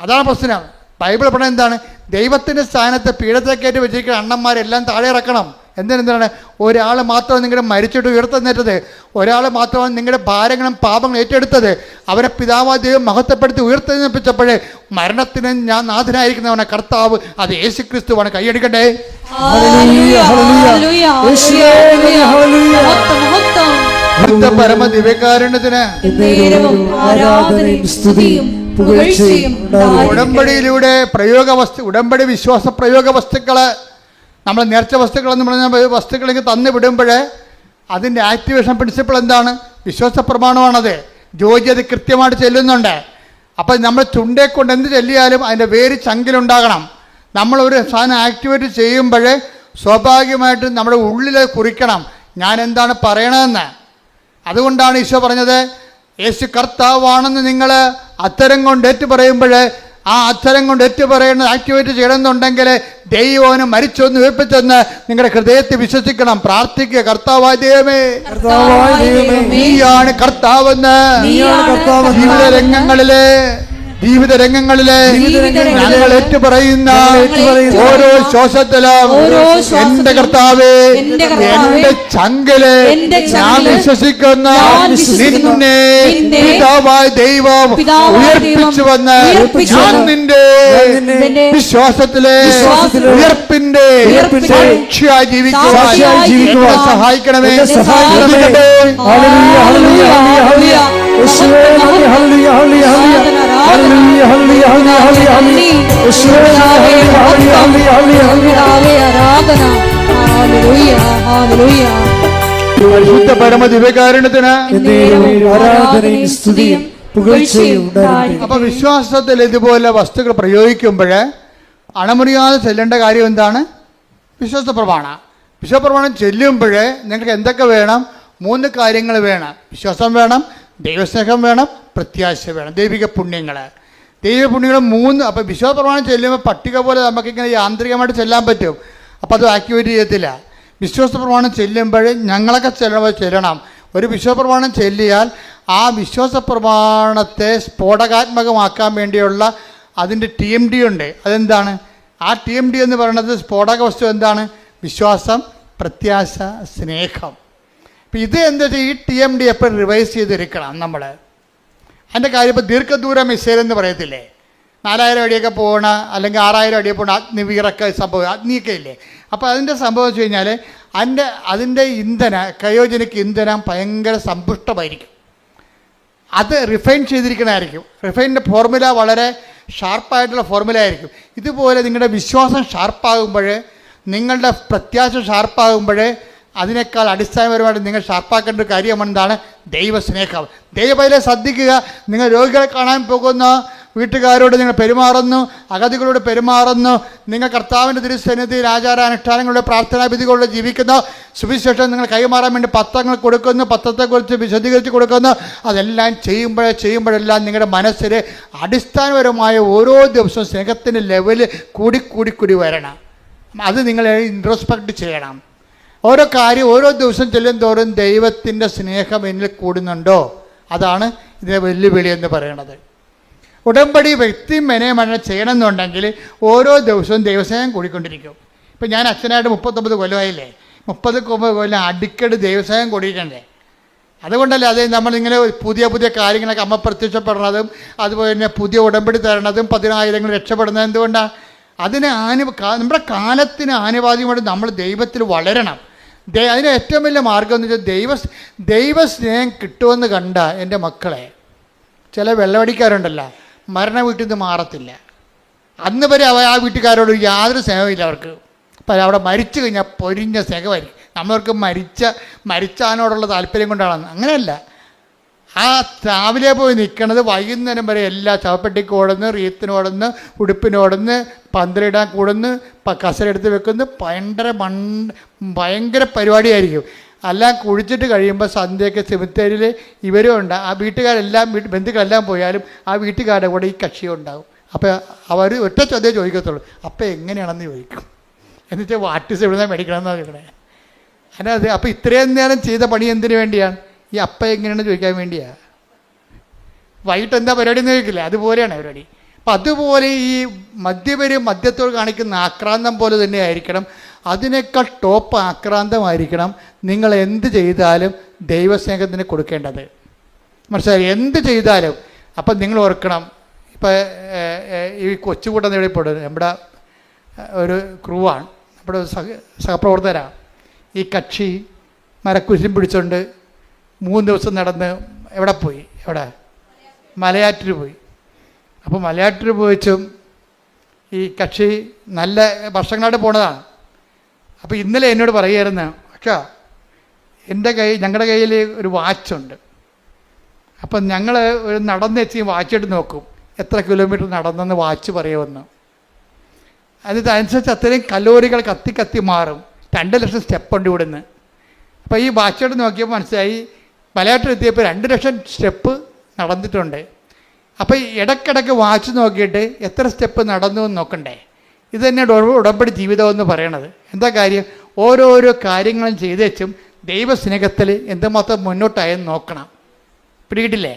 അതാണ് പ്രശ്നം. ബൈബിൾ പറഞ്ഞത് എന്താണ്? ദൈവത്തിൻ്റെ സ്ഥാനത്ത് പീഠത്തെ കയറ്റി വെച്ചിരിക്കുന്ന അണ്ണന്മാരെല്ലാം താഴെ ഇറക്കണം. എന്താണ്? ഒരാൾ മാത്രമാണ് നിങ്ങളുടെ മരിച്ചിട്ട് ഉയർത്തെന്നേറ്റത്, ഒരാൾ മാത്രമാണ് നിങ്ങളുടെ ഭാരങ്ങളും പാപങ്ങളും ഏറ്റെടുത്തത്. അവരെ പിതാവായ ദൈവം മഹത്വപ്പെടുത്തി ഉയർത്തെന്നിപ്പിച്ചപ്പോഴേ മരണത്തിന് ഞാൻ നാഥനായിരിക്കുന്നവനെ കർത്താവ്, അത് യേശു ക്രിസ്തുവാണ്. കൈയടിക്കട്ടെ. പരമ ദിവ്യകാരുണ്യത്തിന് ഉടമ്പടിയിലൂടെ ഉടമ്പടി വിശ്വാസ പ്രയോഗ വസ്തുക്കള്, നമ്മൾ നേർച്ച വസ്തുക്കളെന്ന് പറഞ്ഞ വസ്തുക്കളെങ്കിൽ തന്നു വിടുമ്പോൾ അതിൻ്റെ ആക്ടിവേഷൻ പ്രിൻസിപ്പിൾ എന്താണ്? വിശ്വാസ പ്രമാണമാണത്. ജോജി അത് കൃത്യമായിട്ട് ചെല്ലുന്നുണ്ട്. അപ്പം നമ്മൾ ചുണ്ടേ കൊണ്ട് എന്ത് ചെല്ലിയാലും അതിൻ്റെ വേര് ചങ്കിലുണ്ടാകണം. നമ്മളൊരു സാധനം ആക്ടിവേറ്റ് ചെയ്യുമ്പോൾ സ്വാഭാവികമായിട്ടും നമ്മുടെ ഉള്ളിൽ കുറിക്കണം ഞാൻ എന്താണ് പറയണതെന്ന്. അതുകൊണ്ടാണ് ഈശോ പറഞ്ഞത്, യേശു കർത്താവാണെന്ന് നിങ്ങൾ അത്തരം കൊണ്ട് ഏറ്റു പറയുമ്പോൾ ആ അക്ഷരം കൊണ്ട് ഏറ്റു പറയുന്നത് ആക്ടിവേറ്റ് ചെയ്യണമെന്നുണ്ടെങ്കിൽ ദൈവം മരിച്ചൊന്ന് ഉയർപ്പിച്ചെന്ന് നിങ്ങളുടെ ഹൃദയത്തിൽ വിശ്വസിക്കണം. പ്രാർത്ഥിക്കുക, കർത്താവായ ദൈവമേ, നീയാണ് കർത്താവെന്ന്. ജീവിത രംഗങ്ങളിലെ ഞങ്ങൾ ഏറ്റുപറയുന്ന ഓരോ ശ്വാസത്തിലും എന്റെ കർത്താവേ, എന്റെ ചങ്കില് ഞാൻ വിശ്വസിക്കുന്ന നിന്നെ പിതാവായ ദൈവം ഉയർപ്പിച്ചു വന്ന് ഞാൻ നിന്റെ വിശ്വാസത്തിലെ ഉയർപ്പിന്റെ സാക്ഷിയായി ജീവിക്കുവാൻ സഹായിക്കണമേ. പരിശുദ്ധ പരമ ദിവ്യകാരുണ്യത്തിന് അപ്പൊ വിശ്വാസത്തിൽ ഇതുപോലെ വസ്തുക്കൾ പ്രയോഗിക്കുമ്പോൾ അണമുറിയാതെ ചെല്ലേണ്ട കാര്യം എന്താണ്? വിശ്വാസ പ്രമാണം. വിശ്വാസ പ്രമാണം ചെല്ലുമ്പോൾ നിങ്ങൾക്ക് എന്തൊക്കെ വേണം? 3 കാര്യങ്ങൾ വേണം. വിശ്വാസം വേണം, ദൈവസ്നേഹം വേണം, പ്രത്യാശ വേണം. ദൈവിക പുണ്യങ്ങൾ 3. അപ്പോൾ വിശ്വാസ പ്രമാണം ചെല്ലുമ്പോൾ പട്ടിക പോലെ നമുക്കിങ്ങനെ യാന്ത്രികമായിട്ട് ചെല്ലാൻ പറ്റും. അപ്പോൾ അത് ആക്ടിവേറ്റ് ചെയ്യത്തില്ല. വിശ്വാസ പ്രമാണം ചെല്ലുമ്പോൾ ഞങ്ങളൊക്കെ ചെല്ലണം. ഒരു വിശ്വാസ പ്രമാണം ചെല്ലിയാൽ ആ വിശ്വാസ പ്രമാണത്തെ സ്ഫോടകാത്മകമാക്കാൻ വേണ്ടിയുള്ള അതിൻ്റെ TMD ഉണ്ട്. അതെന്താണ്? ആ TMD എന്ന് പറയുന്നത് സ്ഫോടക വസ്തു എന്താണ്? വിശ്വാസം, പ്രത്യാശ, സ്നേഹം. അപ്പം ഇത് എന്താ വെച്ചാൽ ഈ TMD എപ്പോഴും റിവൈസ് ചെയ്തിരിക്കണം നമ്മൾ. അതിൻ്റെ കാര്യം ഇപ്പോൾ ദീർഘദൂര മിസൈൽ എന്ന് പറയത്തില്ലേ, 4000 അടിയൊക്കെ പോകണ അല്ലെങ്കിൽ 6000 അടിയൊക്കെ പോകണ അഗ്നിവീറൊക്കെ സംഭവം, അഗ്നിയൊക്കെ ഇല്ലേ. അപ്പോൾ അതിൻ്റെ സംഭവം വെച്ച് കഴിഞ്ഞാൽ അതിൻ്റെ ക്രയോജനിക് ഇന്ധനം ഭയങ്കര സമ്പുഷ്ടമായിരിക്കും. അത് റിഫൈൻ ചെയ്തിരിക്കണമായിരിക്കും. റിഫൈൻ്റെ ഫോർമുല വളരെ ഷാർപ്പായിട്ടുള്ള ഫോർമുല ആയിരിക്കും. ഇതുപോലെ നിങ്ങളുടെ വിശ്വാസം ഷാർപ്പാകുമ്പോൾ, നിങ്ങളുടെ പ്രത്യാശ ഷാർപ്പാകുമ്പോൾ അതിനേക്കാൾ അടിസ്ഥാനപരമായിട്ട് നിങ്ങൾ ഷാർപ്പാക്കേണ്ട ഒരു കാര്യം എന്താണ്? ദൈവസ്നേഹം. ദൈവബൈലെ ശ്രദ്ധിക്കുക. നിങ്ങൾ രോഗികളെ കാണാൻ പോകുന്നു, വീട്ടുകാരോട് നിങ്ങൾ പെരുമാറുന്നു, അഗതികളോട് പെരുമാറുന്നു, നിങ്ങൾ കർത്താവിൻ്റെ തിരുസന്നിധിയിൽ ആചാരാനുഷ്ഠാനങ്ങളുടെ പ്രാർത്ഥനാവിധികളോട് ജീവിക്കുന്നു, സുവിശേഷം നിങ്ങൾ കൈമാറാൻ വേണ്ടി പത്രങ്ങൾ കൊടുക്കുന്നു, പത്രത്തെക്കുറിച്ച് വിശദീകരിച്ച് കൊടുക്കുന്നു. അതെല്ലാം ചെയ്യുമ്പോഴെല്ലാം നിങ്ങളുടെ മനസ്സിൽ അടിസ്ഥാനപരമായ ഓരോ ദിവസവും സ്നേഹത്തിൻ്റെ ലെവല് കൂടി വരണം. അത് നിങ്ങൾ ഇൻട്രോസ്പെക്റ്റ് ചെയ്യണം. ഓരോ കാര്യം ഓരോ ദിവസം ചെല്ലും തോറും ദൈവത്തിൻ്റെ സ്നേഹം എന്നിൽ കൂടുന്നുണ്ടോ? അതാണ് ഇതിൻ്റെ വെല്ലുവിളി എന്ന് പറയുന്നത്. ഉടമ്പടി വ്യക്തി മെനയമനം ചെയ്യണമെന്നുണ്ടെങ്കിൽ ഓരോ ദിവസവും ദൈവസ്നേഹം കൂടിക്കൊണ്ടിരിക്കും. ഇപ്പം ഞാൻ അച്ഛനായിട്ട് 39 കൊല്ലമായില്ലേ, 30 കൊല്ലം അടിക്കടി ദൈവസ്നേഹം കൂടിയിട്ടുണ്ട്. അതുകൊണ്ടല്ലേ അത് നമ്മളിങ്ങനെ പുതിയ കാര്യങ്ങളൊക്കെ അമ്മ പ്രത്യക്ഷപ്പെടുന്നതും അതുപോലെ തന്നെ പുതിയ ഉടമ്പടി തരണതും 10,000 രക്ഷപ്പെടുന്നതും എന്തുകൊണ്ടാണ്? അതിന് നമ്മുടെ കാലത്തിന് ആനുപാതികമായിട്ട് നമ്മൾ ദൈവത്തിൽ വളരണം. അതിന് ഏറ്റവും വലിയ മാർഗം എന്ന് വെച്ചാൽ ദൈവസ്നേഹം കിട്ടുമെന്ന് കണ്ട എൻ്റെ മക്കളെ, ചില വെള്ളമടിക്കാരുണ്ടല്ലോ, മരണ വീട്ടിൽ നിന്ന് മാറത്തില്ല. അന്ന് വരെ ആ വീട്ടുകാരോട് യാതൊരു സ്നേഹമില്ല അവർക്ക്. അപ്പം അവിടെ മരിച്ചു കഴിഞ്ഞാൽ പൊരിഞ്ഞ സ്നേഹമായിരിക്കും. നമ്മൾക്ക് മരിച്ചാനോടുള്ള താല്പര്യം കൊണ്ടാണ്. അങ്ങനെയല്ല, ആ രാവിലെ പോയി നിൽക്കണത് വൈകുന്നേരം വരെ എല്ലാ ശവപ്പെട്ടിക്ക് ഓടുന്ന്, റീത്തിനോടുന്ന്, ഉടുപ്പിനോടുന്ന്, പന്തലിടാൻ കൂടുന്ന്, കസരെടുത്ത് വെക്കുന്നു. ഭയങ്കര പരിപാടിയായിരിക്കും. എല്ലാം കുഴിച്ചിട്ട് കഴിയുമ്പോൾ സന്ധ്യയൊക്കെ സെമിത്തേരിയിൽ ഇവരും ഉണ്ട്. ആ ബന്ധുക്കളെല്ലാം പോയാലും ആ വീട്ടുകാരുടെ കൂടെ ഈ കക്ഷിയും ഉണ്ടാകും. അപ്പോൾ അവർ ഒറ്റ ചോദ്യം ചോദിക്കത്തുള്ളൂ, അപ്പം എങ്ങനെയാണെന്ന് ചോദിക്കും. എന്നുവെച്ചാൽ വാട്ടിസ് എവിടെ നിന്നാണ് മേടിക്കണമെന്നാണ് ചോദിക്കണേ. അതിനകത്ത് അപ്പോൾ ഇത്രയും നേരം ചെയ്ത പണി എന്തിനു വേണ്ടിയാണ്? ഈ അപ്പം എങ്ങനെയാണെന്ന് ചോദിക്കാൻ വേണ്ടിയാണ്. വൈകിട്ട് എന്താ പരിപാടി എന്ന് ചോദിക്കില്ല, അതുപോലെയാണ് പരിപാടി. അപ്പം അതുപോലെ ഈ മദ്യത്തോട് കാണിക്കുന്ന ആക്രാന്തം പോലെ തന്നെ ആയിരിക്കണം. അതിനേക്കാൾ ടോപ്പ് ആക്രാന്തമായിരിക്കണം നിങ്ങൾ എന്ത് ചെയ്താലും ദൈവസ്നേഹത്തിന് കൊടുക്കേണ്ടത്. മനസ്സിലായി? എന്ത് ചെയ്താലും. അപ്പം നിങ്ങൾ ഓർക്കണം, ഇപ്പം ഈ കൊച്ചുകൂട്ടം നേടിപ്പോടുന്നത് നമ്മുടെ ഒരു ക്രൂവാണ്, നമ്മുടെ സഹപ്രവർത്തകരാണ്. ഈ കക്ഷി മരക്കുരിശും പിടിച്ചുകൊണ്ട് 3 ദിവസം നടന്ന് എവിടെ മലയാറ്റൂർ പോയി. അപ്പോൾ മലയാറ്റൂർ പോയിച്ചും ഈ കക്ഷി നല്ല വർഷങ്ങളായിട്ട് പോണതാണ്. അപ്പോൾ ഇന്നലെ എന്നോട് പറയുമായിരുന്നു, അച്ഛാ ഞങ്ങളുടെ കയ്യിൽ ഒരു വാച്ചുണ്ട്. അപ്പം ഞങ്ങൾ ഒരു നടന്നെത്തി വാച്ചിട്ട് നോക്കും എത്ര കിലോമീറ്റർ നടന്നെന്ന് വാച്ച് പറയുമെന്ന്. അതനുസരിച്ച് അത്രയും കലോറികൾ കത്തി മാറും. 2 ലക്ഷം സ്റ്റെപ്പുണ്ട് ഇവിടുന്ന്. അപ്പോൾ ഈ വാച്ചോട്ട് നോക്കിയപ്പോൾ മനസ്സിലായി മലയാറ്റൂർ എത്തിയപ്പോൾ 2 ലക്ഷം സ്റ്റെപ്പ് നടന്നിട്ടുണ്ട്. അപ്പോൾ ഇടയ്ക്കിടയ്ക്ക് വാച്ച് നോക്കിയിട്ട് എത്ര സ്റ്റെപ്പ് നടന്നു എന്ന് നോക്കണ്ടേ. ഇത് തന്നെയാണ് ഉടമ്പടി ജീവിതമെന്ന് പറയണത്. എന്താ കാര്യം? ഓരോരോ കാര്യങ്ങളും ചെയ്തേച്ചും ദൈവസ്നേഹത്തിൽ എന്തുമാത്രം മുന്നോട്ടായെന്ന് നോക്കണം. പിടികിട്ടില്ലേ?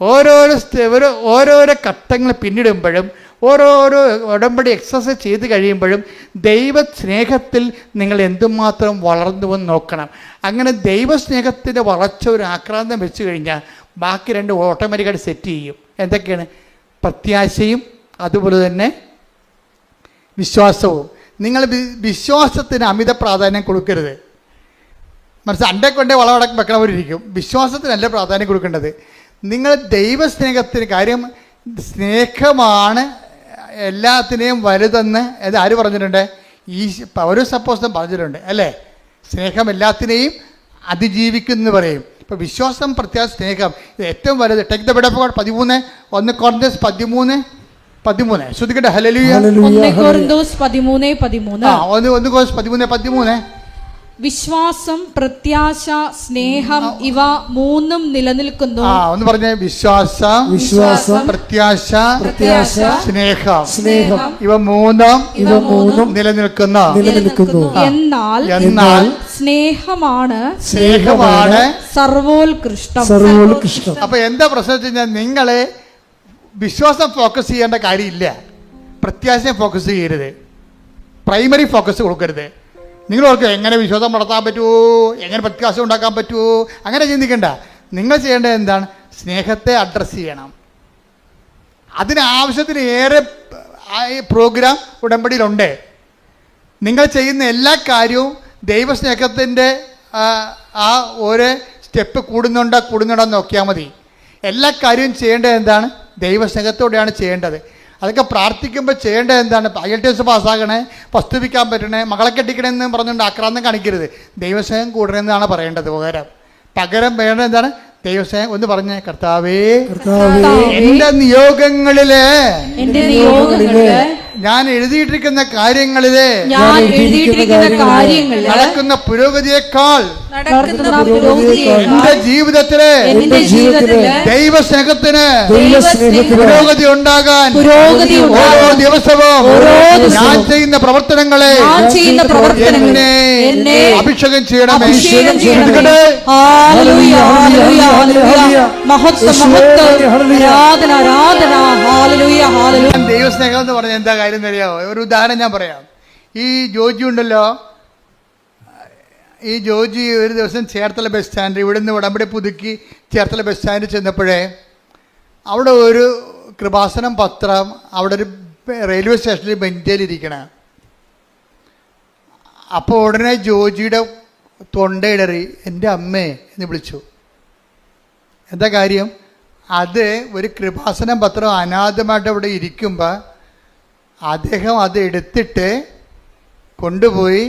ഓരോരോ ഘട്ടങ്ങൾ പിന്നിടുമ്പോഴും ഓരോരോ ഉടമ്പടി എക്സസൈസ് ചെയ്ത് കഴിയുമ്പോഴും ദൈവസ്നേഹത്തിൽ നിങ്ങൾ എന്തുമാത്രം വളർന്നുവെന്ന് നോക്കണം. അങ്ങനെ ദൈവസ്നേഹത്തിൻ്റെ വളർച്ച ഒരു ആക്രാന്തം വെച്ച് കഴിഞ്ഞാൽ ബാക്കി 2 ഓട്ടോമാറ്റിക്കായിട്ട് സെറ്റ് ചെയ്യും. എന്തൊക്കെയാണ്? പ്രത്യാശയും അതുപോലെ തന്നെ വിശ്വാസവും. നിങ്ങൾ വിശ്വാസത്തിന് അമിത പ്രാധാന്യം കൊടുക്കരുത്. മനസ്സിൽ അണ്ടേ കൊണ്ടേ വളവടക്കം വെക്കണവരിരിക്കും. വിശ്വാസത്തിനല്ല പ്രാധാന്യം കൊടുക്കേണ്ടത്. നിങ്ങൾ ദൈവസ്നേഹത്തിന്, കാര്യം സ്നേഹമാണ് എല്ലാത്തിനെയും വലുതെന്ന് ആര് പറഞ്ഞിട്ടുണ്ട്? ഒരു സപ്പോസ് പറഞ്ഞിട്ടുണ്ട് അല്ലേ? സ്നേഹം എല്ലാത്തിനെയും അതിജീവിക്കുമെന്ന് പറയും. ഇപ്പോൾ വിശ്വാസം, പ്രത്യാശ, സ്നേഹം ഇത് ഏറ്റവും വലുത്. Take the word of God 1 Corinthians 13 ശ്രദ്ധിക്കട്ടെ. ഹല്ലേലൂയ. 1 Corinthians 13:13. 1 Corinthians 13 വിശ്വാസം, പ്രത്യാശ, സ്നേഹം ഇവ 3 നിലനിൽക്കുന്നു. ഒന്ന് പറഞ്ഞേ. വിശ്വാസം, പ്രത്യാശ, സ്നേഹം ഇവ 3 നിലനിൽക്കുന്നു. എന്നാൽ സ്നേഹമാണ് സർവോത്കൃഷ്ടം. അപ്പൊ എന്താ പ്രശ്നം വെച്ച് കഴിഞ്ഞാൽ നിങ്ങളെ വിശ്വാസം ഫോക്കസ് ചെയ്യേണ്ട കാര്യമില്ല, പ്രത്യാശയെ ഫോക്കസ് ചെയ്യരുത്, പ്രൈമറി ഫോക്കസ് കൊടുക്കരുത്. നിങ്ങൾ ഓർക്കുക എങ്ങനെ വിശ്വാസം വളർത്താൻ പറ്റുമോ, എങ്ങനെ പ്രത്യാശ ഉണ്ടാക്കാൻ പറ്റുമോ, അങ്ങനെ ചിന്തിക്കണ്ട. നിങ്ങൾ ചെയ്യേണ്ടത് എന്താണ്? സ്നേഹത്തെ അഡ്രസ്സ് ചെയ്യണം. അതിനാവശ്യത്തിന് ഏറെ പ്രോഗ്രാം ഉടമ്പടിയിലുണ്ട്. നിങ്ങൾ ചെയ്യുന്ന എല്ലാ കാര്യവും ദൈവസ്നേഹത്തിൻ്റെ ആ ഓരോ സ്റ്റെപ്പ് കൂടുന്നുണ്ടോ നോക്കിയാൽ മതി. എല്ലാ കാര്യവും ചെയ്യേണ്ടത് എന്താണ്? ദൈവസ്നേഹത്തോടെയാണ് ചെയ്യേണ്ടത്. അതൊക്കെ പ്രാർത്ഥിക്കുമ്പോൾ ചെയ്യേണ്ടത് എന്താണ്? IELTS പാസ്സാകണേ, വസ്തുവിക്കാൻ പറ്റണേ, മകളെ കെട്ടിക്കണമെന്ന് പറഞ്ഞുകൊണ്ട് ആക്രാന്തം കാണിക്കരുത്. ദൈവസ്നേഹം കൂടണമെന്നാണ് പറയേണ്ടത്. പകരം വേണ്ടത് എന്താണ്? ദൈവസ്നേഹം. ഒന്ന് പറഞ്ഞേ. കർത്താവേ, എന്റെ നിയോഗങ്ങളില് ഞാൻ എഴുതിയിട്ടിരിക്കുന്ന കാര്യങ്ങളില് നടക്കുന്ന പുരോഗതിയേക്കാൾ എന്റെ ജീവിതത്തില് ദൈവസ്നേഹത്തിന് പുരോഗതി ഉണ്ടാകാൻ ഓരോ ദിവസവും ഞാൻ ചെയ്യുന്ന പ്രവർത്തനങ്ങളെ എന്നെ അഭിഷേകം ചെയ്യണമേ. ദൈവസ്നേഹം എന്ന് പറഞ്ഞാൽ എന്താ കാര്യം അറിയാമോ? ഒരു ഉദാഹരണം ഞാൻ പറയാം. ഈ ജോജി ഉണ്ടല്ലോ, ഈ ജോജി ഒരു ദിവസം ചേർത്തല ബസ് സ്റ്റാൻഡ്, ഇവിടുന്ന് ഉടമ്പടി പുതുക്കി ചേർത്തല ബസ് സ്റ്റാൻഡിൽ ചെന്നപ്പോഴേ അവിടെ ഒരു കൃപാസനം പത്രം അവിടെ ഒരു റെയിൽവേ സ്റ്റേഷനിൽ ബെഞ്ചിലിരിക്കണം. അപ്പോൾ ഉടനെ ജോജിയുടെ തൊണ്ടയിടറി എൻ്റെ അമ്മേ എന്ന് വിളിച്ചു. എന്താ കാര്യം? അത് ഒരു കൃപാസനം പത്രം അനാഥമായിട്ട് അവിടെ ഇരിക്കുമ്പോൾ അദ്ദേഹം അത് എടുത്തിട്ട് കൊണ്ടുപോയി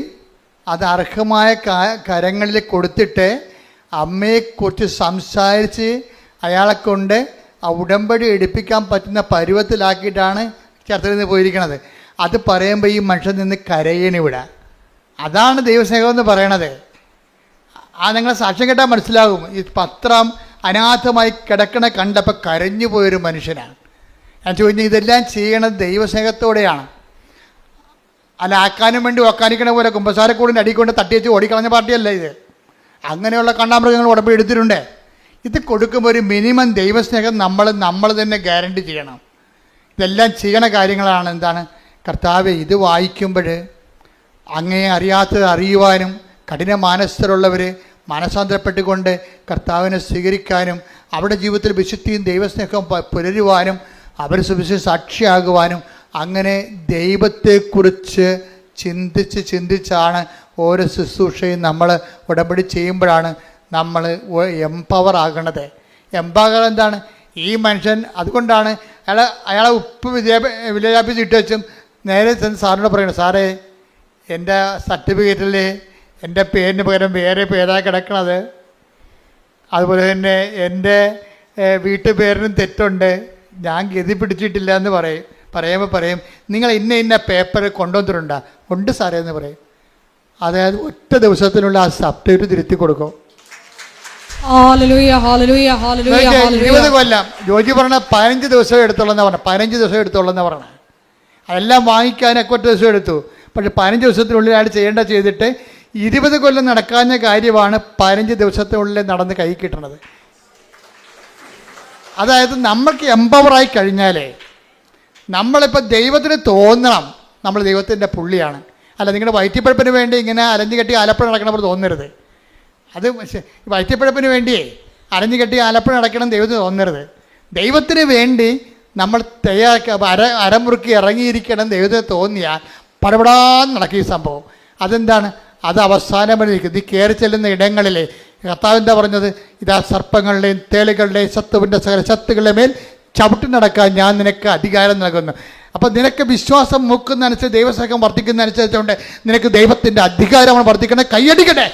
അത് അർഹമായ കരങ്ങളിൽ കൊടുത്തിട്ട് അമ്മയെക്കുറിച്ച് സംസാരിച്ച് അയാളെ കൊണ്ട് ആ ഉടമ്പടി എടുപ്പിക്കാൻ പറ്റുന്ന പരുവത്തിലാക്കിയിട്ടാണ് ചർച്ചയിൽ നിന്ന് പോയിരിക്കണത്. അത് പറയുമ്പോൾ ഈ മനുഷ്യൻ നിന്ന് കരയണിവിടെ. അതാണ് ദൈവസ്നേഹം എന്ന് പറയണത്. നിങ്ങൾ സാക്ഷ്യം കേട്ടാൽ മനസ്സിലാകും. ഈ പത്രം അനാഥമായി കിടക്കണ കണ്ടപ്പോൾ കരഞ്ഞു പോയൊരു മനുഷ്യനാണ്. ഞാൻ ചോദിച്ചു, ഇതെല്ലാം ചെയ്യണത് ദൈവസ്നേഹത്തോടെയാണ്. അല്ല ആക്കാനും വേണ്ടി ഒക്കാനിക്കണ പോലെ കുമ്പസാരക്കൂടിൻ്റെ അടിക്കൊണ്ട് തട്ടിവെച്ച് ഓടിക്കളഞ്ഞ പാർട്ടിയല്ല ഇത്. അങ്ങനെയുള്ള കണ്ടാമൃഗങ്ങൾ ഉടമ്പടി എടുത്തിട്ടുണ്ട്. ഇത് കൊടുക്കുമ്പോൾ ഒരു മിനിമം ദൈവസ്നേഹം നമ്മൾ തന്നെ ഗ്യാരണ്ടി ചെയ്യണം. ഇതെല്ലാം ചെയ്യണ കാര്യങ്ങളാണ്. എന്താണ്? കർത്താവെ, ഇത് വായിക്കുമ്പോൾ അങ്ങേ അറിയാത്തത് അറിയുവാനും കഠിന മാനസ്ഥരുള്ളവർ മനസാന്തരപ്പെട്ടുകൊണ്ട് കർത്താവിനെ സ്വീകരിക്കാനും അവരുടെ ജീവിതത്തിൽ വിശുദ്ധിയും ദൈവസ്നേഹവും പുലരുവാനും അവർ സുവിശേഷ സാക്ഷിയാകുവാനും അങ്ങനെ ദൈവത്തെക്കുറിച്ച് ചിന്തിച്ചാണ് ഓരോ ശുശ്രൂഷയും നമ്മൾ ഉടമ്പടി ചെയ്യുമ്പോഴാണ് നമ്മൾ എംപവർ എംപവർ എന്താണ്? ഈ മനുഷ്യൻ അതുകൊണ്ടാണ് അയാളെ ഉപ്പ് വിദ്യാഭ്യാസം ഇട്ട് വെച്ചും നേരെ ചെന്ന് സാറിനോട് പറയണം, സാറേ എൻ്റെ സർട്ടിഫിക്കറ്റിൽ എൻ്റെ പേരിന് പകരം വേറെ പേരാണ് കിടക്കണത്, അതുപോലെ തന്നെ എൻ്റെ വീട്ടുപേരിനും തെറ്റുണ്ട്, ഞാൻ ഗതി പിടിച്ചിട്ടില്ല എന്ന് പറയും. നിങ്ങൾ ഇന്ന പേപ്പർ കൊണ്ടുവന്നിട്ടുണ്ടോ? ഉണ്ട് സാറേ എന്ന് പറയും. അതായത് ഒറ്റ ദിവസത്തിനുള്ള ആ സബ്ജക്റ്റ് തിരുത്തി കൊടുക്കും. 20 കൊല്ലം ജോജി പറഞ്ഞ 15 ദിവസം എടുത്തോളെന്നാ പറഞ്ഞത്. 15 ദിവസം എടുത്തോളെന്നാ പറഞ്ഞത്. അതെല്ലാം വാങ്ങിക്കാനൊക്കെ ഒറ്റ ദിവസം എടുത്തു. പക്ഷെ 15 ദിവസത്തിനുള്ളിൽ അയാൾ ചെയ്തിട്ട് 20 കൊല്ലം നടക്കാഞ്ഞ കാര്യമാണ് 15 ദിവസത്തിനുള്ളിൽ നടന്ന് കൈ കിട്ടണത്. അതായത് നമ്മൾക്ക് എംപവറായി കഴിഞ്ഞാലേ നമ്മളിപ്പോൾ ദൈവത്തിന് തോന്നണം നമ്മൾ ദൈവത്തിൻ്റെ പുള്ളിയാണ്. അല്ല, നിങ്ങളുടെ വയറ്റിപ്പഴപ്പിന് വേണ്ടി ഇങ്ങനെ അലഞ്ഞു കെട്ടി ആലപ്പുഴ നടക്കണപ്പോൾ തോന്നരുത്. അത് വയറ്റിപ്പഴപ്പിന് വേണ്ടിയേ അലഞ്ഞു കെട്ടി ആലപ്പുഴ നടക്കണം ദൈവത്തിന് തോന്നരുത്. ദൈവത്തിന് വേണ്ടി നമ്മൾ അരമുറുക്കി ഇറങ്ങിയിരിക്കണം ദൈവത്തിന് തോന്നിയാൽ പടപടാന്ന് നടക്കും ഈ സംഭവം. അതെന്താണ്? അത് അവസാനം വരെ നിൽക്കും. നീ കയറി ചെല്ലുന്ന ഇടങ്ങളിലെ കർത്താവ് എന്താ പറഞ്ഞത്? ഇതാ സർപ്പങ്ങളുടെയും തേളുകളുടെയും ശത്രുവിൻ്റെ സകല ശക്തികളുടെ മേൽ ചവിട്ടി നടക്കാൻ ഞാൻ നിനക്ക് അധികാരം നൽകുന്നു. അപ്പം നിനക്ക് വിശ്വാസം മൂക്കുന്നതനുസരിച്ച് ദൈവസ്നേഹം വർദ്ധിക്കുന്നതനുസരിച്ചുകൊണ്ട് നിനക്ക് ദൈവത്തിൻ്റെ അധികാരമാണ് വർദ്ധിക്കുന്നത്. കൈയടിക്കട്ടെ.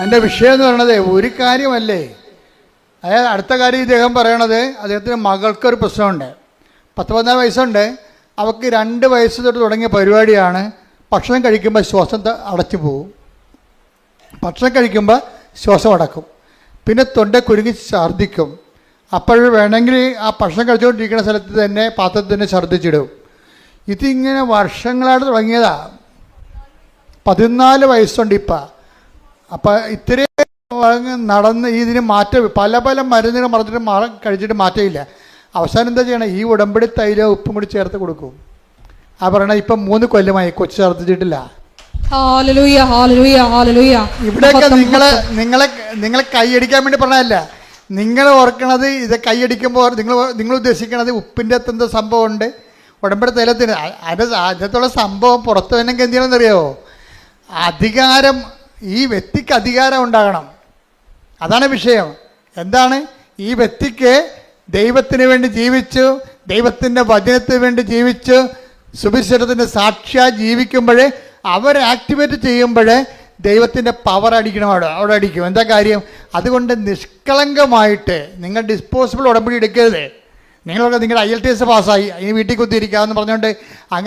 എൻ്റെ വിഷയം എന്ന് പറയുന്നത് ഒരു കാര്യമല്ലേ. അതായത് അടുത്ത കാര്യം ഇദ്ദേഹം പറയണത്, അദ്ദേഹത്തിൻ്റെ മകൾക്കൊരു പ്രശ്നമുണ്ട്. 14 വയസ്സുണ്ട്. അവൾക്ക് 2 വയസ്സ് തൊട്ട് തുടങ്ങിയ പരിപാടിയാണ്. ഭക്ഷണം കഴിക്കുമ്പോൾ ശ്വാസം അടച്ചു പോകും. ഭക്ഷണം കഴിക്കുമ്പോൾ ശ്വാസം അടക്കും. പിന്നെ തൊണ്ട കുരുങ്ങി ഛർദ്ദിക്കും. അപ്പോൾ വേണമെങ്കിൽ ആ ഭക്ഷണം കഴിച്ചുകൊണ്ടിരിക്കുന്ന സ്ഥലത്ത് തന്നെ പാത്രത്തിൽ തന്നെ ഛർദ്ദിച്ചിടും. ഇതിങ്ങനെ വർഷങ്ങളായിട്ട് തുടങ്ങിയതാണ്. 14 വയസ്സുണ്ട് ഇപ്പം. അപ്പം ഇത്രയും നടന്ന് ഇതിന് മാറ്റം പല മരുന്നുകൾ കഴിച്ചിട്ട് മാറ്റമില്ല. അവസാനം എന്താ ചെയ്യണം? ഈ ഉടമ്പടി തൈലം ഉപ്പും കൂടി ചേർത്ത് കൊടുക്കും. ആ പറയണ ഇപ്പം 3 കൊല്ലമായി കൊച്ചു ഛർദ്ദിച്ചിട്ടില്ല. ഇവിടെയൊക്കെ നിങ്ങളെ കൈയടിക്കാൻ വേണ്ടി പറഞ്ഞതല്ല. നിങ്ങൾ ഓർക്കണത് ഇത് കൈയടിക്കുമ്പോൾ നിങ്ങൾ ഉദ്ദേശിക്കണത് ഉപ്പിൻ്റെ എത്തുന്ന സംഭവമുണ്ട് ഉടമ്പടി തൈലത്തിന്. അതിനകത്തുള്ള സംഭവം പുറത്തു വന്നെങ്കിൽ എന്ത് ചെയ്യണമെന്നറിയാമോ? അധികാരം, ഈ വ്യക്തിക്ക് അധികാരം ഉണ്ടാകണം. അതാണ് വിഷയം. എന്താണ്? ഈ വ്യക്തിക്ക് ദൈവത്തിന് വേണ്ടി ജീവിച്ചു, ദൈവത്തിൻ്റെ വചനത്തിന് വേണ്ടി ജീവിച്ചു, സുവിശേഷത്തിൻ്റെ സാക്ഷിയായി ജീവിക്കുമ്പോൾ അവരെ ആക്ടിവേറ്റ് ചെയ്യുമ്പോൾ ദൈവത്തിൻ്റെ പവർ അടിക്കണം. അവിടെ അടിക്കും. എന്താ കാര്യം? അതുകൊണ്ട് നിഷ്കളങ്കമായിട്ട് നിങ്ങൾ ഡിസ്പോസിബിൾ ഉടമ്പടി എടുക്കരുത്. നിങ്ങളൊക്കെ നിങ്ങളുടെ IELTS പാസ്സായി ഇനി വീട്ടിൽ കുത്തിയിരിക്കാമെന്ന് പറഞ്ഞുകൊണ്ട്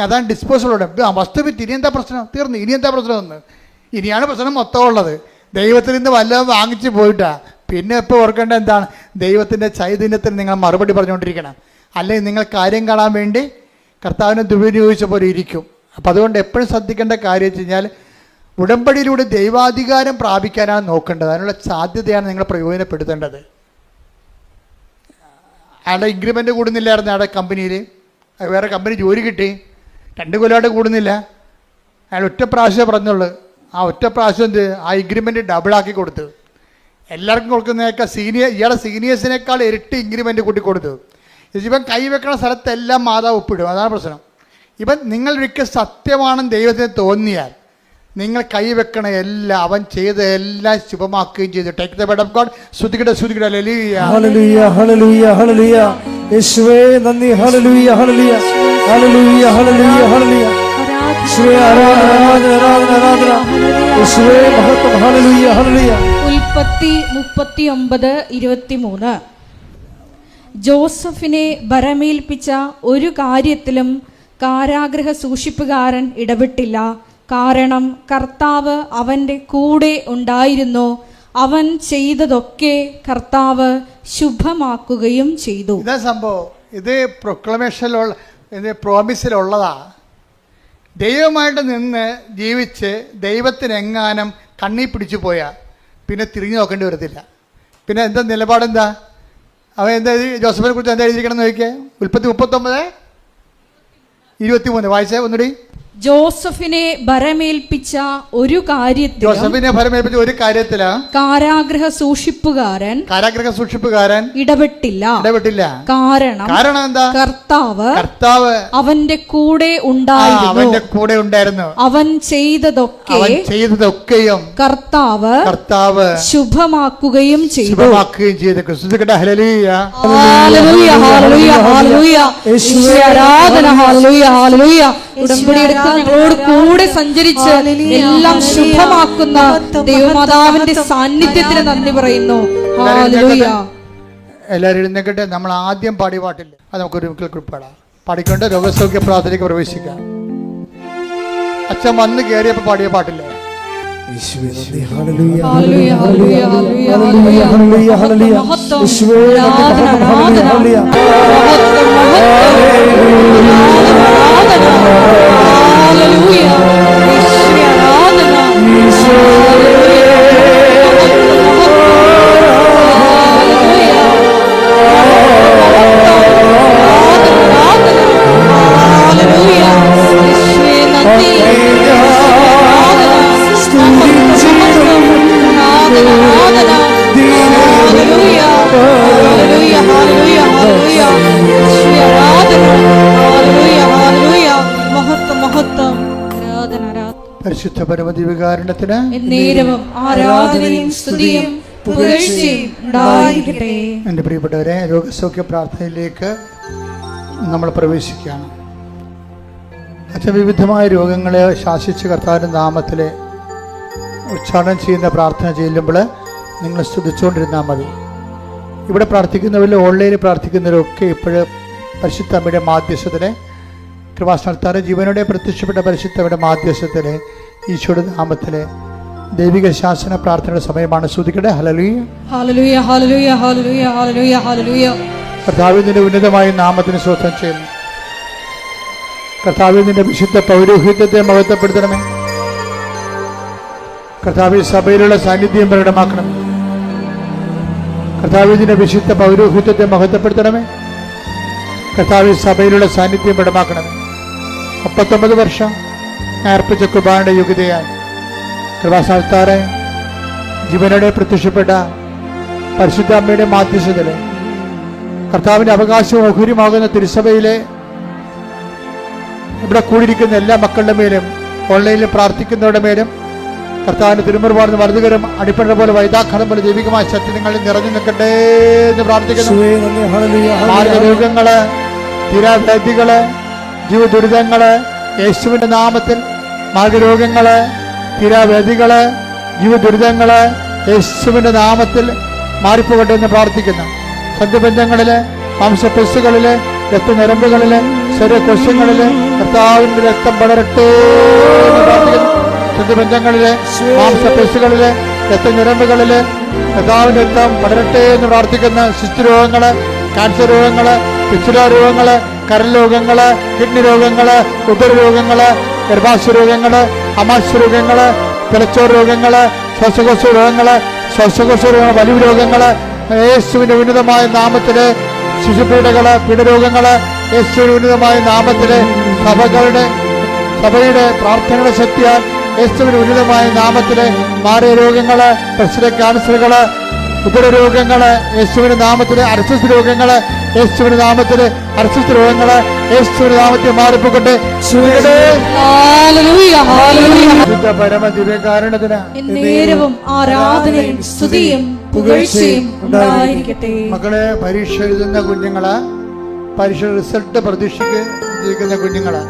അതാണ് ഡിസ്പോസിബിൾ ഉടമ്പടി. വസ്തുവിറ്റ് ഇനി എന്താ പ്രശ്നം? തീർന്നു. ഇനി എന്താ പ്രശ്നമെന്ന്? ഇനിയാണ് പ്രശ്നം മൊത്തം ഉള്ളത്. ദൈവത്തിൽ നിന്ന് വല്ലതും വാങ്ങിച്ച് പോയിട്ടാ. പിന്നെ ഇപ്പോൾ ഓർക്കേണ്ട എന്താണ്? ദൈവത്തിൻ്റെ ചൈതന്യത്തിന് നിങ്ങൾ മറുപടി പറഞ്ഞുകൊണ്ടിരിക്കണം. അല്ലെങ്കിൽ നിങ്ങൾ കാര്യം കാണാൻ വേണ്ടി കർത്താവിനെ ദുർവിനിയോഗിച്ച പോലെ ഇരിക്കും. അപ്പം അതുകൊണ്ട് എപ്പോഴും ശ്രദ്ധിക്കേണ്ട കാര്യം വെച്ച് കഴിഞ്ഞാൽ ഉടമ്പടിയിലൂടെ ദൈവാധികാരം പ്രാപിക്കാനാണ് നോക്കേണ്ടത്. അതിനുള്ള സാധ്യതയാണ് നിങ്ങൾ പ്രയോജനപ്പെടുത്തേണ്ടത്. അയാളുടെ ഇൻക്രിമെൻ്റ് കൂടുന്നില്ലായിരുന്നു അയാളുടെ കമ്പനിയിൽ. വേറെ കമ്പനി ജോലി കിട്ടി. 2 കൊല്ലമായിട്ട് കൂടുന്നില്ല. അയാൾ ഒറ്റ പ്രാവശ്യം പറഞ്ഞുള്ളൂ. ആ ഒറ്റ പ്രാവശ്യം എന്ത്? ആ ഇൻക്രിമെൻ്റ് ഡബിളാക്കി കൊടുത്തു. എല്ലാവർക്കും കൊടുക്കുന്നതൊക്കെ ഇയാളെ സീനിയേഴ്സിനേക്കാൾ ഇരട്ടി ഇൻക്രിമെൻ്റ് കൂട്ടിക്കൊടുത്തു. ഇവൻ കൈവെക്കണ സ്ഥലത്തെല്ലാം മാതാവ് ഒപ്പിടും. അതാണ് പ്രശ്നം. ഇവൻ നിങ്ങളൊരിക്കൽ സത്യമാണെന്ന് ദൈവത്തിന് തോന്നിയാൽ നിങ്ങൾ കൈവെക്കണ എല്ലാം അവൻ ചെയ്ത എല്ലാം ശുഭമാക്കുകയും ചെയ്തു. Take the word of God. ശ്രുതിക്കട്ടെ ശ്രുതിക്കട്ടെ. ഹല്ലേലൂയ ഹല്ലേലൂയ ഹല്ലേലൂയ. യേശുവേ നന്ദി. ഹല്ലേലൂയ ഹല്ലേലൂയ ഹല്ലേലൂയ ഹല്ലേലൂയ ഹല്ലേലൂയ. യേശുവേ ആരാധന ആരാധന ആരാധന ആരാധന. യേശുവേ മഹത്വം. ഹല്ലേലൂയ ഹല്ലേലൂയ. ഉൽപ്പത്തി 39:23. ജോസഫിനെ ഭരമേൽപ്പിച്ച ഒരു കാര്യത്തിലും കാരാഗൃഹ സൂക്ഷിപ്പുകാരൻ ഇടപെട്ടില്ല. കാരണം കർത്താവ് അവൻ്റെ കൂടെ ഉണ്ടായിരുന്നു. അവൻ ചെയ്തതൊക്കെ കർത്താവ് ശുഭമാക്കുകയും ചെയ്തു. ഇതാ സംഭവം. ഇത് പ്രൊക്ലമേഷനിലുള്ള, ഇത് പ്രോമിസിലുള്ളതാ. ദൈവമായിട്ട് നിന്ന് ജീവിച്ച് ദൈവത്തിനെങ്ങാനും കണ്ണി പിടിച്ചു പോയാൽ പിന്നെ തിരിഞ്ഞു നോക്കേണ്ടി വരത്തില്ല. പിന്നെ എന്താ നിലപാടെന്താ? അവൻ എന്താ ജോസഫിനെ കുറിച്ച് എന്താ എഴുതിയിരിക്കണം നോക്കിയേ. ഉൽപ്പത്തി 39:23 വായിച്ചേ ഒന്നുകൂടി. ജോസഫിനെ ഭരമേൽപ്പിച്ച ഒരു കാര്യത്തിലാ കാരാഗൃഹ സൂക്ഷിപ്പുകാരൻ ഇടപെട്ടില്ല. കാരണം എന്താ? കർത്താവ് അവന്റെ കൂടെ ഉണ്ടായിരുന്നു. അവൻ ചെയ്തതൊക്കെയും കർത്താവ് ശുഭമാക്കുകയും ചെയ്തു. ഹല്ലേലൂയ ഹല്ലേലൂയ ഹല്ലേലൂയ ഹല്ലേലൂയ. ആരാധന. ഹല്ലേലൂയ ഹല്ലേലൂയ. ഉടമ്പടി എടുത്ത് ഞങ്ങളോട് കൂടെ സഞ്ചരിച്ച് എല്ലാം ശുഭമാക്കുന്ന ദൈവമാതാവിന്റെ സാന്നിധ്യത്തിന് നന്ദി പറയുന്നു. ഹല്ലേലൂയ. എല്ലാവരും എഴുന്നേക്കട്ടെ. നമ്മൾ ആദ്യം പാടിയ പാട്ടില്ല, അത് നമുക്കൊരു പാടാം. പാടിക്കൊണ്ട് രോഗസൗഖ്യ പ്രാർത്ഥനയ്ക്ക് പ്രവേശിക്കാം. അച്ഛൻ വന്ന് കയറിയപ്പോൾ പാടിയ പാട്ടില്ലേ? ഹല്ലേലൂയ ഹല്ലേലൂയ ഹല്ലേലൂയ ഹല്ലേലൂയ ഹല്ലേലൂയ ഹല്ലേലൂയ. യേശുവേ ആരാധന ആരാധന ഹല്ലേലൂയ ഹല്ലേലൂയ. യേശുവേ ആരാധന. പരിശുദ്ധ പരമദിവ്യകാരുണ്യത്തിന് എന്നേരവും ആരാധനയും സ്തുതിയും പുകഴ്ചയും ഉണ്ടായിരിക്കട്ടെ. എൻ്റെ പ്രിയപ്പെട്ടവരെ, രോഗസൗഖ്യ പ്രാർത്ഥനയിലേക്ക് നമ്മൾ പ്രവേശിക്കുകയാണ്. അച്ഛൻ വിവിധമായ രോഗങ്ങളെ ശാസിച്ച് കർത്താവിൻ്റെ നാമത്തിൽ ഉച്ചാരണം ചെയ്യുന്ന പ്രാർത്ഥന ചെല്ലുമ്പോൾ നിങ്ങൾ സ്തുതിച്ചുകൊണ്ടിരുന്നാൽ മതി. ഇവിടെ പ്രാർത്ഥിക്കുന്നവരിൽ ഓൺലൈനിൽ പ്രാർത്ഥിക്കുന്നവരൊക്കെ ഇപ്പോഴും പരിശുദ്ധ അമ്മയുടെ മാധ്യസ്ഥത്തിലെ കൃപാസനത്താറ് ജീവനോടെ പ്രത്യക്ഷപ്പെട്ട പരിശുദ്ധയുടെ മാധ്യസ്ഥത്തിലെ ഈശോയുടെ നാമത്തിലെ ദൈവിക ശാസന പ്രാർത്ഥനയുടെ സമയമാണ്. സ്തുതിക്കട്ടെ. ഹല്ലേലൂയ ഹല്ലേലൂയ ഹല്ലേലൂയ ഹല്ലേലൂയ ഹല്ലേലൂയ ഹല്ലേലൂയ. കർത്താവിന്റെ ഉന്നതമായ നാമത്തിന് സ്തോത്രം ചെയ്യുന്നു. കർത്താവിന്റെ വിശുദ്ധ പൗരോഹിത്യത്തെ മഹത്വപ്പെടുത്തണമേ. കർത്താവിന്റെ സഭയിലുള്ള സാന്നിധ്യം പ്രകടമാക്കണമേ. കർത്താവിന്റെ വിശുദ്ധ പൗരോഹിത്യത്തെ മഹത്വപ്പെടുത്തണമേ. കർത്താവിന്റെ സഭയിലുള്ള സാന്നിധ്യം പ്രകടമാക്കണമേ. 39 വർഷം അർപ്പിച്ച കുർബാനയുടെ യോഗ്യതയായി കൃപാസനത്താറെ ജീവനോടെ പ്രത്യക്ഷപ്പെട്ട പരിശുദ്ധ അമ്മയുടെ മാധ്യസ്ഥതയിലെ കർത്താവിൻ്റെ അവകാശവും ഓഹരിയുമാകുന്ന തിരുസഭയിലെ ഇവിടെ കൂടിയിരിക്കുന്ന എല്ലാ മക്കളുടെ മേലും ഓൺലൈനിൽ പ്രാർത്ഥിക്കുന്നവരുടെ മേലും കർത്താവിൻ്റെ തിരുമുറുപാടുന്ന വലതുകരം അടിപ്പഴ പോലെ വൈദാഘാതം പോലെ ദൈവികമായ ശക്തി നിങ്ങളിൽ നിറഞ്ഞു നിൽക്കട്ടെ എന്ന് പ്രാർത്ഥിക്കുന്നു. മാർഗരോഗങ്ങള്, തീരാവ്യാധികള്, ജീവദുരിതങ്ങള് യേശുവിൻ്റെ നാമത്തിൽ, മാർഗരോഗങ്ങള്, തീരാവ്യാധികള്, ജീവദുരിതങ്ങള് യേശുവിൻ്റെ നാമത്തിൽ മാറിപ്പോകട്ടെ എന്ന് പ്രാർത്ഥിക്കുന്നു. സന്ധിബന്ധങ്ങളില്, മാംസപെസ്സുകളില്, രക്തഞരമ്പുകളില്, ശരീരകോശങ്ങളില് കർത്താവിന്റെ രക്തം പടരട്ടെ എന്ന് പ്രാർത്ഥിക്കുന്നു. സന്ധിബന്ധങ്ങളില്, മാംസപെസ്സുകളില്, രക്തഞരമ്പുകളില് കർത്താവിന്റെ രക്തം പടരട്ടെ എന്ന് പ്രാർത്ഥിക്കുന്ന ശിശുരോഗങ്ങള്, ക്യാൻസർ രോഗങ്ങള്, പിച്ചുല രോഗങ്ങള്, കരൾ രോഗങ്ങള്, കിഡ്നി രോഗങ്ങള്, ഉദരരോഗങ്ങള്, ഗർഭാശയ രോഗങ്ങള്, അമാശയ രോഗങ്ങള്, തലച്ചോറ് രോഗങ്ങള്, ശ്വാസകോശ രോഗങ്ങള്, വലിവ് രോഗങ്ങള് യേശുവിന്റെ ഉന്നതമായ നാമത്തില്, ശിശുപീഡകള്, പീഡരോഗങ്ങള് യേശുവിന്റെ ഉന്നതമായ നാമത്തില്, സഭയുടെ പ്രാർത്ഥനയുടെ ശക്തിയാൽ യേശുവിന്റെ ഉന്നതമായ നാമത്തില്, മാറിയ രോഗങ്ങള്, പ്രശ്ന ക്യാൻസറുകള്, ഉദരരോഗങ്ങള് യേശുവിന്റെ നാമത്തില്, അർശസ് രോഗങ്ങള് യേശുവിന്റെ നാമത്തില്, അർശസ് രോഗങ്ങള് യേശുവിന്റെ നാമത്തിൽ മാറിപ്പോകട്ടെ. പരമ ദിവ്യകാരണത്തിന് നേരവും ആരാധനയും സ്തുതിയും പുകഴ്ചയും ഉണ്ടായിരിക്കട്ടെ. മക്കളെ, പരീക്ഷ എഴുതുന്ന കുഞ്ഞുങ്ങള്, പരീക്ഷ റിസൾട്ട് പ്രതീക്ഷിക്കുന്ന കുഞ്ഞുങ്ങള്,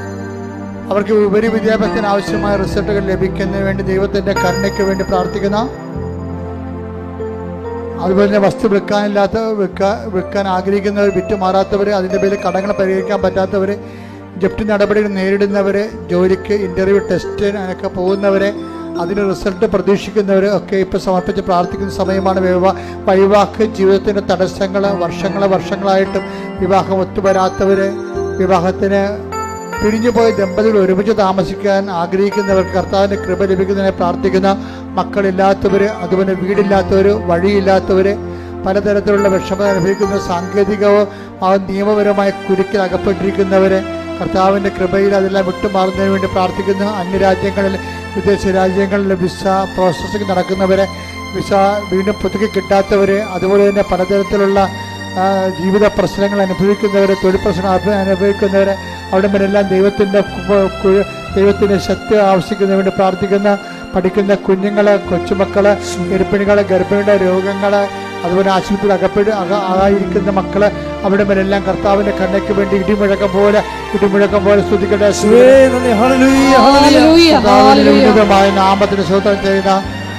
അവർക്ക് ഉപരി വിദ്യാഭ്യാസത്തിന് ആവശ്യമായ റിസൾട്ടുകൾ ലഭിക്കുന്നതിന് വേണ്ടി ദൈവത്തിന്റെ കരുണയ്ക്ക് വേണ്ടി പ്രാർത്ഥിക്കുന്ന, അതുപോലെ തന്നെ വസ്തു വിൽക്കാൻ ആഗ്രഹിക്കുന്നവർ, വിറ്റുമാറാത്തവർ, അതിൻ്റെ പേരിൽ കടങ്ങൾ പരിഹരിക്കാൻ പറ്റാത്തവർ, ജപ്തി നടപടികൾ നേരിടുന്നവർ, ജോലിക്ക് ഇൻ്റർവ്യൂ ടെസ്റ്റിനൊക്കെ പോകുന്നവരെ, അതിന് റിസൾട്ട് പ്രതീക്ഷിക്കുന്നവർ ഒക്കെ ഇപ്പോൾ സമർപ്പിച്ച് പ്രാർത്ഥിക്കുന്ന സമയമാണ്. വൈവാഹിക ജീവിതത്തിൻ്റെ തടസ്സങ്ങൾ വർഷങ്ങളായിട്ടും വിവാഹം ഒത്തുവരാത്തവർ, വിവാഹത്തിന് പിരിഞ്ഞുപോയ ദമ്പതികൾ ഒരുമിച്ച് താമസിക്കാൻ ആഗ്രഹിക്കുന്നവർക്ക് കർത്താവിൻ്റെ കൃപ ലഭിക്കുന്നതിനെ പ്രാർത്ഥിക്കുന്ന, മക്കളില്ലാത്തവർ, അതുപോലെ വീടില്ലാത്തവർ, വഴിയില്ലാത്തവർ, പലതരത്തിലുള്ള വിഷമത അനുഭവിക്കുന്ന, സാങ്കേതികവും നിയമപരമായ കുരുക്കിൽ അകപ്പെട്ടിരിക്കുന്നവർ, കർത്താവിൻ്റെ കൃപയിൽ അതെല്ലാം വിട്ടുമാറുന്നതിന് വേണ്ടി പ്രാർത്ഥിക്കുന്നു. അന്യരാജ്യങ്ങളിൽ, വിദേശ രാജ്യങ്ങളിൽ വിസ പ്രോസസ്സിംഗ് നടക്കുന്നവരെ, വിസ വീണ്ടും പുതുക്കി കിട്ടാത്തവർ, അതുപോലെ തന്നെ പലതരത്തിലുള്ള ജീവിത പ്രശ്നങ്ങൾ അനുഭവിക്കുന്നവർ, തൊഴിൽ പ്രശ്നം അനുഭവിക്കുന്നവർ, അവിടെ മേലെല്ലാം ദൈവത്തിൻ്റെ ശക്തി ആവശ്യിക്കുന്നതിന് വേണ്ടി പ്രാർത്ഥിക്കുന്ന, പഠിക്കുന്ന കുഞ്ഞുങ്ങൾ, കൊച്ചുമക്കൾ, ഗർഭിണിയുടെ രോഗങ്ങൾ, അതുപോലെ ആശുപത്രിയിൽ ആയിരിക്കുന്ന മക്കൾ, അവിടെ മേലെല്ലാം കർത്താവിന്റെ കണ്ണയ്ക്ക് വേണ്ടി ഇടിമുഴക്കം പോലെ സ്തുതിക്കട്ടെ. ഉന്നതമായ നാമത്തിന് സ്തോത്രം ചെയ്യുന്ന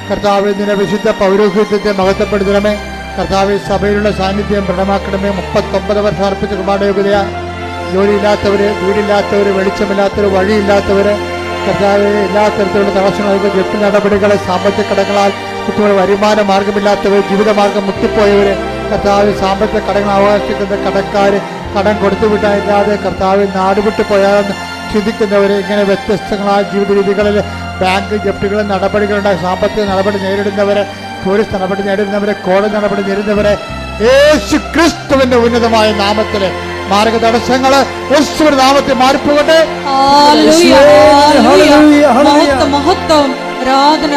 കർത്താവ്, നിന്റെ വിശുദ്ധ പൗരോഹിത്യത്തെ മഹത്വപ്പെടുത്തണമേ. കർത്താവ്, സഭയിലുള്ള സാന്നിധ്യം ദൃഢമാക്കണമേ. 39 വർഷം അർപ്പിച്ച കുമാരയോഗ്യതയായി ജോലിയില്ലാത്തവര്, വീടില്ലാത്തവർ, വെളിച്ചമില്ലാത്തവർ, വഴിയില്ലാത്തവർ, കർത്താവ് എല്ലാ തരത്തിലുള്ള തടസ്സങ്ങൾക്ക്, ജപ്തി നടപടികളെ, സാമ്പത്തിക കടങ്ങളാൽ കുട്ടികൾ വരുമാന മാർഗമില്ലാത്തവർ, ജീവിതമാർഗം മുട്ടിപ്പോയവർ, കർത്താവ് സാമ്പത്തിക കടങ്ങൾ അവകാശിക്കുന്ന കടക്കാർ, കടം കൊടുത്തുവിട്ടായില്ലാതെ കർത്താവ് നാടുവിട്ടു പോയാലെന്ന് ചിന്തിക്കുന്നവർ, ഇങ്ങനെ വ്യത്യസ്തങ്ങളായ ജീവിത രീതികളിൽ ബാങ്ക് ജപ്തികളും നടപടികളുണ്ടായി സാമ്പത്തിക നടപടി നേരിടുന്നവരെ, പോലീസ് നടപടി നേരിടുന്നവരെ, കോടതി നടപടി നേരിടുന്നവരെ, യേശു ക്രിസ്തുവിന്റെ ഉന്നതമായ നാമത്തില് മാർഗ തടസ്സങ്ങള് യേശുവിന്റെ നാമത്തിൽ മാറിപ്പോകട്ടെ. മഹത്വം, ആരാധന.